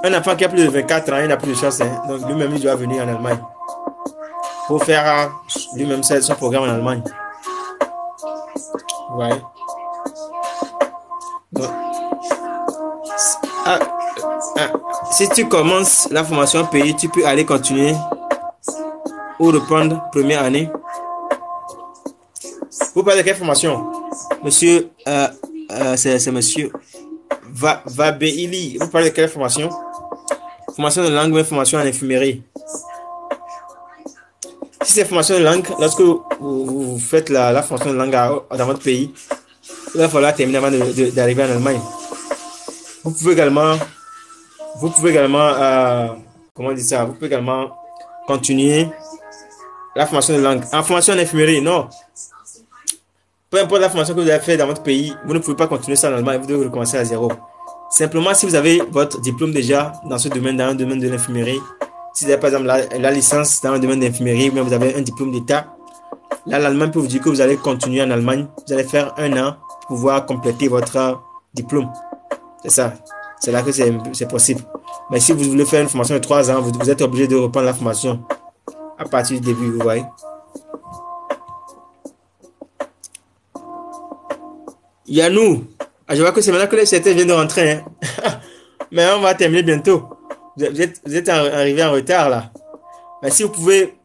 Un enfant qui a plus de 24 ans, il n'a plus de chance. Hein. Donc lui-même, il doit venir en Allemagne. Pour faire lui-même son programme en Allemagne. Ouais. Donc, si tu commences la formation pays, tu peux aller continuer ou reprendre première année. Vous parlez de quelle formation? Monsieur, c'est monsieur Vabeili. Vous parlez de quelle formation? Formation de langue ou formation en infirmerie? Si c'est formation de langue, lorsque vous faites la formation de langue dans votre pays, il va falloir terminer avant d'arriver en Allemagne. Vous pouvez également, comment on dit ça? Vous pouvez également continuer la formation de langue. En formation en infirmerie, non. Peu importe la formation que vous avez faite dans votre pays, vous ne pouvez pas continuer ça en Allemagne, vous devez recommencer à zéro. Simplement, si vous avez votre diplôme déjà dans ce domaine, dans un domaine de l'infirmerie, si vous avez par exemple la licence dans le domaine d'infirmerie, ou bien vous avez un diplôme d'État, là, l'Allemagne peut vous dire que vous allez continuer en Allemagne. Vous allez faire 1 an pour pouvoir compléter votre diplôme. C'est ça. C'est là que c'est possible. Mais si vous voulez faire une formation de 3 ans, vous êtes obligé de reprendre la formation à partir du début, vous voyez. Yannou, Ah, je vois que c'est maintenant que les CT viennent de rentrer, hein. Mais on va terminer bientôt. Vous êtes arrivé en retard là. Mais si vous pouvez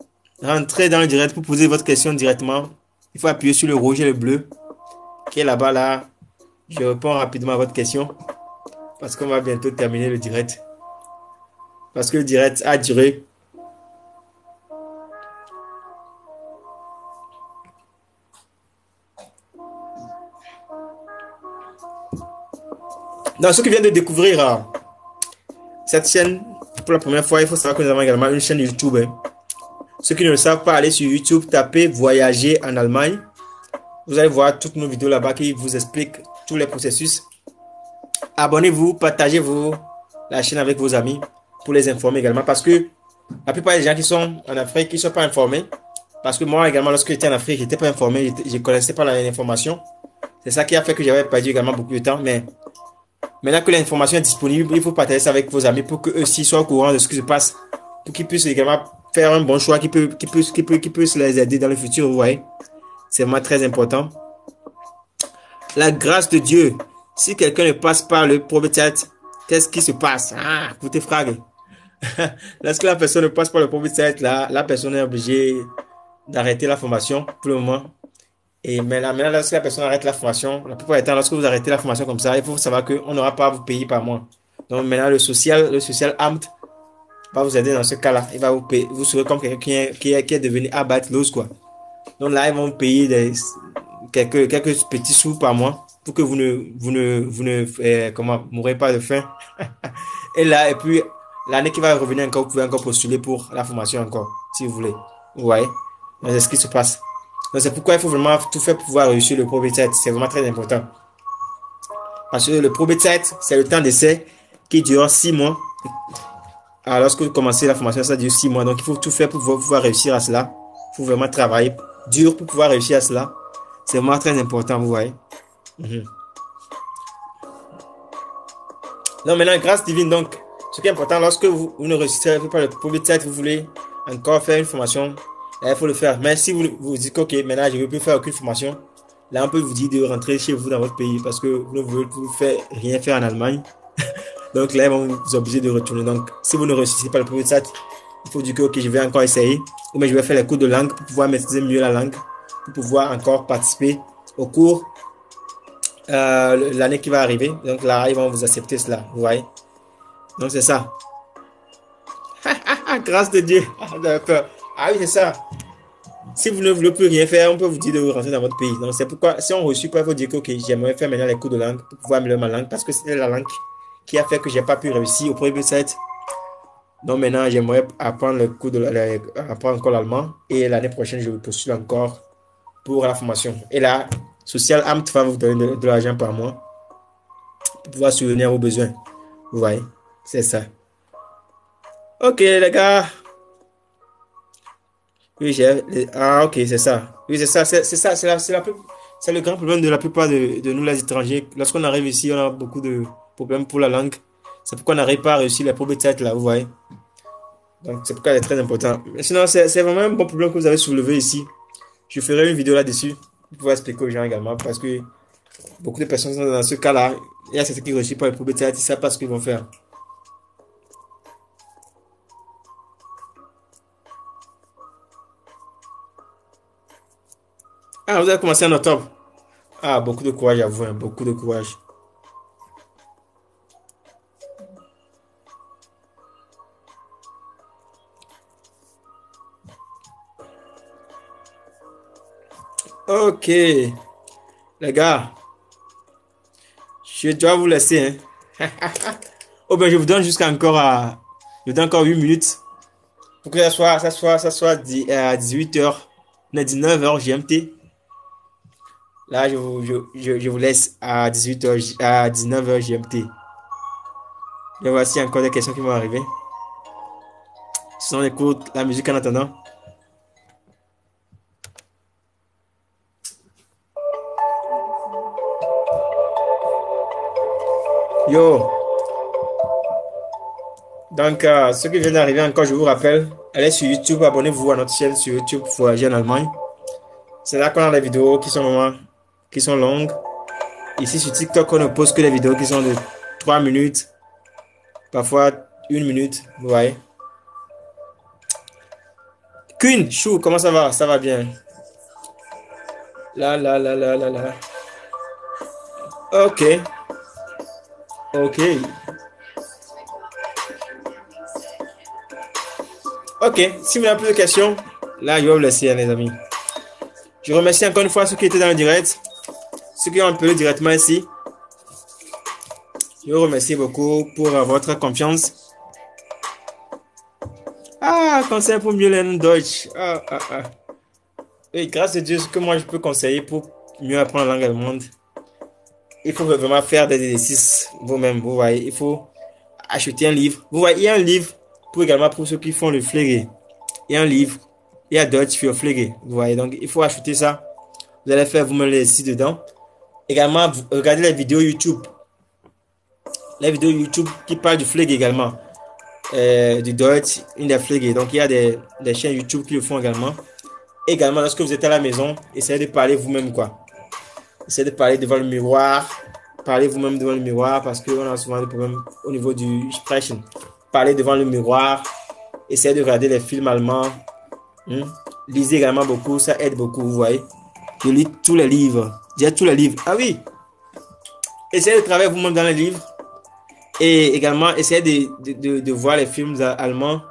rentrer dans le direct pour poser votre question directement, il faut appuyer sur le rouge et le bleu qui est là-bas là. Je réponds rapidement à votre question parce qu'on va bientôt terminer le direct. Parce que le direct a duré. Donc, ceux qui viennent de découvrir cette chaîne pour la première fois, il faut savoir que nous avons également une chaîne YouTube, hein. Ceux qui ne le savent pas, allez sur YouTube, tapez Voyager en Allemagne. Vous allez voir toutes nos vidéos là-bas qui vous expliquent tous les processus. Abonnez-vous, partagez-vous la chaîne avec vos amis pour les informer également. Parce que la plupart des gens qui sont en Afrique, qui ne sont pas informés. Parce que moi également, lorsque j'étais en Afrique, je n'étais pas informé, je ne connaissais pas l'information. C'est ça qui a fait que j'avais perdu également beaucoup de temps. Mais maintenant que l'information est disponible, il faut partager ça avec vos amis pour qu'eux aussi soient au courant de ce qui se passe. Pour qu'ils puissent également faire un bon choix qui peut les aider dans le futur, vous voyez. C'est vraiment très important. La grâce de Dieu. Si quelqu'un ne passe pas le probétite, qu'est-ce qui se passe? Ah, écoutez, frère. Lorsque la personne ne passe pas le probétite, la personne est obligée d'arrêter la formation pour le moment. Et maintenant, lorsque la personne arrête la formation, la plupart du temps, lorsque vous arrêtez la formation comme ça, il faut savoir qu'on n'aura pas à vous payer par mois. Donc maintenant, le social Amt va vous aider dans ce cas-là. Il va vous payer. Vous serez comme quelqu'un qui est devenu abatlos, quoi. Donc là, ils vont vous payer quelques petits sous par mois pour que vous ne mourrez pas de faim. Et là, et puis, l'année qui va revenir encore, vous pouvez encore postuler pour la formation encore, si vous voulez. Vous voyez? Donc, c'est ce qui se passe. Donc, c'est pourquoi il faut vraiment tout faire pour pouvoir réussir le probétite. C'est vraiment très important. Parce que le probétite, c'est le temps d'essai qui dure 6 mois. Alors, lorsque vous commencez la formation, ça dure 6 mois. Donc, il faut tout faire pour pouvoir réussir à cela. Il faut vraiment travailler dur pour pouvoir réussir à cela. C'est vraiment très important, vous voyez. Donc, maintenant, grâce divine. Donc, ce qui est important, lorsque vous ne réussissez pas le probétite, vous voulez encore faire une formation, là, il faut le faire. Mais si vous vous dites, ok, maintenant, je ne veux plus faire aucune formation, là, on peut vous dire de rentrer chez vous dans votre pays parce que vous ne voulez plus rien faire en Allemagne. Donc là, ils vont vous obliger de retourner. Donc, si vous ne réussissez pas le probétite, il faut dire que, ok, je vais encore essayer. Ou bien je vais faire les cours de langue pour pouvoir maîtriser mieux la langue, pour pouvoir encore participer au cours l'année qui va arriver. Donc là, ils vont vous accepter cela, vous voyez. Donc c'est ça. Grâce de Dieu. Ah oui, c'est ça. Si vous ne voulez plus rien faire, on peut vous dire de rentrer dans votre pays. Donc c'est pourquoi, si on ne reçoit pas, il faut dire que, ok, j'aimerais faire maintenant les cours de langue pour pouvoir améliorer ma langue, parce que c'était la langue qui a fait que j'ai pas pu réussir au premier site. Donc maintenant, j'aimerais apprendre apprendre encore l'allemand. Et l'année prochaine, je postule encore pour la formation. Et là, Social Amt va vous donner de l'argent par mois pour pouvoir subvenir à vos besoins. Vous voyez, c'est ça. Ok, les gars. Oui, ok, c'est ça. Oui, c'est ça. C'est ça. C'est le grand problème de la plupart de nous, les étrangers. Lorsqu'on arrive ici, on a beaucoup de problèmes pour la langue. C'est pourquoi on n'arrive pas à réussir les probétites là, vous voyez. Donc, c'est pourquoi c'est très important. Mais sinon, c'est vraiment un bon problème que vous avez soulevé ici. Je ferai une vidéo là-dessus pour pouvoir expliquer aux gens également. Parce que beaucoup de personnes sont dans ce cas-là. Il y a certains qui ne réussissent pas les probétites, ils ne savent pas ce qu'ils vont faire. Ah, vous avez commencé en octobre. Ah, beaucoup de courage à vous, hein, beaucoup de courage. Ok, les gars, je dois vous laisser, hein. Oh ben, je vous donne je vous donne encore 8 minutes pour que ça soit à 18h, 19h GMT. Là, je vous laisse à 18h, à 19h GMT. Et voici encore des questions qui vont arriver. Si on écoute la musique en attendant. Yo. Donc, ceux qui viennent d'arriver encore, je vous rappelle, allez sur YouTube, abonnez-vous à notre chaîne sur YouTube Voyager en Allemagne. C'est là qu'on a les vidéos qui sont longues. Ici sur TikTok, on ne poste que les vidéos qui sont de 3 minutes, parfois 1 minute. Vous voyez. Queen, chou, comment ça va? Ça va bien. Là, là, là, là, là, là. Ok. Ok. Ok. Si vous n'avez plus de questions, là, je vais vous laisser, hein, les amis. Je remercie encore une fois ceux qui étaient dans le direct, ceux qui ont appelé directement ici. Je vous remercie beaucoup pour votre confiance. Ah, conseil pour mieux lernen Deutsch. Et grâce à Dieu, ce que moi je peux conseiller pour mieux apprendre la langue allemande, il faut vraiment faire des exercices vous-même. Vous voyez, il faut acheter un livre. Vous voyez, il y a un livre pour également pour ceux qui font le Pflege. Il y a un livre, il y a Deutsch für Pflege. Vous voyez, donc il faut acheter ça. Vous allez faire vous-même les exercices dedans. Également, regardez les vidéos YouTube. Les vidéos YouTube qui parlent du Pflege également. Du Deutsch, une des Pflege. Donc il y a des chaînes YouTube qui le font également. Également, lorsque vous êtes à la maison, essayez de parler vous-même, quoi. Essayez de parler devant le miroir. Parlez vous-même devant le miroir parce qu'on a souvent des problèmes au niveau du Sprechen. Parlez devant le miroir. Essayez de regarder les films allemands. Lisez également beaucoup, ça aide beaucoup, vous voyez. Je lis tous les livres. J'ai tous les livres. Ah oui! Essayez de travailler vous-même dans les livres. Et également, essayez de voir les films allemands.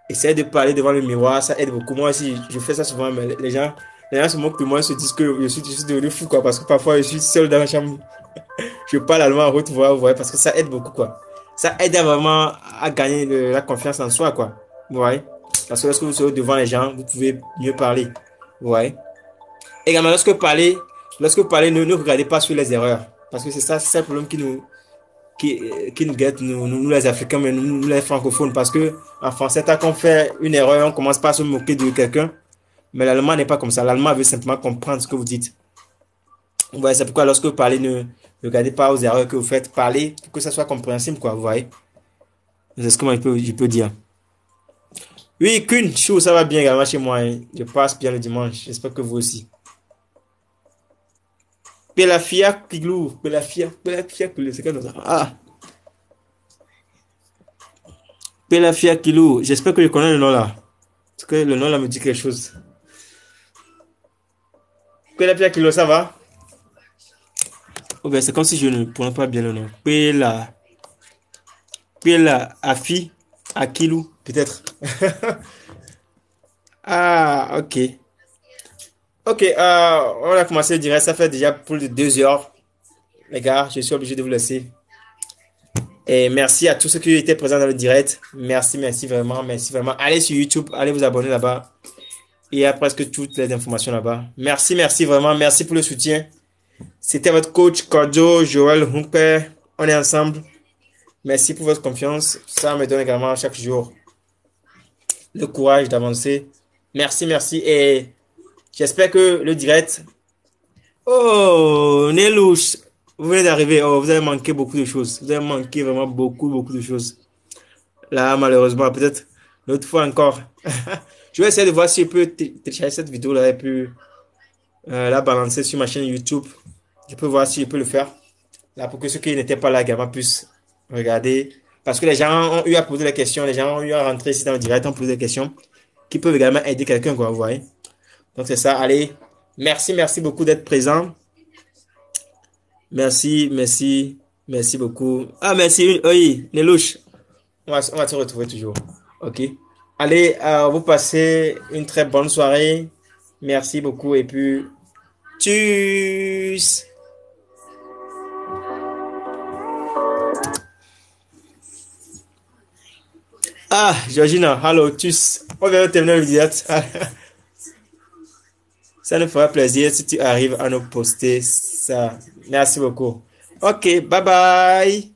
Essayez de parler devant le miroir, ça aide beaucoup. Moi aussi, je fais ça souvent, mais les gens se moquent de moi, se disent que je suis devenu fou, quoi, parce que parfois je suis seul dans la chambre. Je parle allemand à haute voix, vous voyez, parce que ça aide beaucoup, quoi. Ça aide vraiment à gagner la confiance en soi, quoi. Vous voyez? Parce que lorsque vous serez devant les gens, vous pouvez mieux parler. Vous voyez? Également, lorsque vous parlez, ne regardez pas sur les erreurs. Parce que c'est le problème qui nous guette, nous les Africains, mais nous les francophones, parce que en français, tant qu'on fait une erreur, on commence pas à se moquer de quelqu'un, mais l'allemand n'est pas comme ça. L'allemand veut simplement comprendre ce que vous dites. Vous voyez, c'est pourquoi lorsque vous parlez, ne regardez pas aux erreurs que vous faites, parlez pour que ça soit compréhensible, quoi, vous voyez. C'est ce que moi je peux dire. Oui, Kuhn, chou, ça va bien également chez moi, hein. Je passe bien le dimanche, j'espère que vous aussi. Pelafia Kiglou, Pelafia Kiglou, c'est quoi ça? Ah! Pelafia Kiglou, j'espère que je connais le nom là. Parce que le nom là me dit quelque chose. Pelafia Kiglou, ça va? Oh ben, c'est comme si je ne prononce pas bien le nom. Afi Akilou, peut-être. Ah, ok. Ok, on a commencé direct, ça fait déjà plus de 2 heures. Les gars, je suis obligé de vous laisser. Et merci à tous ceux qui étaient présents dans le direct. Merci vraiment, merci vraiment. Allez sur YouTube, allez vous abonner là-bas. Il y a presque toutes les informations là-bas. Merci vraiment, merci pour le soutien. C'était votre coach Cordio Joël Humper. On est ensemble. Merci pour votre confiance. Ça me donne également chaque jour le courage d'avancer. Merci. Et j'espère que le direct... Oh, Nelouche, vous venez d'arriver. Oh, vous avez manqué beaucoup de choses. Vous avez manqué vraiment beaucoup de choses. Là, malheureusement, peut-être l'autre fois encore. Je vais essayer de voir si je peux télécharger cette vidéo-là et puis la balancer sur ma chaîne YouTube. Je peux voir si je peux le faire. Là, pour que ceux qui n'étaient pas là également puissent regarder. Parce que les gens ont eu à poser des questions. Les gens ont eu à rentrer ici dans le direct, ont posé des questions qui peuvent également aider quelqu'un, quoi, vous voyez. Donc, c'est ça. Allez, merci beaucoup d'être présent. Merci beaucoup. Ah, merci. Oui, Nelouche. On va se retrouver toujours. Ok. Allez, vous passez une très bonne soirée. Merci beaucoup. Et puis, tchuss. Ah, Georgina, hello, tchuss. On vient de terminer le direct. Ça nous fera plaisir si tu arrives à nous poster ça. Merci beaucoup. Ok, bye bye.